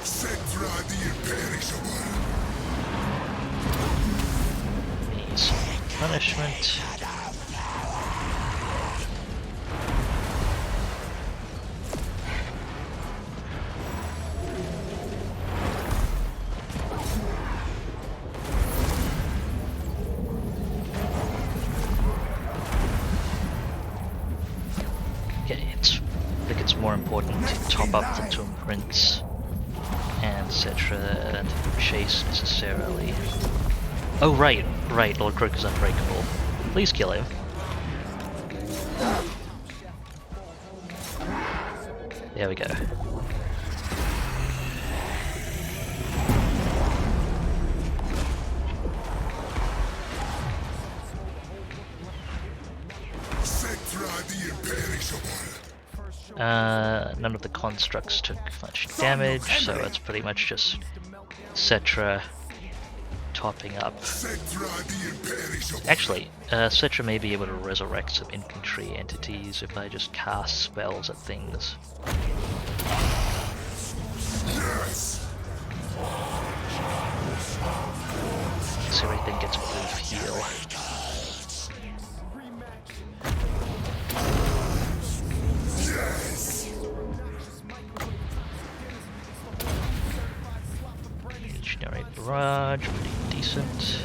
Settra the Imperishable. Needs punishment. Okay, I think it's more important to top up the Tomb Prince and Settra than to chase necessarily. Oh right, Lord Croak is unbreakable. Please kill him. There we go. Settra the Imperishable. None of the constructs took much damage, so it's pretty much just Settra topping up. Settra the Imperishable. Actually, Settra may be able to resurrect some infantry entities if I just cast spells at things. Yes. So everything gets a brief heal. Yes. Generate barrage, pretty decent.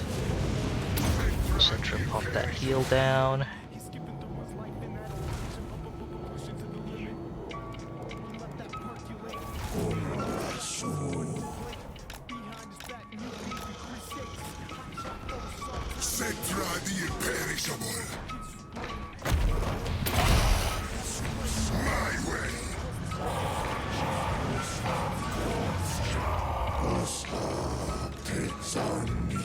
Settra pop that heal down. Settra the Imperishable. My way. Takes on me.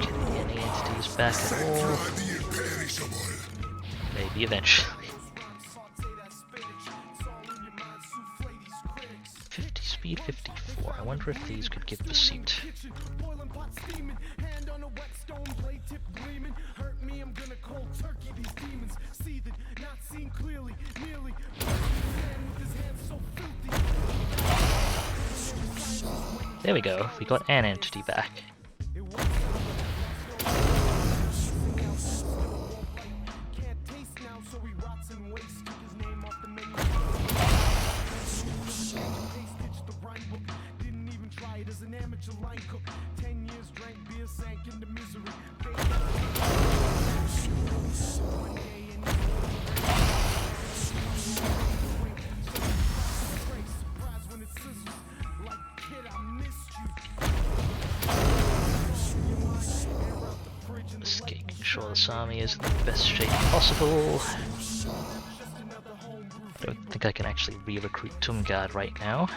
Getting any entities back at all. Settra the Imperishable. Maybe eventually. 50 speed, 54. I wonder if these could give pursuit. There we go, we got an entity back. Just making sure this army is in the best shape possible. Don't think I can actually re-recruit Tumgard right now.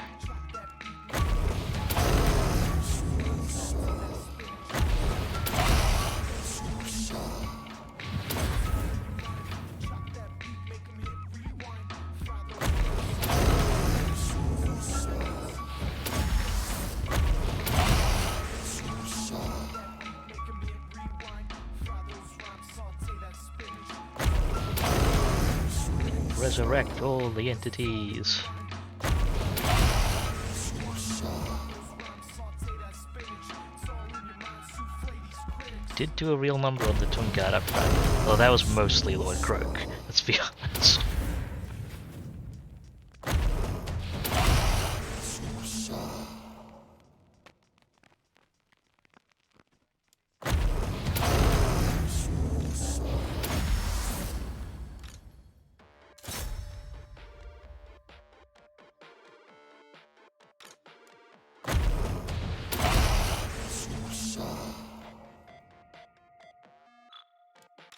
Resurrect all the entities. Did do a real number on the Tumgard up front. Well, that was mostly Lord Croak, let's be honest.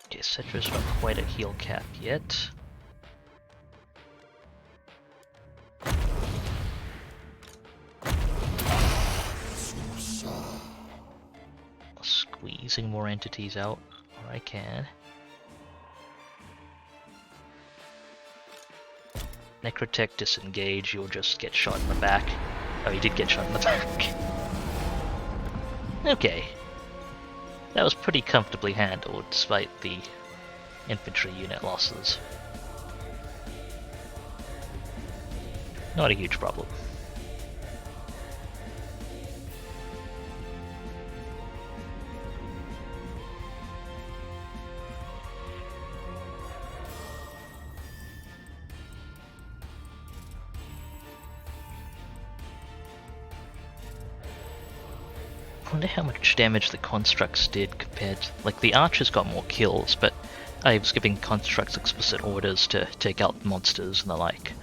Okay, Settra's not quite at heal cap yet. Squeezing more entities out where I can. Necrotech disengage, you'll just get shot in the back. Oh, you did get shot in the back. Okay. That was pretty comfortably handled, despite the infantry unit losses. Not a huge problem. I wonder how much damage the constructs did compared to, like, the archers got more kills, but I was giving constructs explicit orders to take out monsters and the like.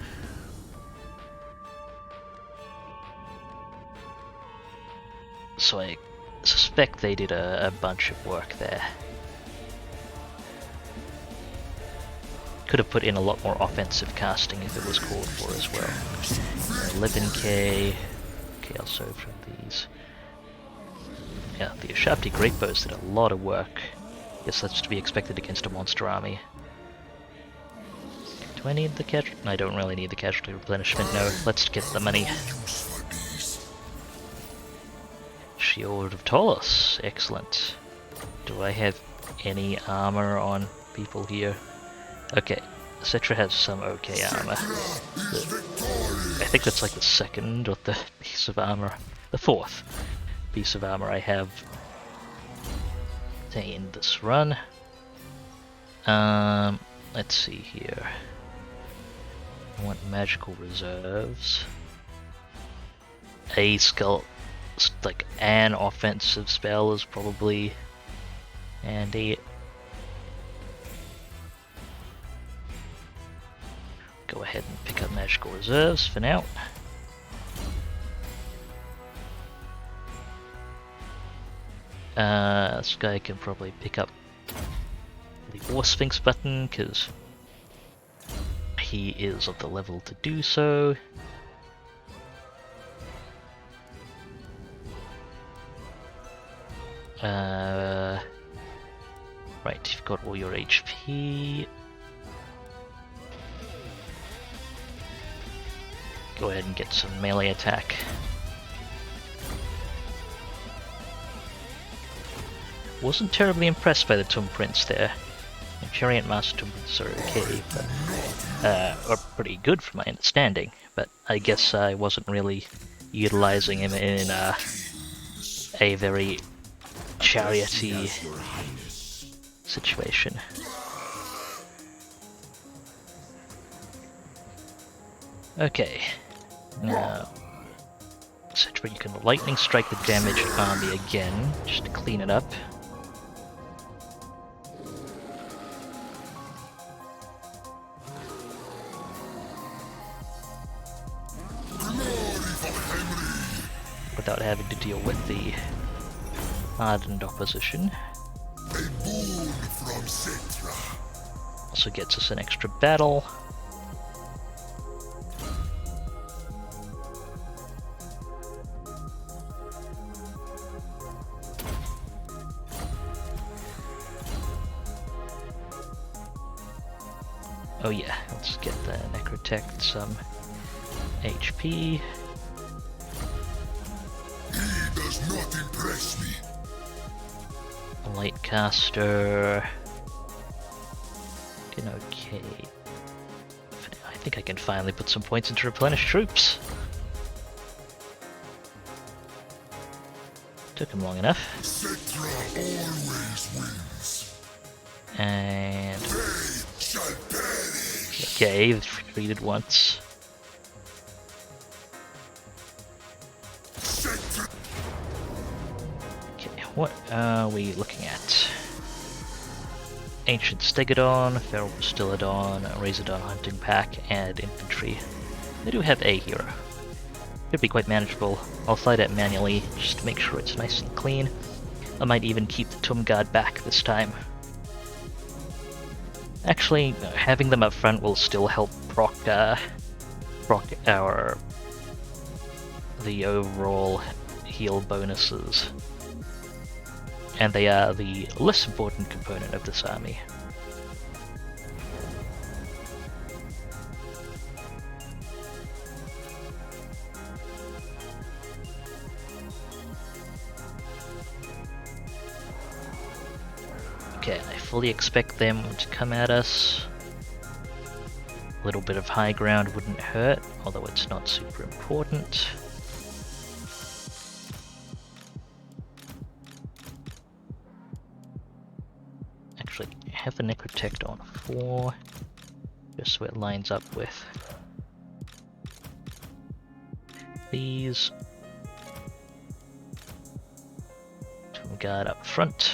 So I suspect they did a bunch of work there. Could have put in a lot more offensive casting if it was called for as well. 11k. Okay, I'll save from these. Yeah, the Ushabti Greatbows did a lot of work. Guess that's to be expected against a monster army. Do I need the casualty? I don't really need the casualty replenishment, no. Let's get the money. Use for these. Shield of Taurus, excellent. Do I have any armor on people here? Okay, Settra has some okay armor. Settra is victorious. I think that's like the second or third piece of armor. The fourth piece of armor I have in this run. Let's see here. I want magical reserves. A skull, like an offensive spell is probably handy. Go ahead and pick up magical reserves for now. This guy can probably pick up the War Sphinx button because he is of the level to do so. Right, you've got all your HP. Go ahead and get some melee attack. Wasn't terribly impressed by the Tomb Prince there. The Chariot Master Tomb Prince are okay, but are pretty good from my understanding. But I guess I wasn't really utilizing him in a very chariot-y situation. Okay, now, Settra, you can lightning strike the damaged army again, just to clean it up. Without having to deal with the hardened opposition. A boon from Settra. Also gets us an extra battle. Oh yeah, let's get the Necrotect some HP. He does not impress me. Lightcaster. Doing okay. I think I can finally put some points into replenish troops. Took him long enough. Settra always wins. And They shall perish. okay, they've retreated once. Settra. Okay, what are we looking at? Ancient Stegodon, Feral Postilodon, Razordon Hunting Pack, and Infantry. They do have a hero. Could be quite manageable. I'll fight it manually, just to make sure it's nice and clean. I might even keep the Tomb Guard back this time. Actually, having them up front will still help proc the overall heal bonuses. And they are the less important component of this army. Okay, I fully expect them to come at us. A little bit of high ground wouldn't hurt, although it's not super important. Actually, have the Necrotect on 4, just so it lines up with these. Tomb Guard up front.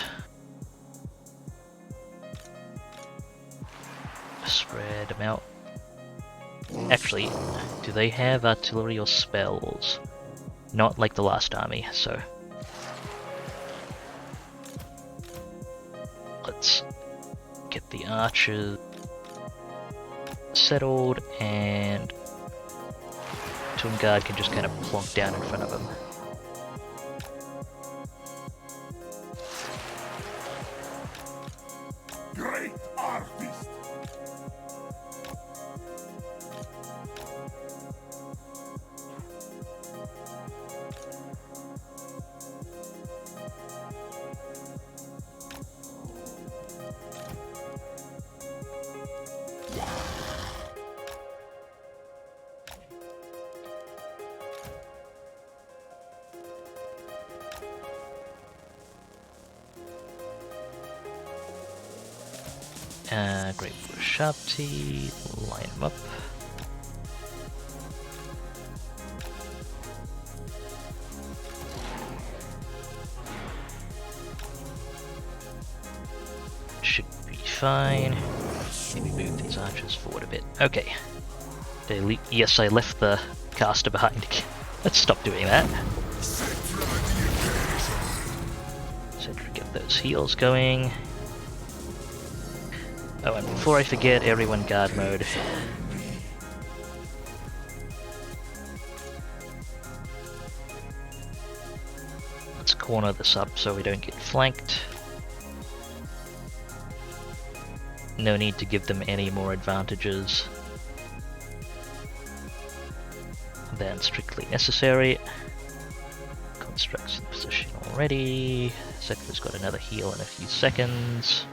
Spread them out. Actually, do they have artillery or spells? Not like the last army, so let's get the archers settled, and Tomb Guard can just kind of plonk down in front of them. Great artist. Great for sharp teeth. Line them up. Should be fine. Maybe move these archers forward a bit. Okay. Yes, I left the caster behind. Let's stop doing that. Settra, get those heals going. Oh, and before I forget, everyone guard mode. Let's corner this up so we don't get flanked. No need to give them any more advantages than strictly necessary. Constructs in position already. Settra's got another heal in a few seconds.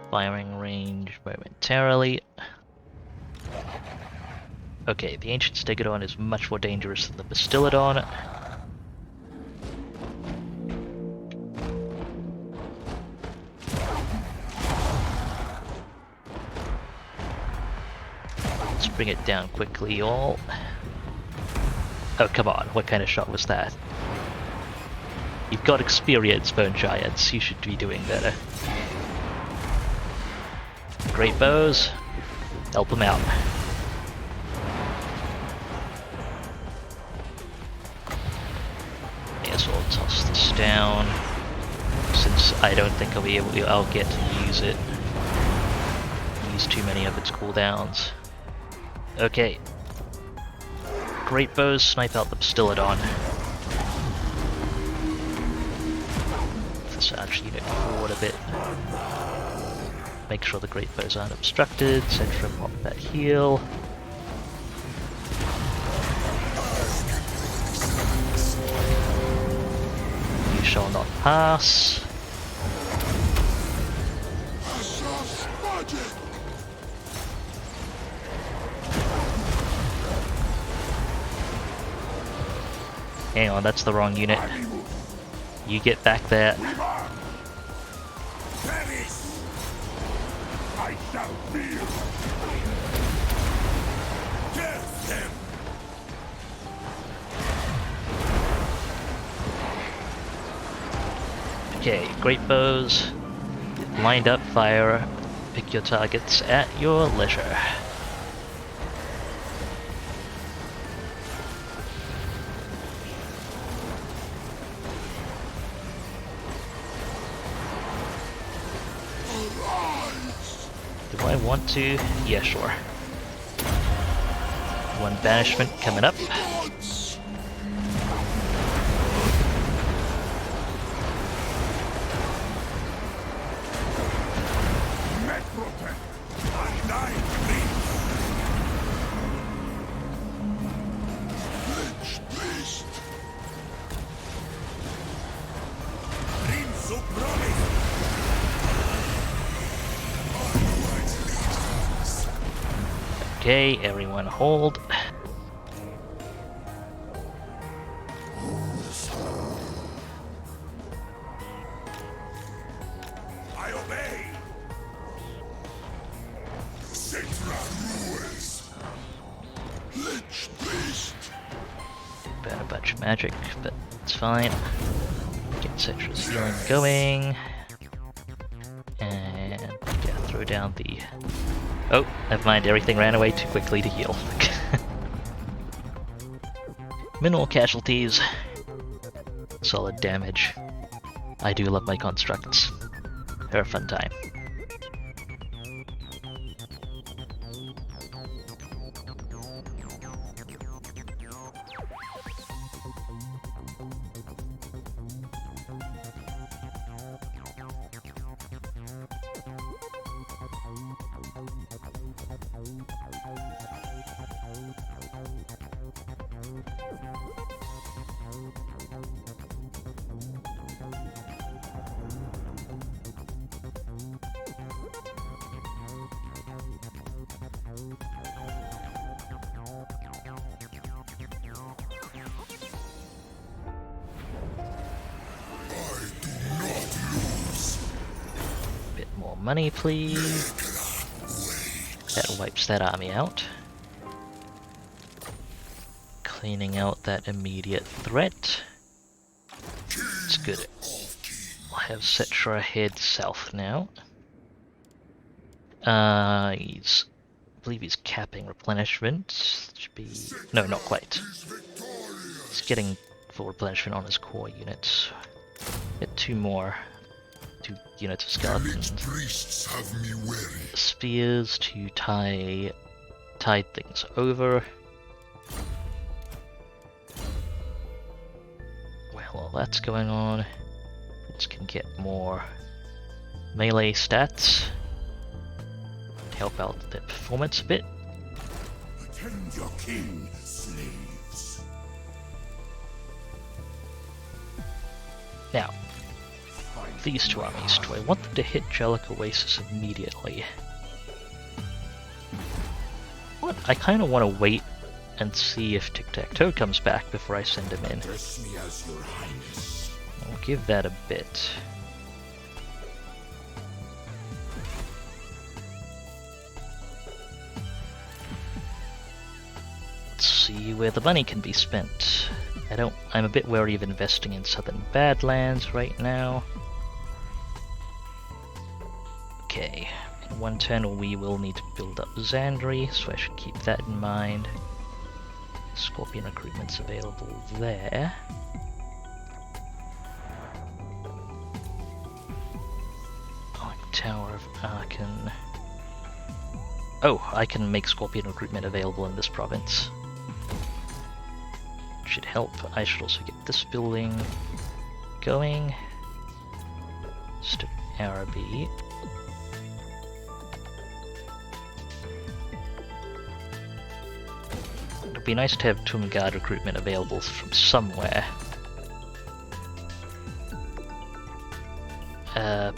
Firing range momentarily. Okay, the Ancient Stegodon is much more dangerous than the Bastillodon. Let's bring it down quickly, y'all. Oh, come on, what kind of shot was that? You've got experience, Bone Giants, you should be doing better. Great bows, help them out. I'll toss this down, since I don't think I'll get to use it. Use too many of its cooldowns. Okay. Great bows snipe out the Bastillodon. This arch unit forward a bit. Make sure the great bows aren't obstructed. Settra, pop that heal. Shall not pass. Hang on, that's the wrong unit. You get back there. I shall feel. Death them. Okay, great bows, lined up, fire, pick your targets at your leisure. Do I want to? Yeah, sure. One banishment coming up. Okay, everyone hold. I obey. Settra rules. Lich beast. Burn a bunch of magic, but it's fine. Get Settra's healing going. And yeah, throw down the... Oh, never mind, everything ran away too quickly to heal. Minimal casualties. Solid damage. I do love my constructs. They're a fun time. money, please. That wipes that army out. Cleaning out that immediate threat. It's good. I'll have Settra head south now. I believe he's capping replenishment. Should be... no, not quite. He's getting full replenishment on his core units. Get 2 units of skeletons. Spears to tide things over. While that's going on, this can get more melee stats. Help out their performance a bit. Attend your king, slaves. Now, these 2 armies, do I want them to hit Jellic Oasis immediately? What? I kind of want to wait and see if Tic-Tac-Toe comes back before I send him in. Address me as your highness. I'll give that a bit. Let's see where the money can be spent. I'm a bit wary of investing in Southern Badlands right now. Okay, in 1 turn we will need to build up Xandri, so I should keep that in mind. Scorpion recruitment's available there. Tower of Arkan. Oh, I can make Scorpion recruitment available in this province. Should help. I should also get this building going. Just Araby. It'd be nice to have Tomb Guard recruitment available from somewhere.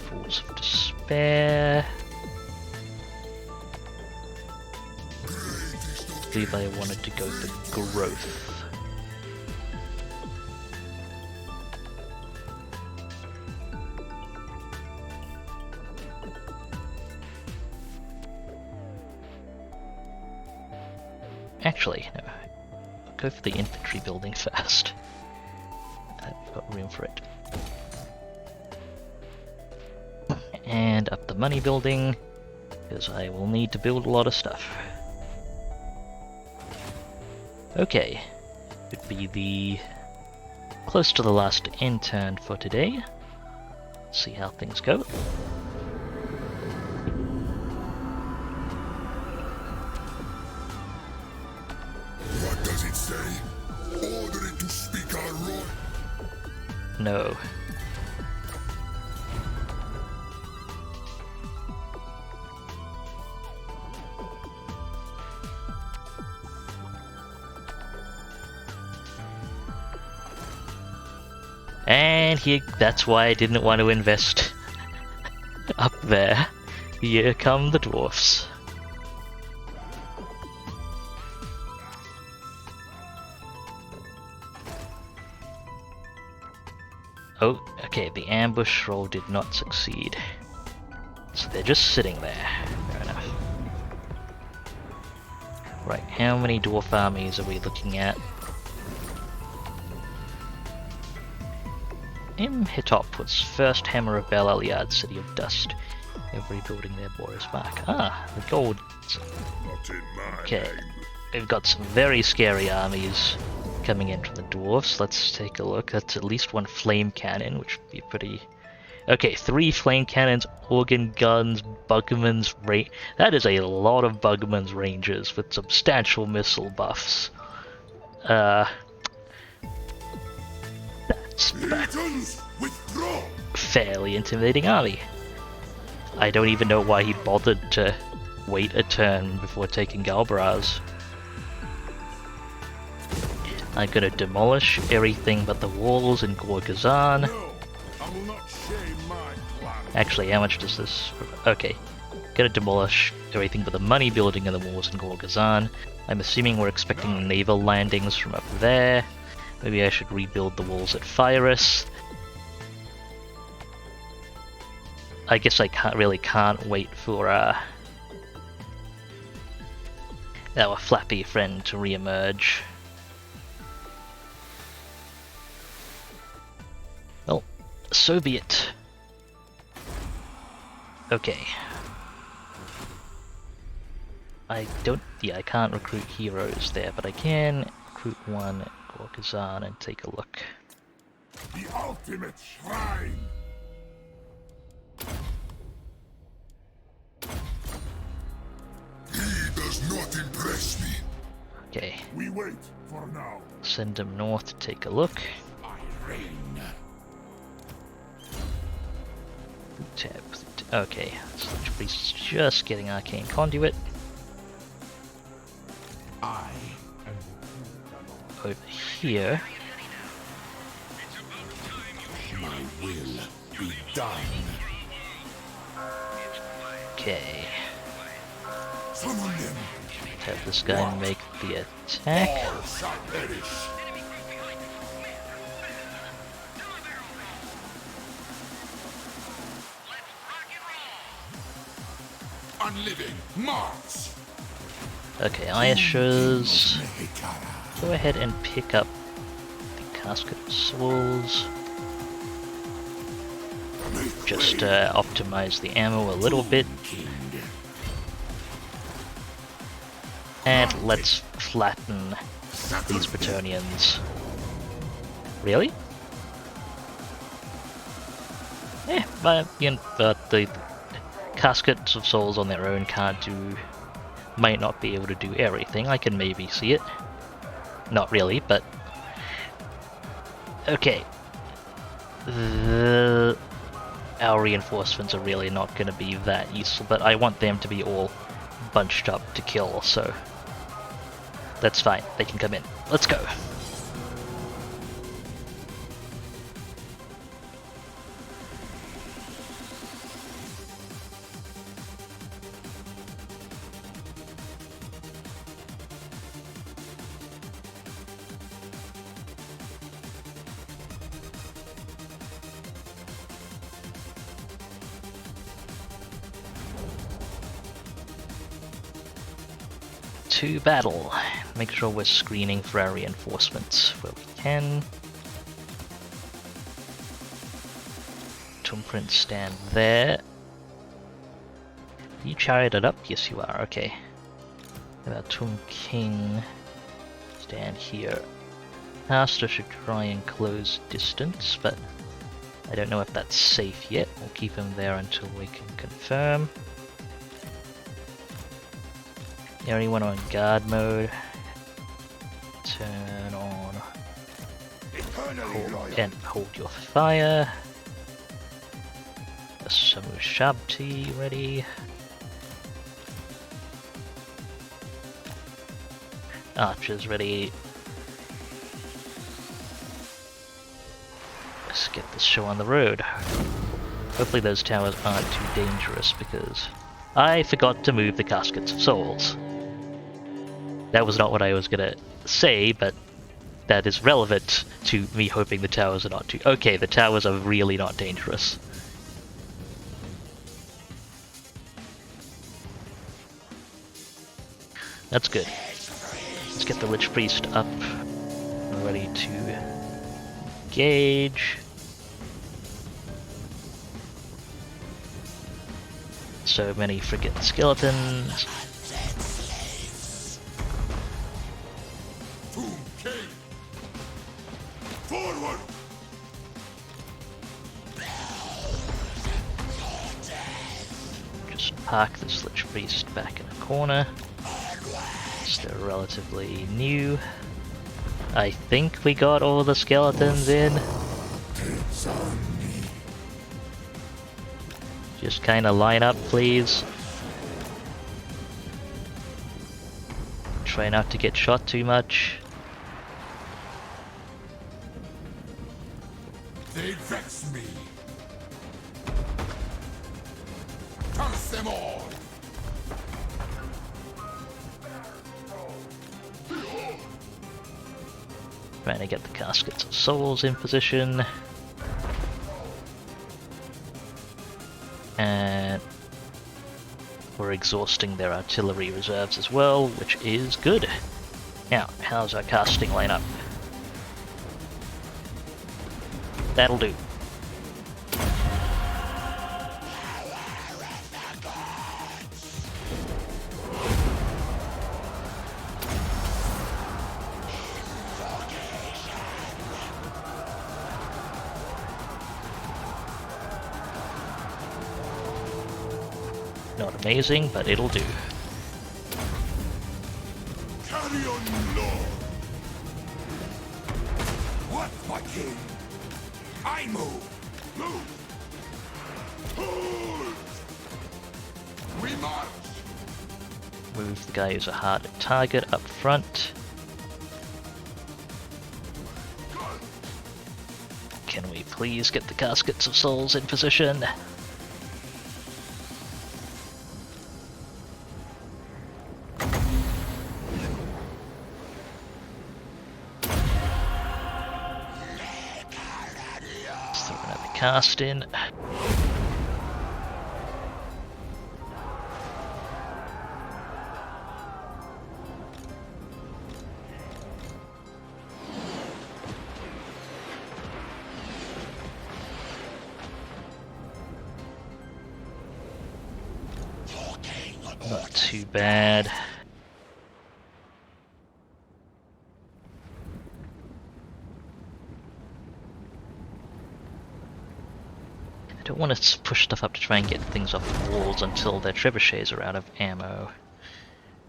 Pools of Despair. I believe I wanted to go for growth. Actually, no. I'll go for the infantry building first. I've got room for it. And up the money building, because I will need to build a lot of stuff. Okay, could be the close to the last end turn for today. Let's see how things go. What does it say? Order it to speak our roy. No. And that's why I didn't want to invest up there. Here come the dwarfs. Oh, okay, the ambush roll did not succeed. So they're just sitting there. Fair enough. Right, how many dwarf armies are we looking at? Imhotep puts first hammer of Bel Aliad, City of Dust. Every building there bore his mark. Ah, the gold. Not in my Okay, name. we've got some very scary armies coming in from the dwarves. Let's take a look. That's at least 1 flame cannon, which would be pretty... Okay, 3 flame cannons, organ guns, Bugman's range. That is a lot of Bugman's ranges with substantial missile buffs. That's Legions, withdraw! fairly intimidating army. I don't even know why he bothered to wait a turn before taking Galbraz. I'm gonna demolish everything but the walls in Gorgazan. No, I will not shame my plan. Actually, how much does this... Okay. Gonna demolish everything but the money building and the walls in Gorgazan. I'm assuming we're expecting naval landings from up there. Maybe I should rebuild the walls at Pyrus. I guess I can't wait for our flappy friend to re-emerge. Well, so be it. Okay. I can't recruit heroes there, but I can recruit one Gorkazan and take a look. The ultimate shrine! He does not impress me. Okay, We wait for now. send him north to take a look. I reign. Tab. Okay, Sludge Priest is just getting Arcane Conduit. I am Over here. my will be done. Okay, Summon them. have this guy make the attack. All shall perish. Unliving, march! Okay, Ayashas, go ahead and pick up the Casket of Souls. Just optimize the ammo a little bit. And let's flatten these Bretonnians. Really? Yeah, but the Caskets of Souls on their own might not be able to do everything. I can maybe see it. Not really, but okay. Our reinforcements are really not going to be that useful, but I want them to be all bunched up to kill, so that's fine. They can come in. Let's go. To battle. Make sure we're screening for our reinforcements where we can. Tomb Prince stand there. Are you charioted up? Yes you are, okay. About Tomb King stand here. Master should try and close distance, but I don't know if that's safe yet. We'll keep him there until we can confirm. Anyone on guard mode? Turn on hold your fire. Samu Shabti ready. Archers ready. Let's get this show on the road. Hopefully those towers aren't too dangerous because I forgot to move the Caskets of Souls. That was not what I was gonna say, but that is relevant to me hoping the towers are not too... Okay, the towers are really not dangerous. That's good. Let's get the Lich Priest up. Ready to engage. So many friggin' skeletons. Forward! Just park this Lich Priest back in a corner. Still relatively new. I think we got all the skeletons in. Just kinda line up, please. Try not to get shot too much. They vex me. Curse them all. Trying to get the Caskets of Souls in position. And we're exhausting their artillery reserves as well, which is good. Now, how's our casting lineup? That'll do. Not amazing, but it'll do. Carry on, you lord. What, my king? I move. Move. Hold. We march. Move the guy who's a harder target up front. Can we please get the Caskets of Souls in position? Cast in. Not too bad. I don't want to push stuff up to try and get things off the walls until their trebuchets are out of ammo.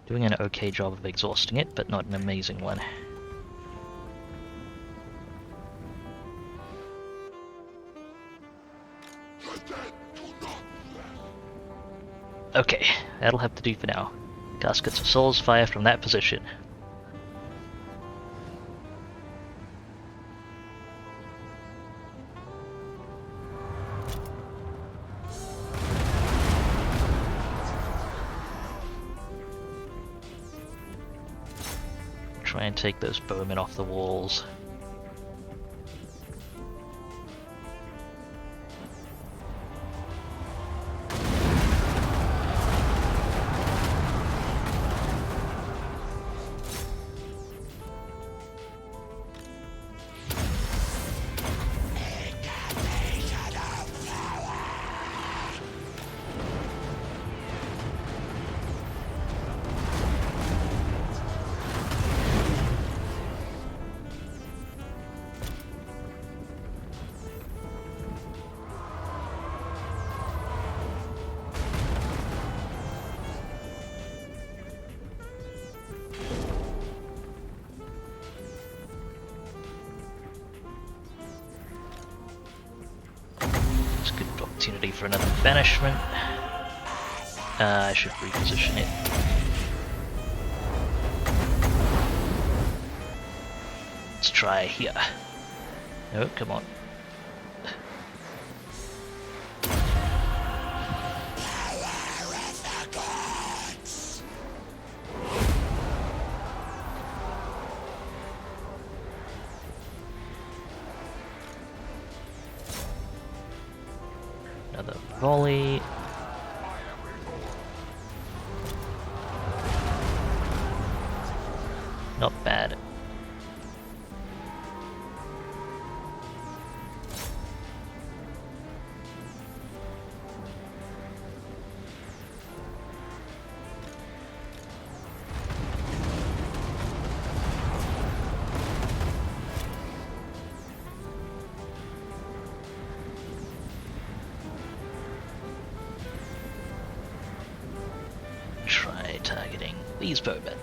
Doing an okay job of exhausting it, but not an amazing one. Okay, that'll have to do for now. Caskets of Souls fire from that position. Try and take those bowmen off the walls. Opportunity for another banishment. I should reposition it. Let's try here. No, come on. Another volley. Not bad. Try targeting these bowmen.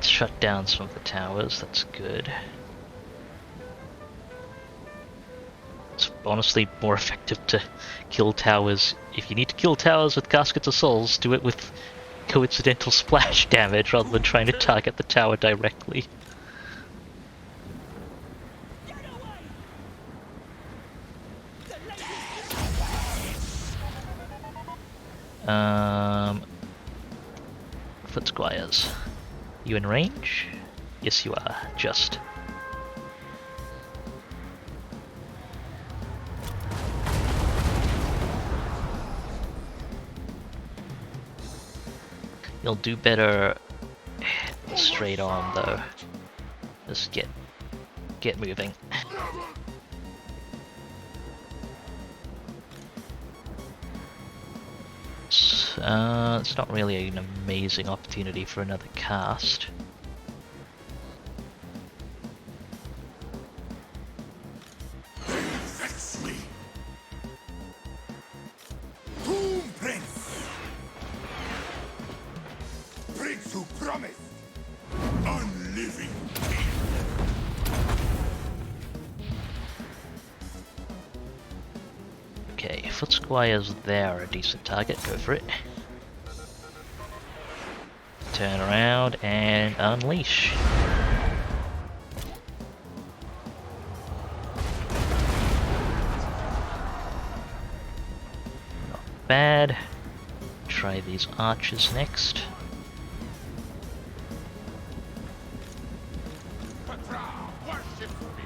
Shut down some of the towers, that's good. Let's honestly more effective to kill towers. If you need to kill towers with Caskets of Souls, do it with coincidental splash damage rather than trying to target the tower directly. Foot Squires. You in range? Yes, you are. Just. You'll do better straight on though. Just get moving. It's not really an amazing opportunity for another cast. Vex me. Whom prince? Prince who promised. Unliving king. Okay, Foot Squires there are a decent target, go for it. Turn around and unleash. Not bad. Try these archers next. Petra, worship me.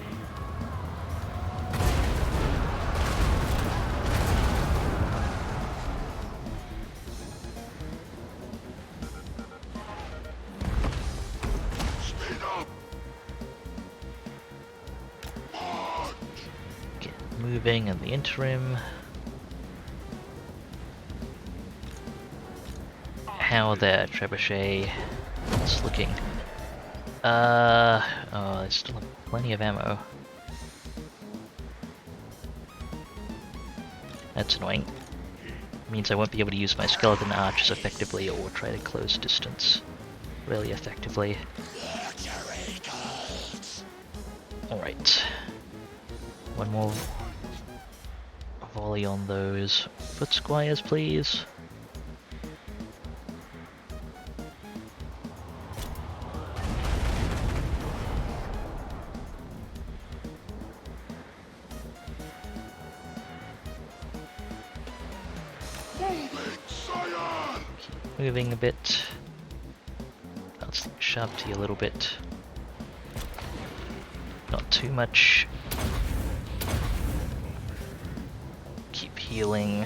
Speed up. Get moving in the interim. How there, Trebuchet? It's looking. Oh, they still have plenty of ammo. That's annoying. Means I won't be able to use my skeleton archers effectively or try to close distance really effectively. Alright. One more volley on those Foot Squires, please. Moving a bit. Let's shove to you a little bit. Not too much. Keep healing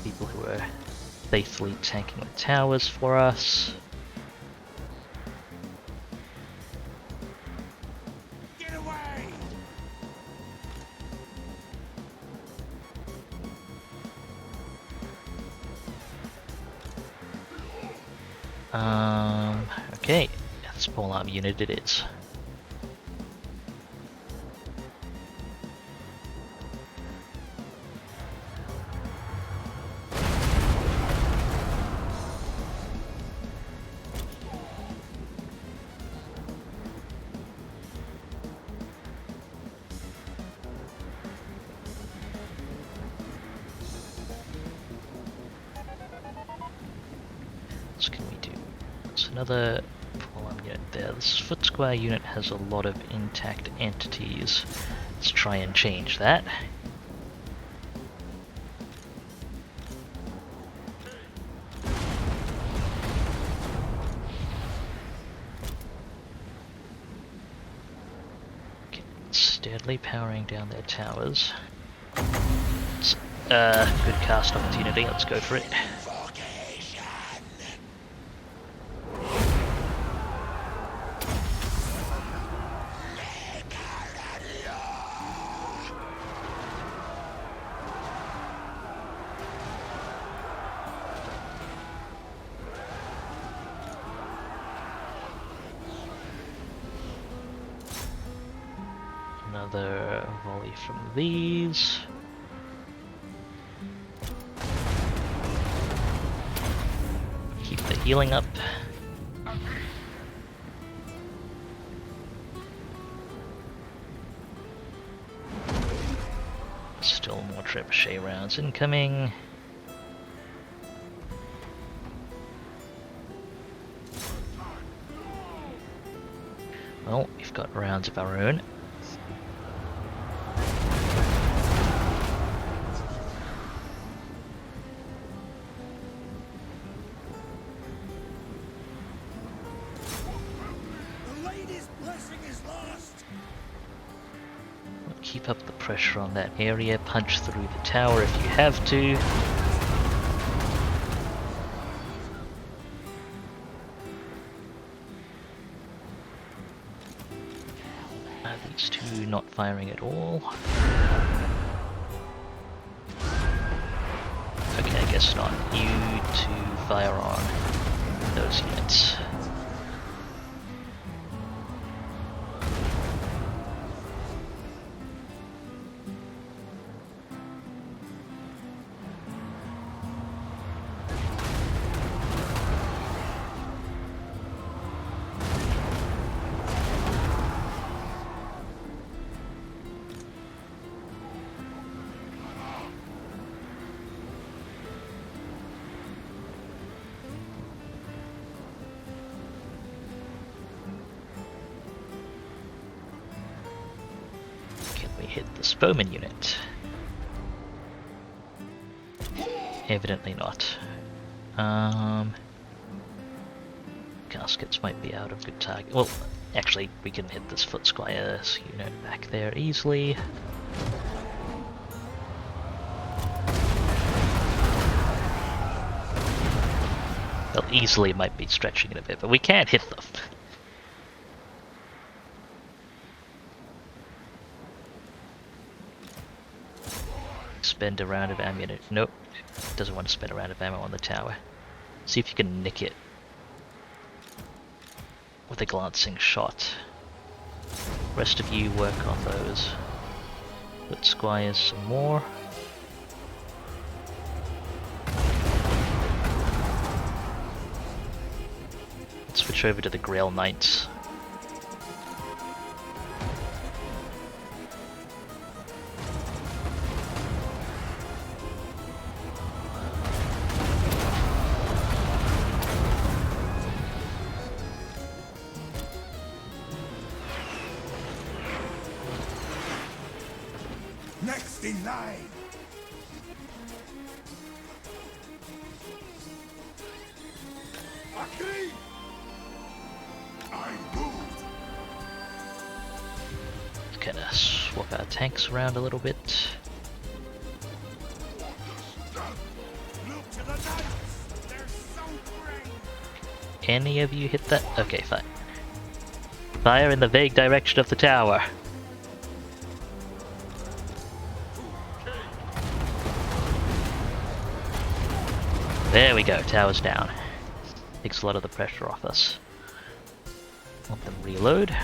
people who are faithfully tanking the towers for us. Get away. Okay, small arm unit it is. What can we do? It's another column unit there. This Foot Square unit has a lot of intact entities. Let's try and change that. Okay, steadily powering down their towers. It's a good cast opportunity, let's go for it. Another volley from these. Keep the healing up. Still more trebuchet rounds incoming. Well, we've got rounds of our own. The lady's blessing is lost. Keep up the pressure on that area. Punch through the tower if you have to. These two not firing at all. Okay, I guess not. You two fire on those units. Hit the Bowman unit. Evidently not. Caskets might be out of good target. Well, actually, we can hit this Foot Squire's unit back there easily. Well, easily might be stretching it a bit, but we can't hit them. Spend a round of ammunition. Nope. Doesn't want to spend a round of ammo on the tower. See if you can nick it with a glancing shot. Rest of you work on those. Put Squires some more. Let's switch over to the Grail Knights. Next in line. Agree! I move! Let's kind of swap our tanks around a little bit. Look to the knights. They're so brave. Any of you hit that? Okay, fine. Fire in the vague direction of the tower. There we go, tower's down. Takes a lot of the pressure off us. Let them reload.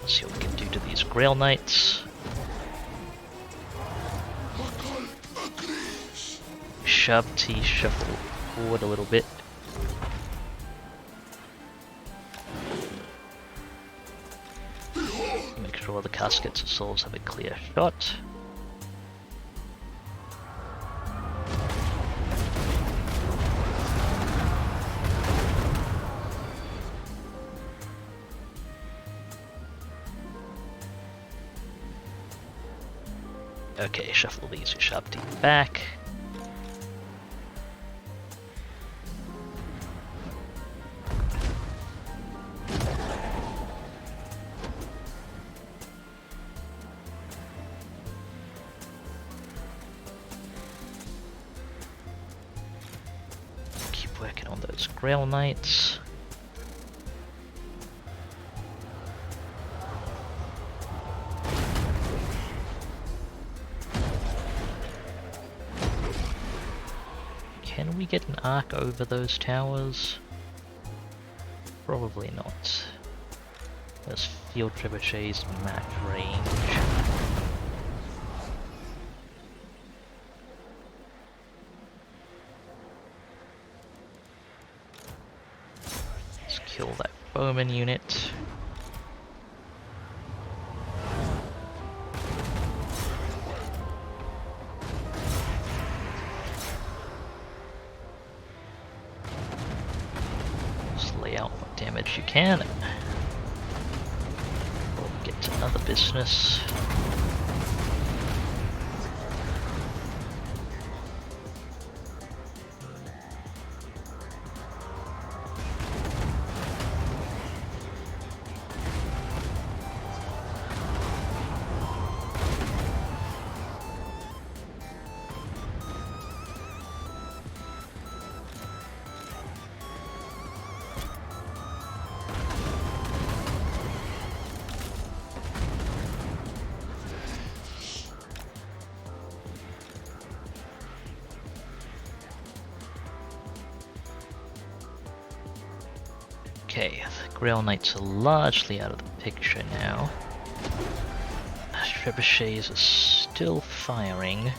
Let's see what we can do to these Grail Knights. Shove T shuffle forward a little bit. Make sure all the caskets and souls have a clear shot. Okay, shuffle these Sharp T back. Keep working on those Grail Knights. Can we get an arc over those towers? Probably not. Those field trebuchets match range. bowman unit. Just lay out what damage you can. We'll get to other business. Okay, the Grail Knights are largely out of the picture now. Trebuchets are still firing.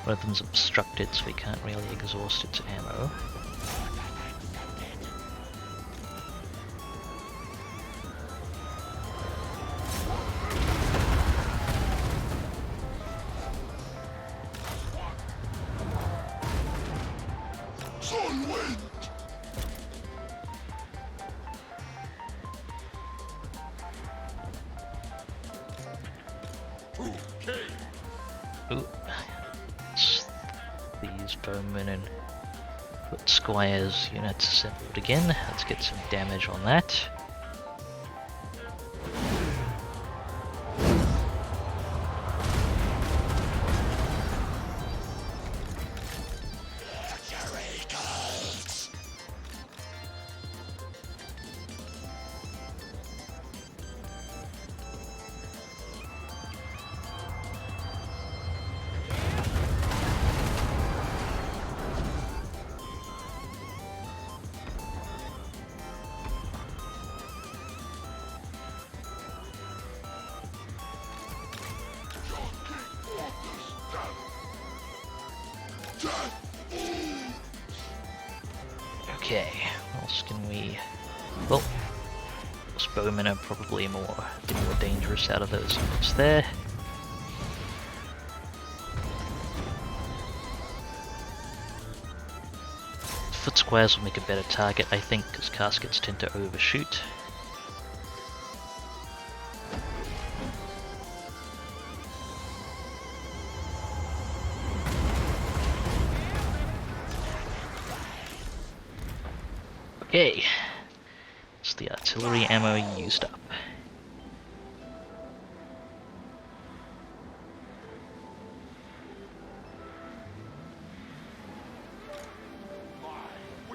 One of them's obstructed, so we can't really exhaust its ammo. Ooh. It's these bowmen and foot squires units assembled again. Let's get some damage on that. Okay, what else can we... Well, those bowmen are probably the more dangerous out of those units there. Foot squares will make a better target, I think, because caskets tend to overshoot. Okay, it's the artillery ammo used up.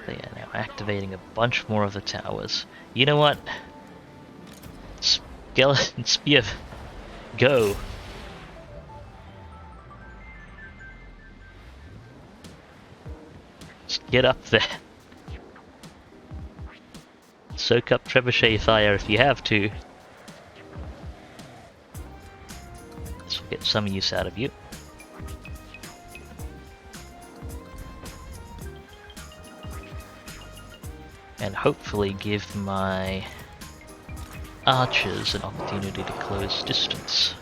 They are now activating a bunch more of the towers. You know what? Skeleton Spear, go! Just get up there. Soak up trebuchet fire if you have to. This will get some use out of you. And hopefully give my archers an opportunity to close distance.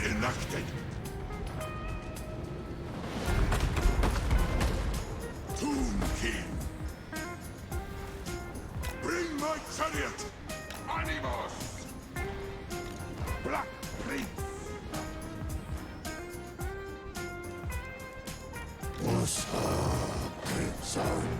Enacted. Tomb King. Bring my chariot. Animos. Black Prince. Prince Army.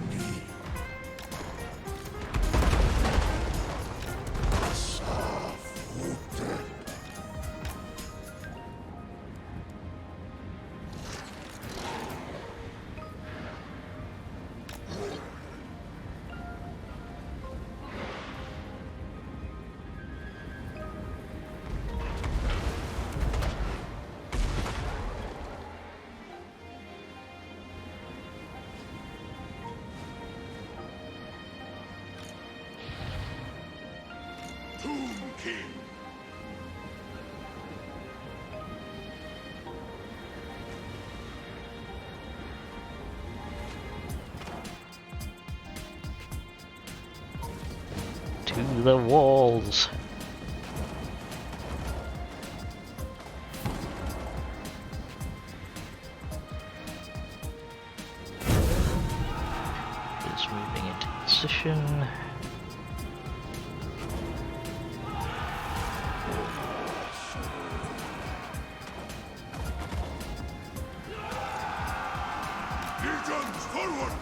King. To the walls. Is moving into position. Legions forward!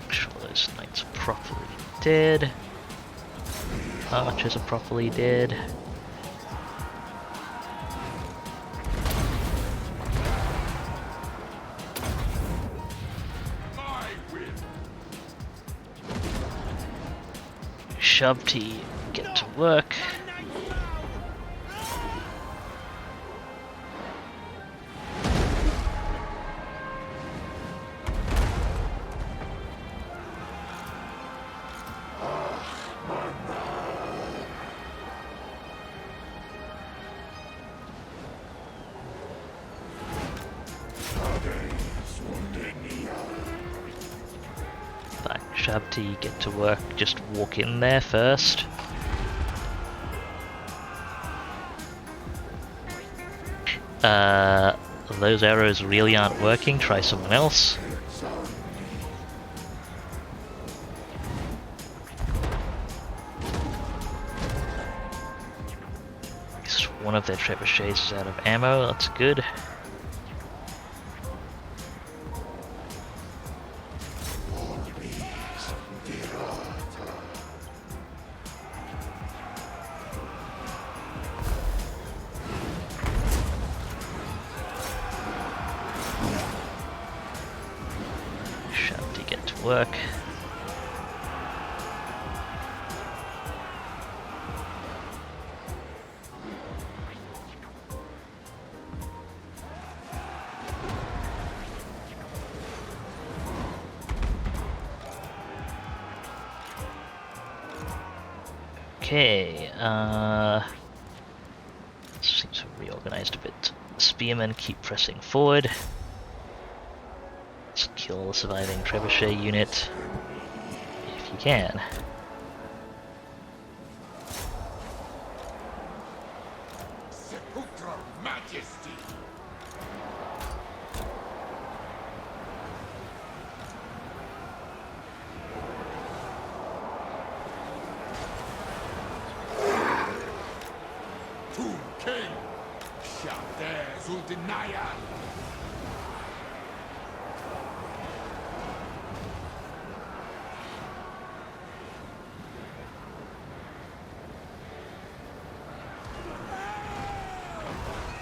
Make sure those knights are properly dead. Archers are properly dead. I win! Shabti, get to work. Fine, Shabti, get to work. Just walk in there first. Those arrows really aren't working. Try someone else. One of their trebuchets is out of ammo. That's good. Shabti, get to work. Okay, seems to have reorganized a bit. Spearmen keep pressing forward. Let's kill the surviving trebuchet unit if you can. Sepulchral Majesty! Tomb King! Shadders Uldenaya!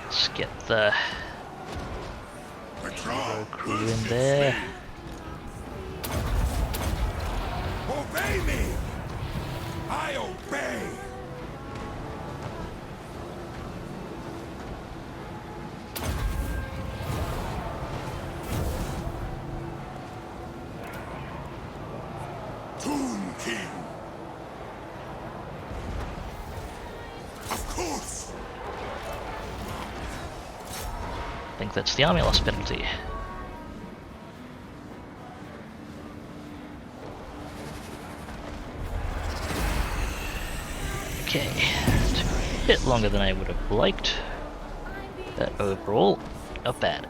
Let's get the hero crew in there. Obey me! I obey! Tomb King! Of course! I think that's the army loss penalty. Okay, took a bit longer than I would have liked, but overall, not bad.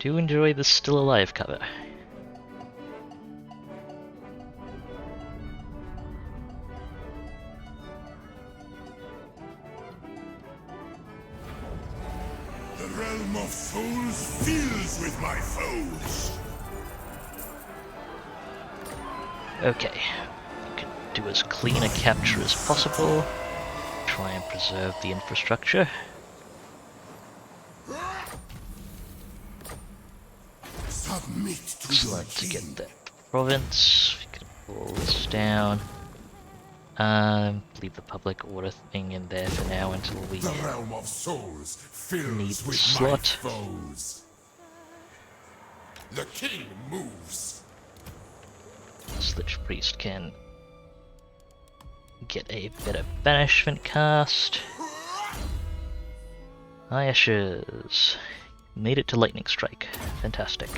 do enjoy the Still Alive cover. The realm of souls fills with my foes. Okay, we can do as clean a capture as possible. Try and preserve the infrastructure. Submit to Excellent to your get king. that province. We can pull this down. Leave the public order thing in there for now until we The realm of souls need fills the with slot. my foes. The king moves. Lich Priest can get a better banishment cast. High Ashes. Made it to Lightning Strike. Fantastic.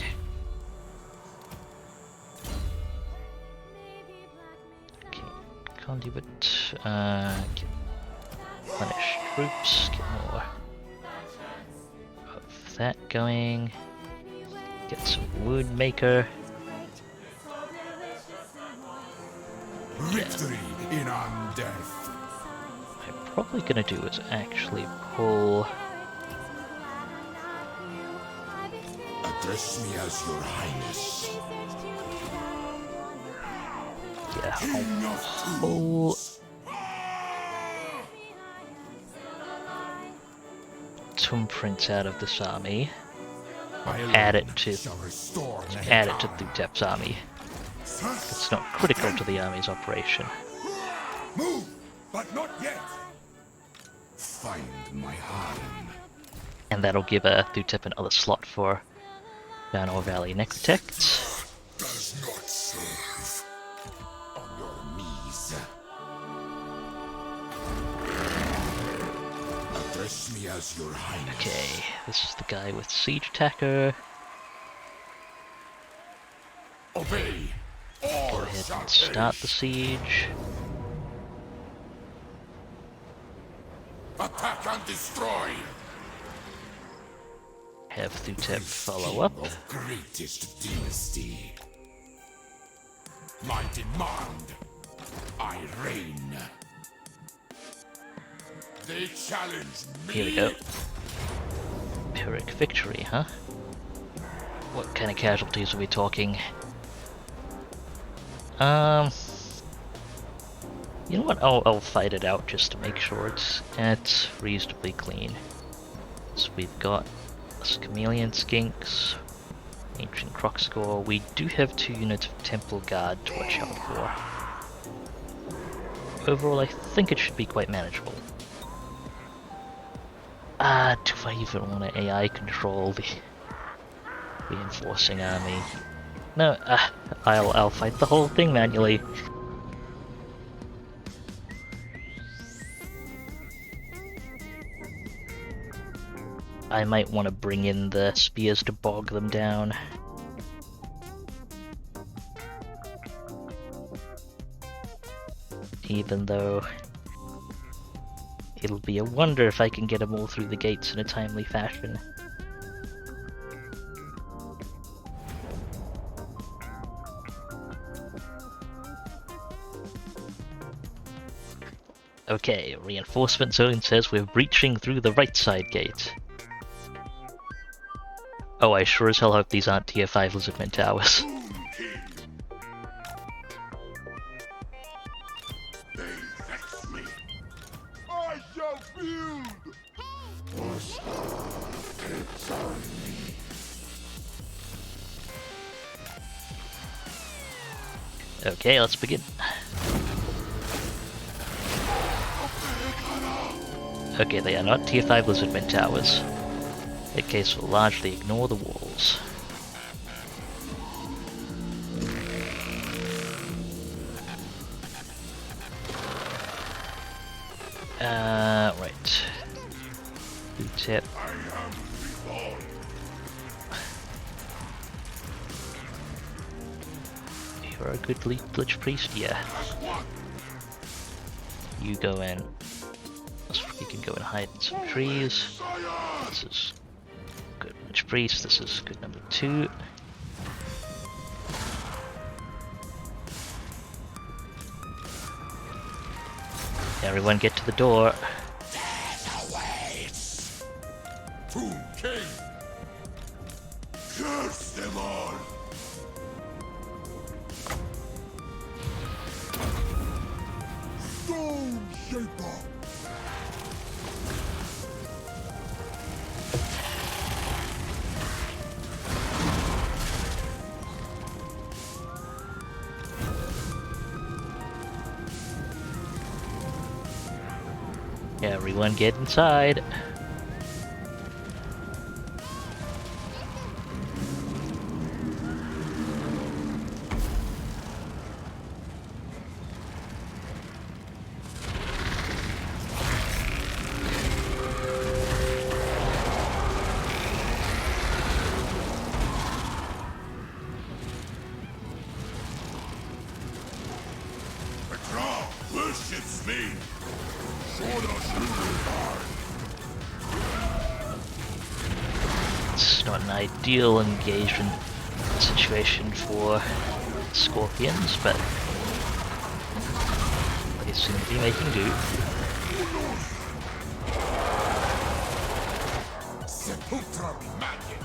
Okay, Conduit. Punish troops. Get more of that going. Get some Wound Maker. Victory in undeath. What I'm probably gonna do is actually pull. Address me as your highness. Yeah, King I'll of pull fools. Tomb Prince out of this army. I Add alone it to shall restore add it to mankind. Thutep's army. It's not critical to the army's operation. Move, but not yet. Find my harem. And that'll give Thutep another slot for Downor Valley Necrotects. Does not serve. On your knees. Address me as your highness. Okay, this is the guy with Siege Attacker. Obey. Go Or ahead shall and start the siege. Attack and destroy. Have Thutep follow up. Of greatest dynasty. My demand. I reign. They challenge me. Here we go. Pyrrhic victory, huh? What kind of casualties are we talking? You know what? I'll fight it out just to make sure it's reasonably clean. So we've got this Chameleon Skinks, Ancient Crocscore. We do have 2 units of Temple Guard to watch out for. Overall, I think it should be quite manageable. Do I even want to AI control the reinforcing army? No, I'll fight the whole thing manually. I might want to bring in the spears to bog them down. Even though it'll be a wonder if I can get them all through the gates in a timely fashion. Okay, reinforcement zone says we're breaching through the right side gate. Oh, I sure as hell hope these aren't tier 5 Lizardmen towers. They vex me. I shall build. Okay, let's begin. Okay, they are not tier 5 Lizardmen towers. In that case, we'll largely ignore the walls. Right. Tip. You're a good Lich Priest? Yeah. You go in. You can go and hide in some trees. This is good Damage priest, this is good number 2. Everyone get to the door. Tomb King! Curse them all! Stone Shaper! Everyone get inside. Petra worships me! It's not an ideal engagement situation for scorpions, but they seem to be making do. Sepulchral magic!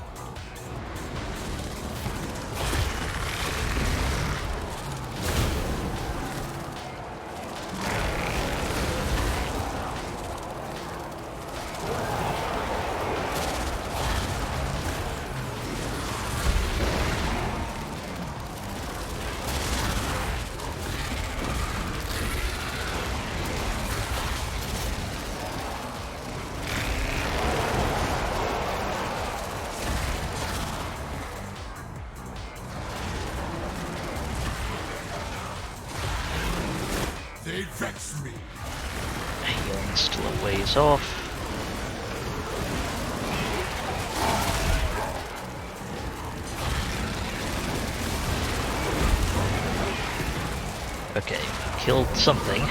They vex me! Healing's still a ways off. Okay, killed something.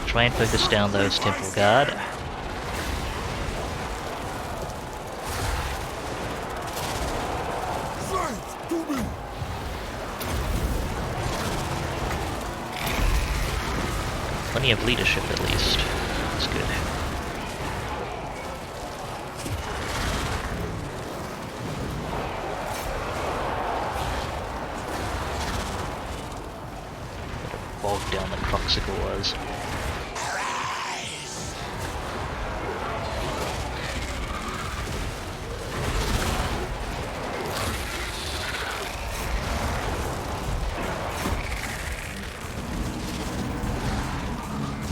Try and focus down those Temple Guard. Fight to me! Plenty of leadership at least. That's good. Bogged down the Croxicle was.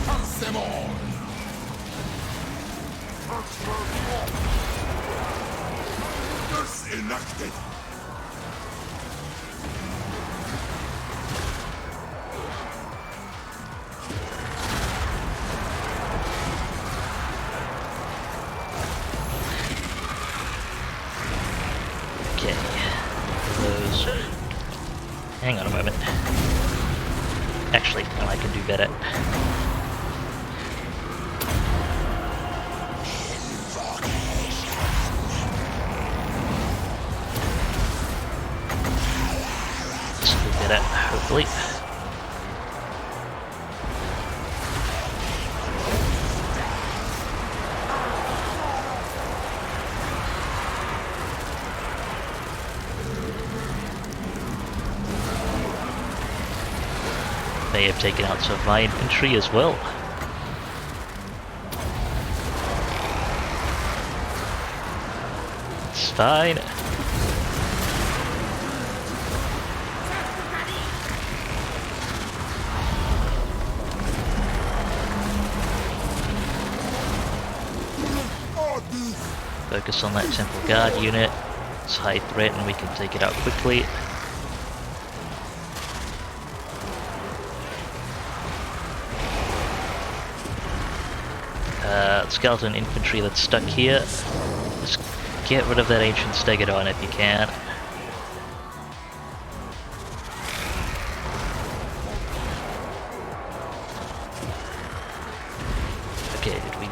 Curse them all! Curse enacted! Okay. Those. Hang on a moment. Actually, no, I can do better. This will be better, hopefully. May have taken out some of my infantry as well. It's fine. Focus on that Temple Guard unit. It's high threat and we can take it out quickly. Skeleton infantry that's stuck here. Just get rid of that ancient stegodon if you can. Okay, did we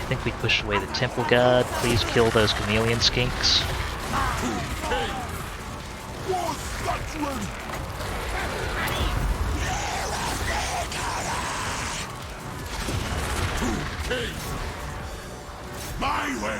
think we push away the Temple Guard. Please kill those chameleon skinks. My way!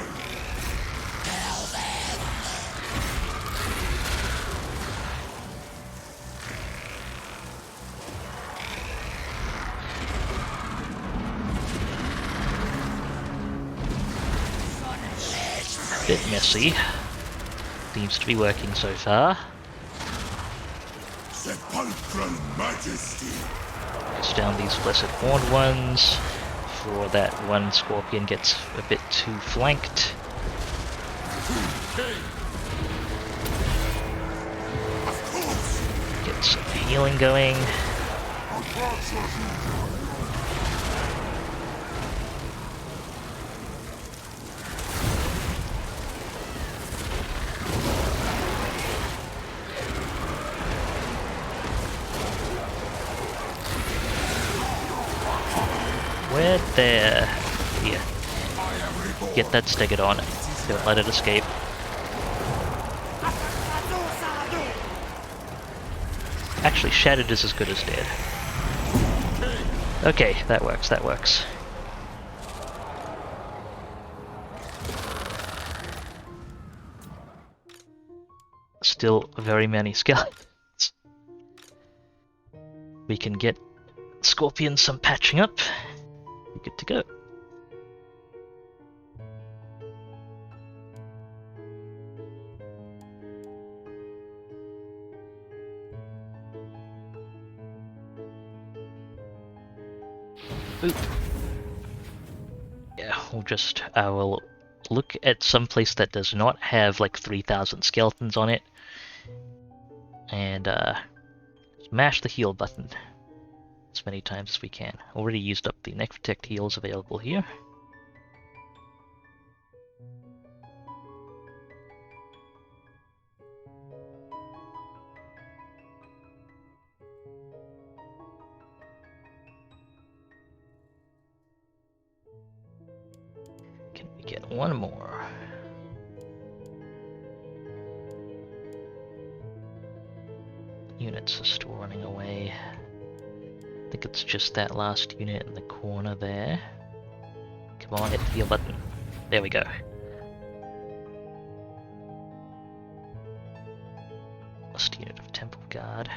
Bit messy. Seems to be working so far. Sepulchral majesty! Push down these blessed horned ones before that one scorpion gets a bit too flanked. Get some healing going. Where there? Here. Get that Stegodon. Don't let it escape. Actually, Shattered is as good as dead. Okay, that works, that works. Still very many skeletons. We can get Scorpions some patching up. We're good to go. Oop. Yeah, I will look at some place that does not have like 3,000 skeletons on it, and smash the heal button as many times as we can. Already used up the Neck Protect heals available here. Can we get one more? Units are still running away. I think it's just that last unit in the corner there. Come on, hit the heal button. There we go. Last unit of Temple Guard.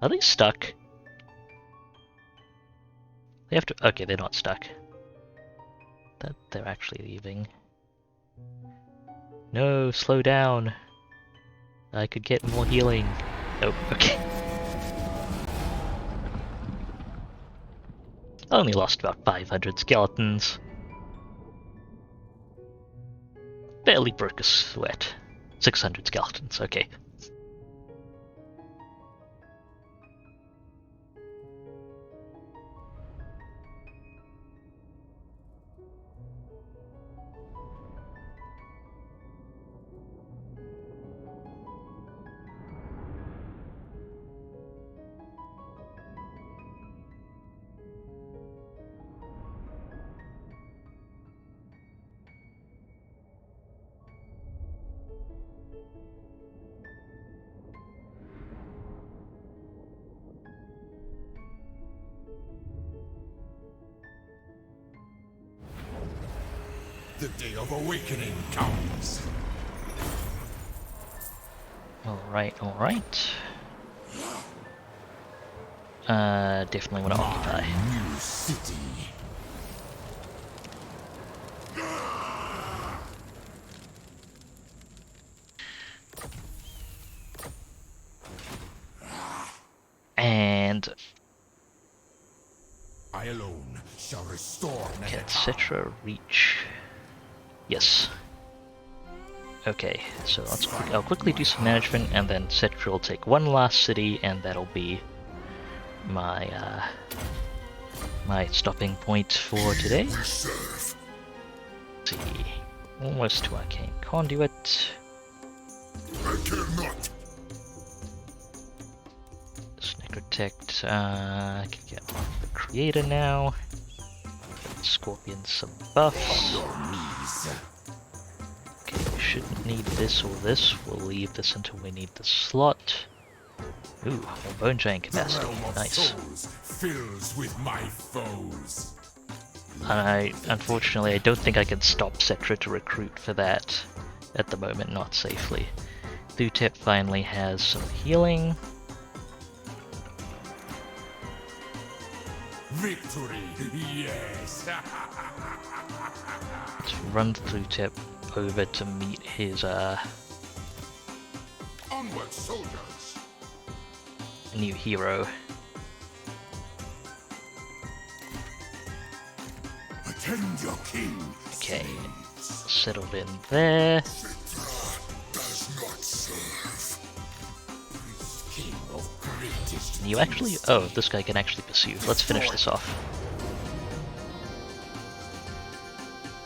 Are they stuck? They have to. Okay, they're not stuck. That they're actually leaving. No, slow down. I could get more healing. Nope, okay. Only lost about 500 skeletons. Barely broke a sweat. 600 skeletons, okay. The day of awakening comes. Alright, alright. Definitely want to occupy. New city. And I alone shall restore can Nehekhar. Settra reach? Yes. Okay, so I'll quickly do some management, and then Settra will take one last city, and that'll be my my stopping point for today. We serve. Let's see, almost to Arcane Conduit. I care not. This Necrotect. I can get the Creator now. Scorpion some buffs. Okay, we shouldn't need this or this. We'll leave this until we need the slot. Ooh, more bone giant capacity. The realm of Nice. souls fills with my foes. Unfortunately, I don't think I can stop Settra to recruit for that at the moment, not safely. Thutep finally has some healing. Victory, yes. Let's run Thutep over to meet his Onward, soldiers. new hero. Attend your king. Okay, settled in there. Settra does not serve. King of greatest. You actually... Oh, this guy can actually pursue. Let's finish this off.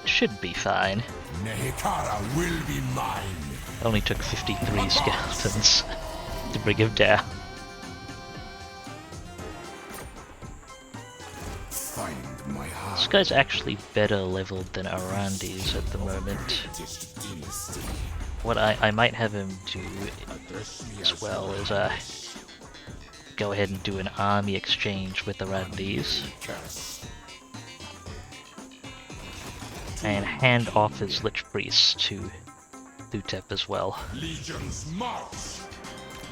Should be fine. Nehekara will be mine. Only took 53 skeletons to bring him down. Find my heart. This guy's actually better leveled than Arandi's at the moment. Greatest dynasty. What I might have him do as well is go ahead and do an army exchange with Arandi's Curse. and hand off his Lich Priest to Thutep as well. Legions march.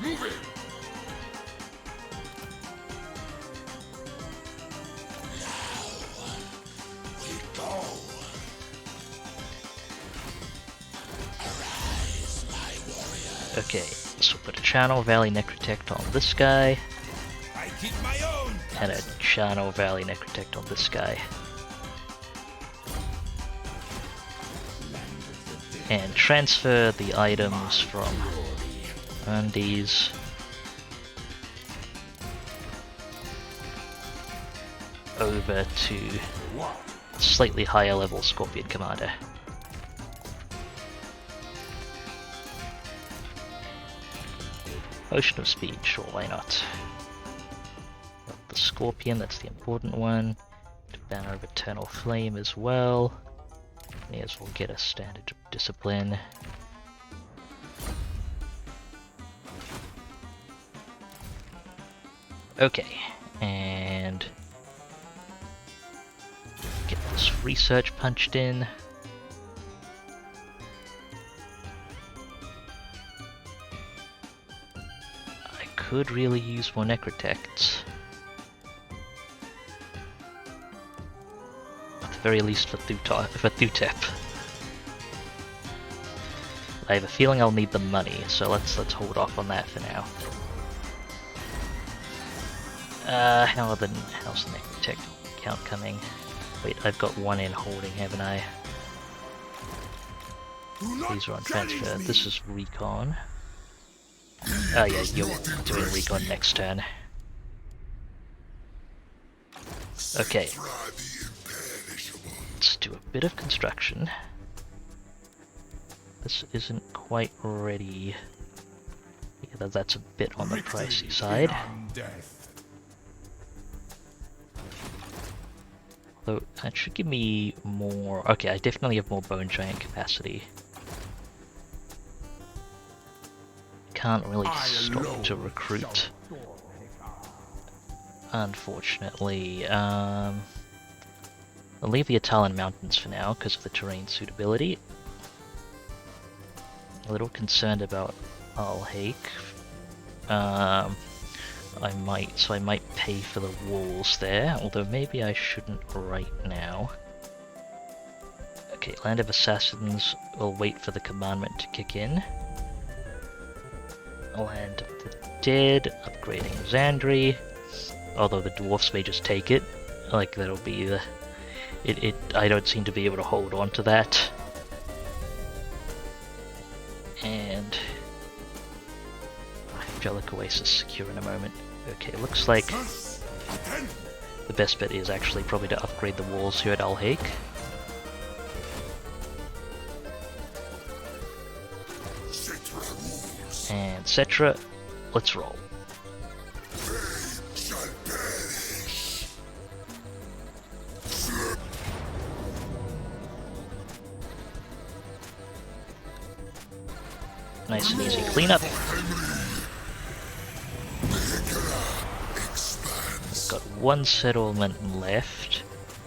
Moving. Okay, so we'll put a Channel Valley Necrotect on this guy, I keep my own. and a Channel Valley Necrotect on this guy. And transfer the items from Andes over to slightly higher level Scorpion Commander. Potion of Speed, sure, why not? Got the Scorpion, that's the important one. Banner of Eternal Flame as well. May as well get a Standard of Discipline. Okay, and get this research punched in. I could really use more Necrotects. At the very least for Thutep. I have a feeling I'll need the money, so let's hold off on that for now. How's the Necrotect count coming? Wait, I've got one in holding, haven't I? These are on transfer. This is recon. Oh yeah, you're doing recon next turn. Okay. Settra the Imperishable. Let's do a bit of construction. This isn't quite ready. Yeah, that's a bit on the pricey side. Beyond death. Although that should give me more... Okay, I definitely have more Bone Giant capacity. Can't really stop to recruit, unfortunately. I'll leave the Italan Mountains for now because of the terrain suitability. A little concerned about Alhaik. I might pay for the walls there, although maybe I shouldn't right now. Okay, Land of Assassins, we'll wait for the commandment to kick in. Land of the Dead, upgrading Xandri, although the dwarfs may just take it. Like, that'll be the... I don't seem to be able to hold on to that. And... Angelic Oasis secure in a moment. Okay, looks like the best bet is actually probably to upgrade the walls here at Alhaik. And Settra, let's roll. Pay Nice and easy cleanup. Got one settlement left.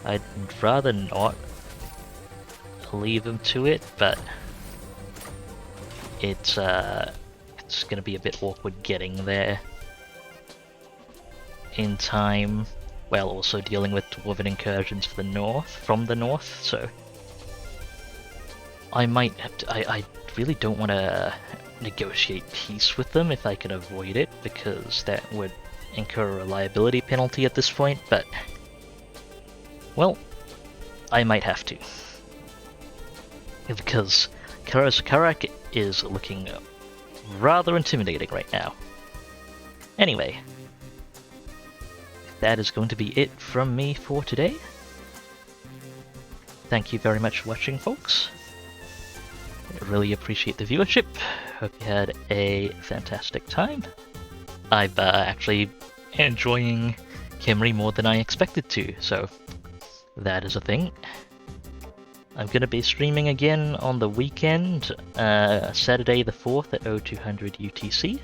I'd rather not leave them to it, but it's gonna be a bit awkward getting there in time, while also dealing with dwarven incursions from the north, so I might have to, I really don't want to negotiate peace with them if I can avoid it, because that would incur a liability penalty at this point, but well, I might have to. Because Karak is looking rather intimidating right now. Anyway, that is going to be it from me for today. Thank you very much for watching, folks. I really appreciate the viewership. Hope you had a fantastic time. I'm actually enjoying Khemri more than I expected to, so that is a thing. I'm going to be streaming again on the weekend, Saturday the 4th at 0200 UTC.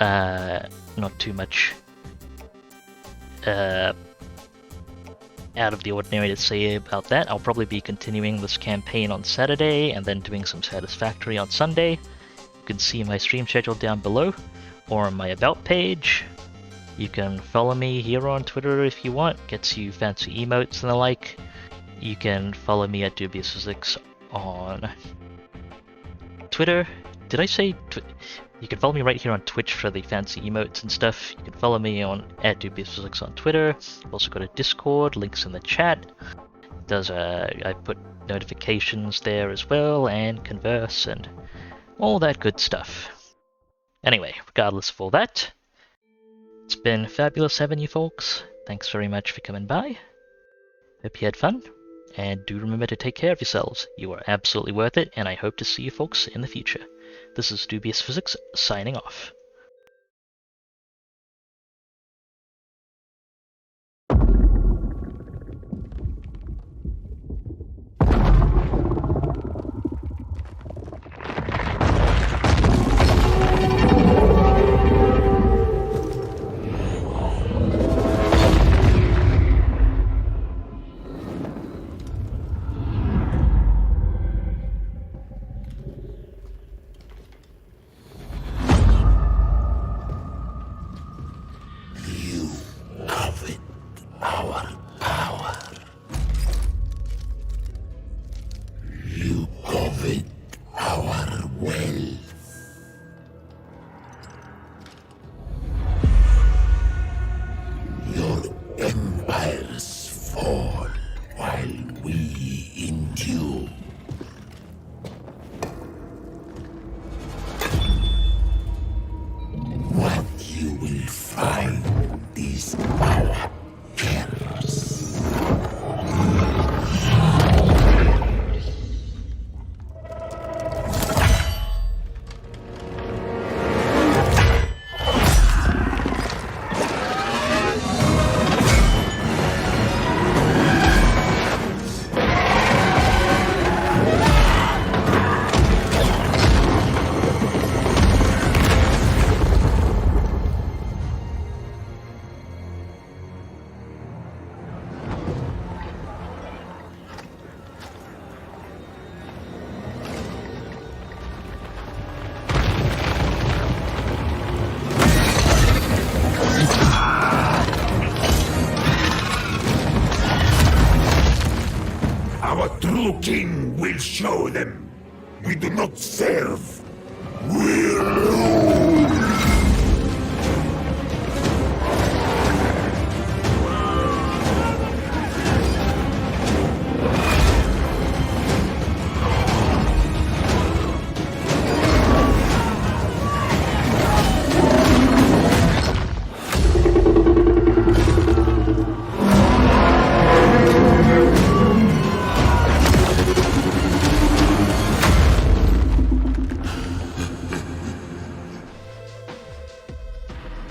Not too much out of the ordinary to say about that. I'll probably be continuing this campaign on Saturday and then doing some Satisfactory on Sunday. You can see my stream schedule down below or on my About page. You can follow me here on Twitter if you want, gets you fancy emotes and the like. You can follow me at Dubious Physics on Twitter. Did I say you can follow me right here on Twitch for the fancy emotes and stuff. You can follow me on at Dubious Physics on Twitter. I've also got a Discord, links in the chat. I put notifications there as well, and converse and all that good stuff. Anyway, regardless of all that, it's been fabulous having you folks. Thanks very much for coming by. Hope you had fun. And do remember to take care of yourselves. You are absolutely worth it, and I hope to see you folks in the future. This is Dubious Physics, signing off. Our true king will show them. We do not serve